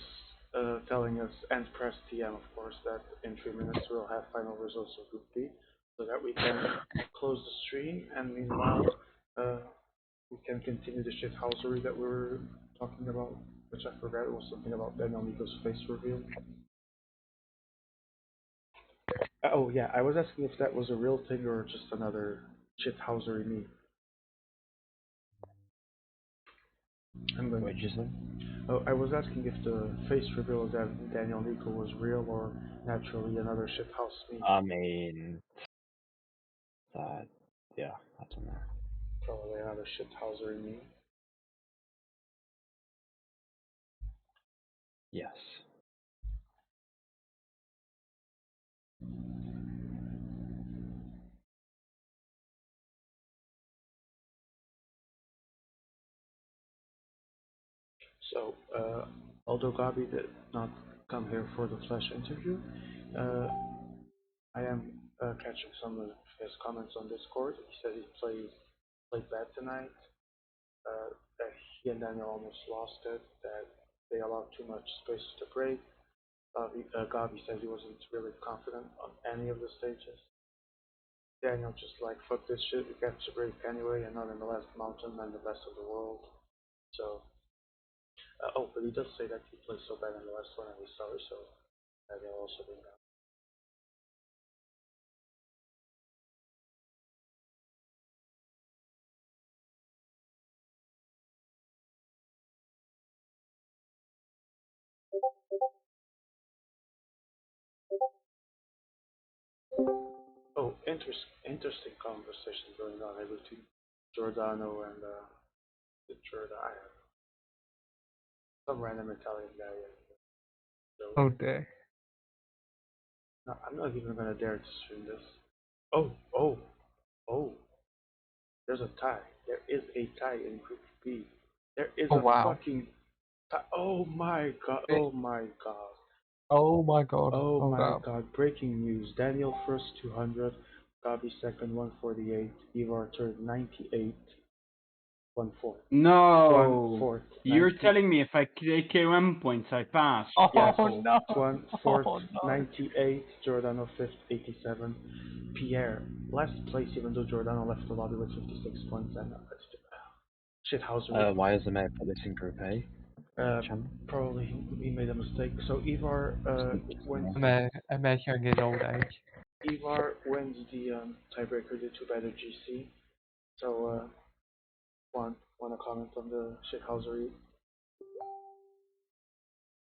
telling us, and press TM of course, that in 3 minutes we'll have final results of Group B, so that we can close the stream, and meanwhile we can continue the shithousery that we were talking about, which I forgot. It was something about Daniel Nico's face reveal. Oh yeah, I was asking if that was a real thing or just another shithousery meme. I'm going. What did you say? Oh, I was asking if the face reveal of Daniel Nico was real or naturally another shithouse meme. I mean, yeah, I don't know. Probably another shithousery meme. Yes. So, although Gabi did not come here for the Flash interview, uh, I am catching some of his comments on Discord. He said he played bad tonight, that he and Daniel almost lost it, that they allowed too much space to break. Gabi said he wasn't really confident on any of the stages. Daniel just like, fuck this shit, we got to break anyway, and not in the last mountain and the best of the world. So, oh, but he does say that he played so bad in the last one and he's sorry, so they'll also bring that. Oh, interesting conversation going on here between Giordano and Giordano, some random Italian guy. Oh dear. No, I'm not even gonna dare to stream this. Oh, oh, oh! There's a tie. There is a tie in Group B. There is Oh a wow. fucking tie. Oh my god! Oh my god! Oh my god. Oh Hold my up. god! Breaking news: Daniel first 200, Gabi second 148, Ivar third 98, 1-4. No, 1-4. you're telling me if I take KOM points, I pass. Oh Yes. no. 1-4, Oh no. 98, Giordano fifth 87, Pierre last place even though Giordano left the lobby with 56 points and shithousery. Why has the mayor put this in Group A? Channel? Probably he made a mistake. So Ivar wins. I'm measuring his old age. Ivar wins the tiebreaker due to better GC. So want to comment on the shithousery?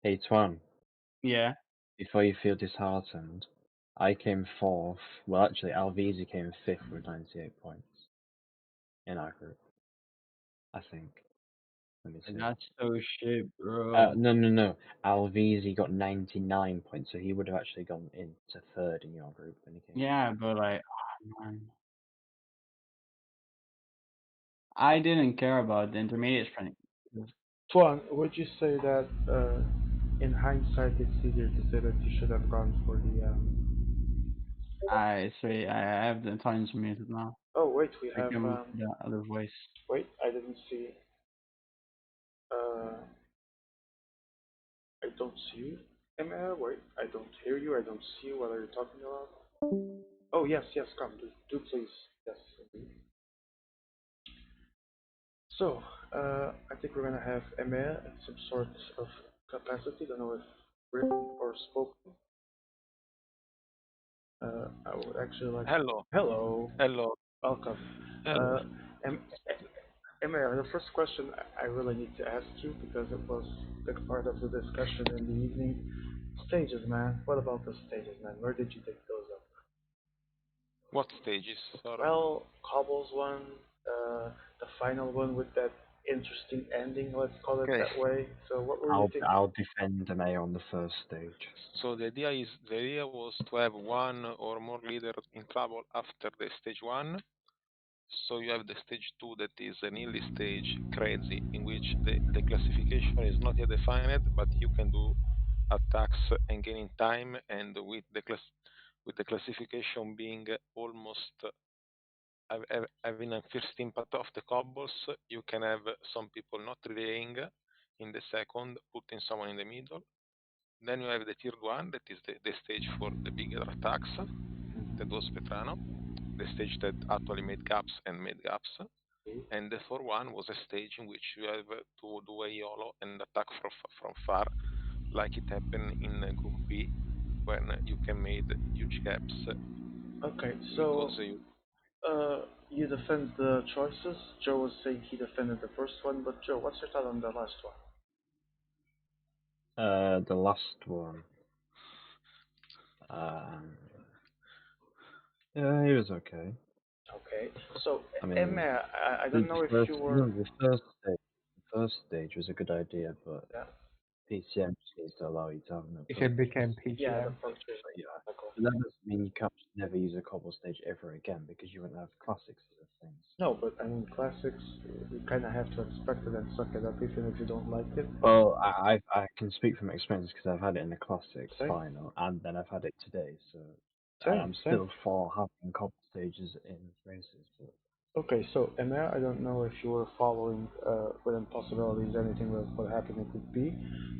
Hey, Twan, Yeah. before you feel disheartened, I came fourth. Well, actually, Alvisi came fifth with 98 points in our group, I think. Let me see. That's so shit, bro. No. Alvisi got 99 points, so he would have actually gone into third in your group when he came. Yeah, but like, oh, man. I didn't care about the intermediate sprint. Tuan, would you say that in hindsight it's easier to say that you should have gone for the I say I have the times muted now. Oh wait, we I have can move to the other voice. wait, I didn't see I don't see you. Wait, I don't hear you. I don't see you. What are you talking about? Oh, yes, yes, come, do please. Yes, indeed. So, I think we're gonna have Emma at some sort of capacity. Don't know if written or spoken. I would actually like. Hello, Hello, hello, welcome. hello. Uh, em, Emma, the first question I really need to ask you because it was a big part of the discussion in the evening. Stages, man. What about the stages, man? Where did you take those up? What stages? Sorry. Well, Cobble's one, the final one with that interesting ending, let's call it Okay. that way. So what were you I'll thinking? I'll defend MA on the first stage. So the idea was to have one or more leader in trouble after the stage one. So you have the stage two that is an early stage, crazy, in which the classification is not yet defined, but you can do attacks and gaining time, and with the classification being almost having a first impact of the cobbles, you can have some people not relaying in the second, putting someone in the middle. Then you have the tier one, that is the stage for the bigger attacks, that was Petrano, the stage that actually made gaps and made gaps. And the 4-1 was a stage in which you have to do a YOLO and attack from far, like it happened in Group B, when you can make huge gaps Okay, so because you. you defend the choices. Joe was saying he defended the first one, but Joe, what's your thought on the last one? The last one. Um, yeah, he was okay. Okay, so I mean, Emma, I the don't know if first you were. no, the first stage was a good idea, but Yeah, PCM just needs to allow you to have no It should privileges. become yeah, the PCM. punctures. But yeah, Michael. but that doesn't mean you can't just never use a cobble stage ever again because you won't have classics as a thing. No, but I mean classics. You kind of have to expect it and suck it up, even if you don't like it. Well, I can speak from experience because I've had it in the classics Same, final and then I've had it today. So, and same, I'm same. still for having cobble stages in races. But Okay, so Emma, I don't know if you were following within possibilities anything with what happened in Group B.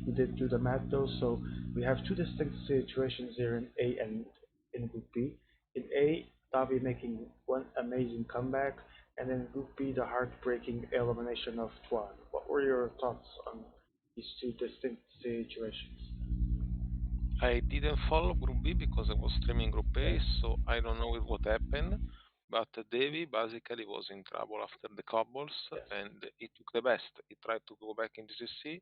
You did do the math though, so we have two distinct situations here in A and in Group B. In A, Davi making one amazing comeback, and in Group B, the heartbreaking elimination of Tuan. What were your thoughts on these two distinct situations? I didn't follow Group B because I was streaming Group A, Okay. so I don't know what happened. But Devi basically was in trouble after the cobbles, Yes. and he took the best. He tried to go back into CC,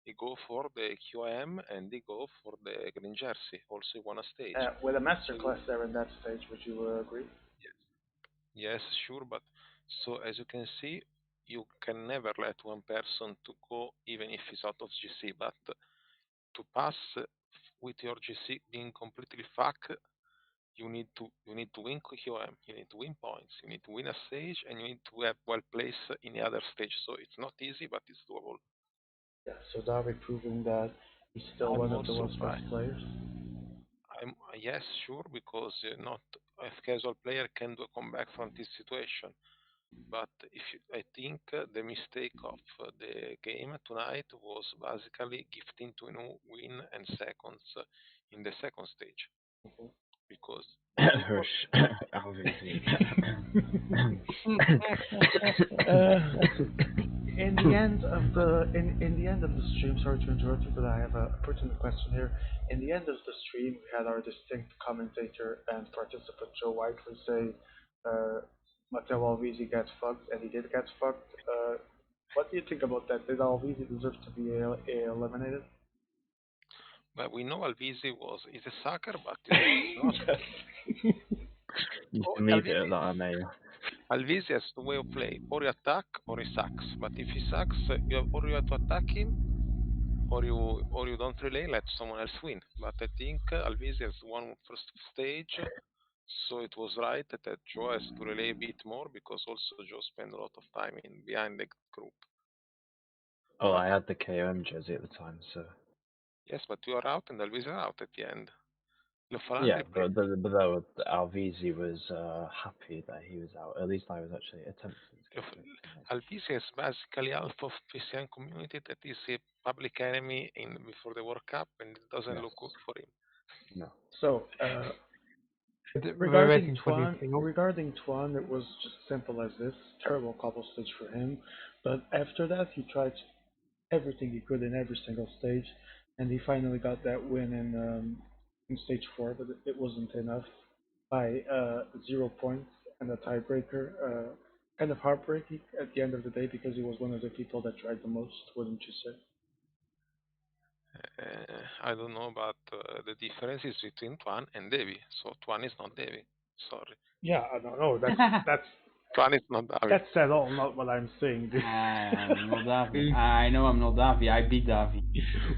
he go for the QM, and he go for the green jersey. Also, he won a stage. With a So masterclass there in that stage, would you agree? yes, yes, sure. But so as you can see, you can never let one person to go even if he's out of GC. But to pass with your GC being completely fucked, you need to win QM, you need to win points, you need to win a stage, and you need to have well placed in the other stage. So it's not easy, but it's doable. Yeah, so Davi proving that he's still I'm one of the also world's I, best players. I'm yes sure because not a casual player can do a comeback from this situation. But I think the mistake of the game tonight was basically gifting to win and seconds in the second stage Mhm. because if it was Hush, obviously. Uh, in the end of in the end of the stream, sorry to interrupt you, but I have a pertinent question here. In the end of the stream, we had our distinct commentator and participant Joe Whiteley say, Matteo Alvisi gets fucked, and he did get fucked. What do you think about that? Did Alvisi deserve to be eliminated? but we know Alvisi is a sucker, but he's not. Yes. You Oh, can leave it at Alvisi, that, MA. Alvisi has two way of play: or you attack, or he sucks. But if he sucks, or you have to attack him, or you don't relay, let someone else win. But I think Alvisi has won first stage, so it was right that Joe has to relay a bit more because also Joe spent a lot of time in behind the group. Oh, But I had the KOM jersey at the time, so yes, but you are out and Alvisi are out at the end. Yeah, but though Alvisi was happy that he was out. At least I was actually attempting to get it. Alvisi is basically half of PCM community that is a public enemy before the World Cup, and it doesn't look good for him. No. So, We're waiting for the appeal. regarding Tuan, it was just simple as this. Terrible couple stage for him. But after that, he tried everything he could in every single stage, and he finally got that win in stage 4, but it wasn't enough by 0 points and a tiebreaker. Kind of heartbreaking at the end of the day because he was one of the people that tried the most, wouldn't you say? I don't know, but the difference is between Tuan and Devi. So Tuan is not Devi. Sorry. Yeah, I don't know. That's Tuan is not Davi. that's at all not what I'm saying. I'm not Davi. I know I'm not Davi. I beat Davi.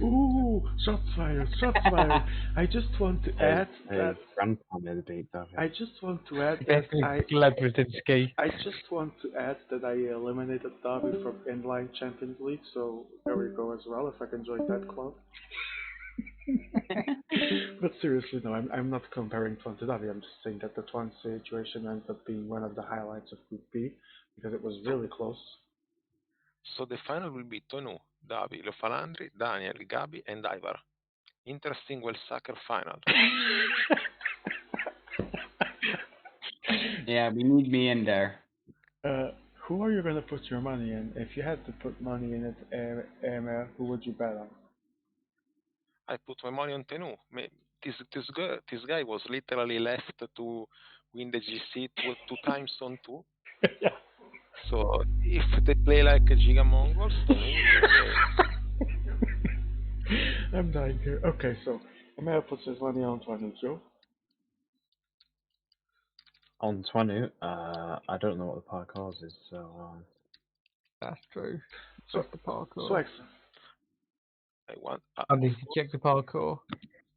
Ooh, shots fired, shots fired. I just want to add that grandpa made beat Davi. I just want to add that Basically, Gleb Brzezinski. I just want to add that I eliminated Davi from inline Champions League, so there we go as well. If I can join that club. But seriously, no, I'm not comparing Twan to Davi. I'm just saying that the Twan situation ends up being one of the highlights of Group B because it was really close. So the final will be Tonu, Davi, Lo Falandri, Daniel, Gabi, and Ivar. Interesting well soccer final. Yeah, we need me in there. Who are you going to put your money in? If you had to put money in it, Emir, who would you bet on? I put my money on Tenu. This guy was literally left to win the GC two times on 2. Yeah. So if they play like a Giga Mongols, Tenu will win the game. I'm dying here. Okay, so Emir puts his money on Twan, Joe. On Twanu, I don't know what the parkour is, so. That's true. So, What's the parkour? Swax. I need to check the parkour.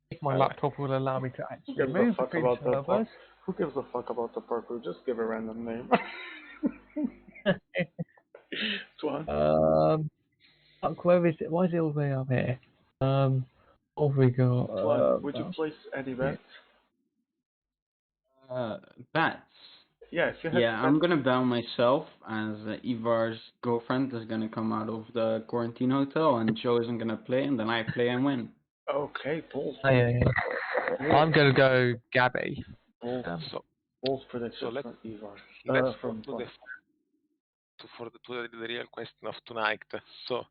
If my laptop will allow me to actually move between servers. Who gives a fuck about the parkour? Just give a random name. Twan. Fuck, where is it? Why is it all the way up here? What have we got? Twan, would you place any bets? Bets. Yeah, if you had I'm gonna bet on myself as Ivar's girlfriend is gonna come out of the quarantine hotel and Joe isn't gonna play, and then I play and win. Okay, bold. Yeah. I'm gonna go Gabby. Bold prediction So from Ivar. Let's From go to the real question of tonight. So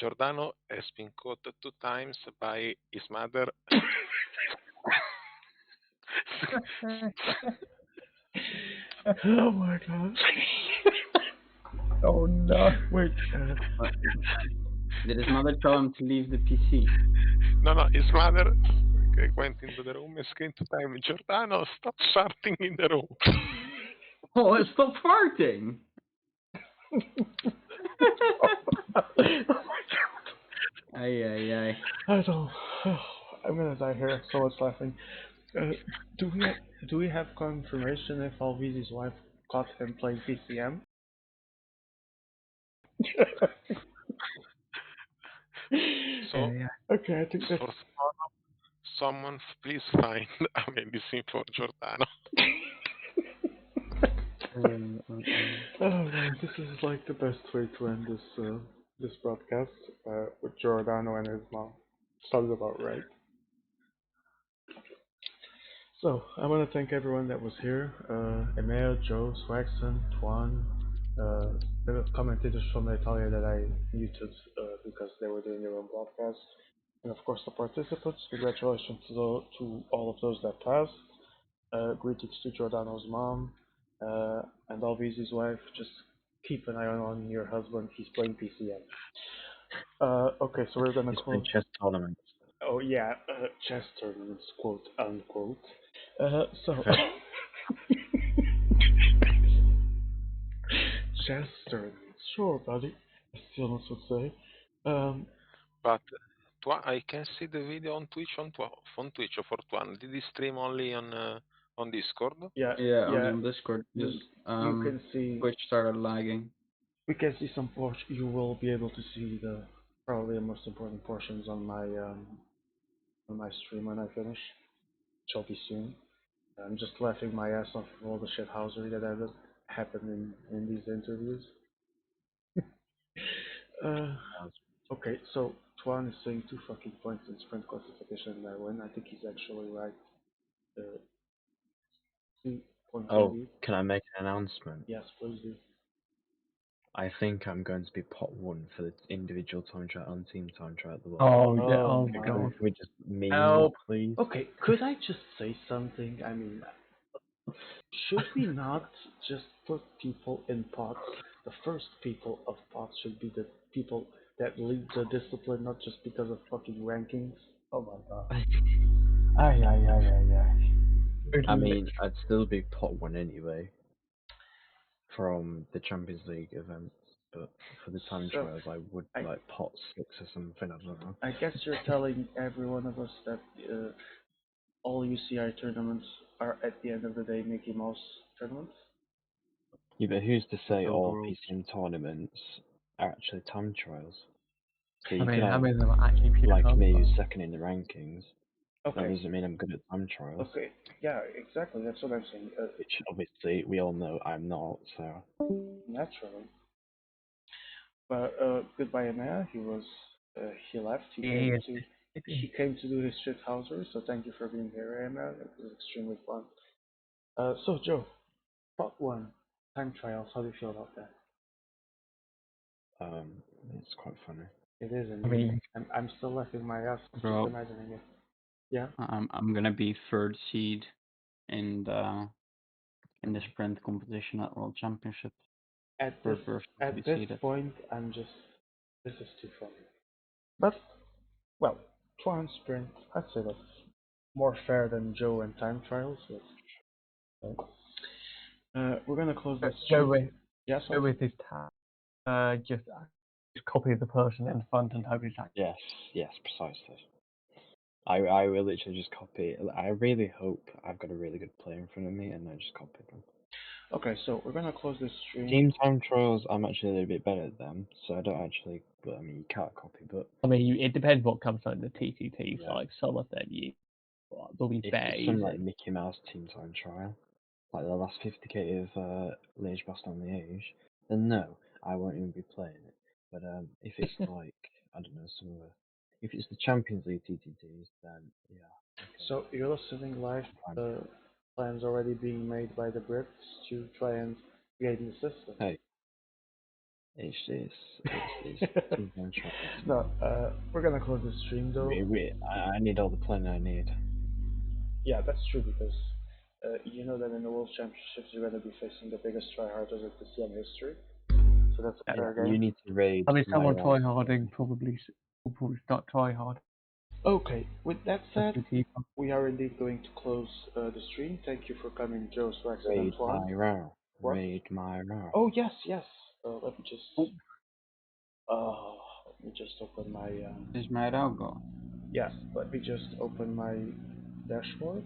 Giordano has been caught 2 times by his mother. Oh my god. Oh no. Wait. Did his mother tell him to leave the PC? No, his mother went into the room and screamed 2 times, Giordano, stop farting in the room. Oh, stop farting! Ay. I don't. I'm gonna die here. So much laughing. Do we have confirmation if Alvisi's wife caught him playing PCM? So, okay, I think that's... Someone please find a medicine for Giordano. Oh man, this is like the best way to end this broadcast with Giordano and his mom. Sounds about right. So, I want to thank everyone that was here. Emil, Joe, Swaxon, Tuan, the commentators from Italia that I muted because they were doing their own broadcast. And of course the participants. Congratulations to all of those that passed. Greetings to Giordano's mom and Alvisi's wife. Just keep an eye on your husband. He's playing PCM. Okay, so we're gonna He's close. playing chess tournaments. Oh yeah, chess tournaments, quote unquote. Chess tournaments, sure, buddy. As Jonas would say. But I can see the video on Twitch on Twitch for Tuan. Did he stream only on Discord? Yeah, only on Discord. You can see. Twitch started lagging. We can see some You will be able to see probably the most important portions on my on my stream when I finish, which will be soon. I'm just laughing my ass off of all the shithousery that happened in these interviews. uh, okay, so Tuan is saying 2 fucking points in sprint classification and I win. I think he's actually right. 2 points Oh, indeed. can I make an announcement? Yes, please do. I think I'm going to be pot 1 for the individual time trial and team time trial at the Oh, World. yeah, Oh oh my. Can god. we just meme Help. that, please? Okay, could I just say something? I mean, should we not just put people in pots? The first people of pots should be the people that lead the discipline, not just because of fucking rankings. Oh my god. Ay, ay, ay, ay, ay. I mean, I'd still be pot 1 anyway from the Champions League events, but for the time So, trials, I would I- like pot 6 or something. I don't know. I guess you're telling every one of us that all UCI tournaments are at the end of the day Mickey Mouse tournaments? Yeah, but who's to say Dog all rules. PCM tournaments are actually time trials? So I you mean, could how have, many of them are actually pure like time me, who's trials? second in the rankings. That Okay, doesn't mean I'm good at time trials. okay, yeah, exactly. That's what I'm saying. Which obviously we all know I'm not, so. Naturally. But goodbye, Anaya. He left. Yeah. He came to do his shit housery. So thank you for being here, Anaya. It was extremely fun. So Joe, part 1, time trials. How do you feel about that? It's quite funny. It is I indeed. mean, I'm still laughing my ass off just Bro, imagining it. Yeah. I'm gonna be third seed in the sprint competition at World Championships. At this Third person to at be this seeded. point, this is too funny. But well, Twan sprint. I'd say that's more fair than Joe and time trials. But, we're gonna close this. go with, Yes. go with his tab. Just copy the person in front and hope it's actually. Yes, precisely. I will literally just copy it. I really hope I've got a really good player in front of me and I just copy them. Okay, so we're gonna close this stream. Team time trials, I'm actually a little bit better at them, so I don't actually. But I mean, you can't copy. But I mean, it depends what comes on the TTTs. Yeah. Like some of them, they'll be if better. it's some like Mickey Mouse team time trial, like the last 50k of Liège Bastogne Liège, then no, I won't even be playing it. But if it's like I don't know some other, if it's the Champions League TTTs, then yeah. Okay. So you're listening live. Fine. Plans already being made by the Brits to try and game the system. Hey, it's team time trials. No, we're gonna close the stream though. I need all the planning I need. Yeah, that's true because you know that in the World Championships you're gonna be facing the biggest tryharders of PCM history. So that's a fair You game. need to raid. I mean, my someone try rank. harding will probably start try hard. Okay, with that said, SVT. we are indeed going to close the stream. Thank you for coming, Joe, Swax, and Raid Antoine. my row. What? Raid my row. Oh yes, yes. Let me just. Let me just open my. Is my route going? Yes, let me just open my dashboard.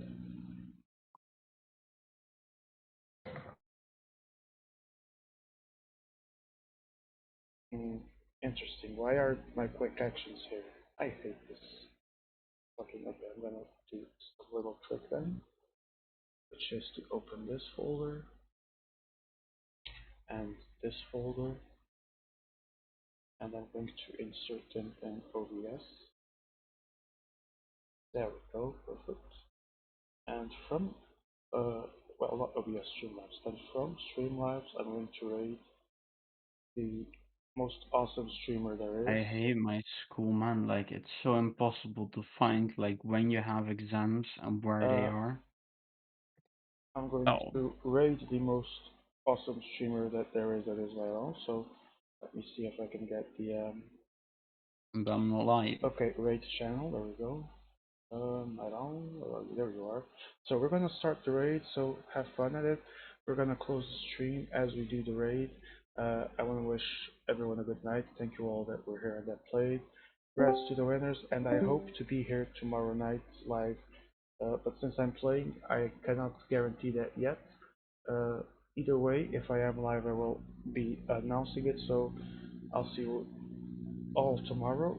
Interesting. Why are my quick actions here? I hate this. Fucking okay, I'm gonna do a little trick then, which is to open this folder and this folder, and I'm going to insert them in OBS. There we go, perfect. And from, well, not OBS Streamlabs, then from Streamlabs, I'm going to rate the most awesome streamer there is. I hate my school, man. Like, it's so impossible to find, like, when you have exams and where they are. I'm going to rate the most awesome streamer that there is that is my own. So let me see if I can get the But I'm not lying. okay, rate channel. There we go. I don't. There you are. So we're gonna start the raid. So have fun at it. We're gonna close the stream as we do the raid. I want to wish everyone a good night. Thank you all that were here and that played. Congrats to the winners, and I hope to be here tomorrow night live. But since I'm playing, I cannot guarantee that yet. Either way, if I am live, I will be announcing it. So I'll see you all tomorrow.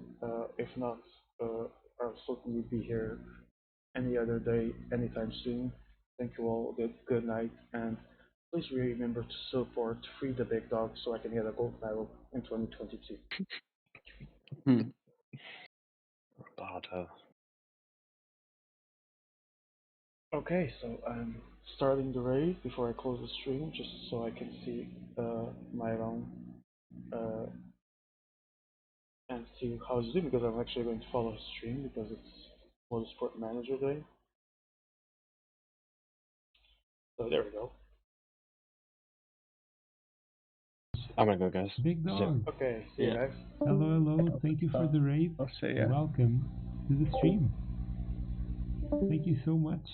If not, I'll certainly be here any other day, anytime soon. Thank you all. Good night, and please remember to support Free the Big Dog so I can get a gold medal in 2022. Hmm. Roberto. Okay, so I'm starting the raid before I close the stream, just so I can see my own and see how it's doing, because I'm actually going to follow his stream because it's Motorsport Manager Day. So there we go. I'm gonna go, guys. Big dog. Okay, see you guys. Hello, hello. Thank you for the raid. I'll see ya. Welcome to the stream. Thank you so much.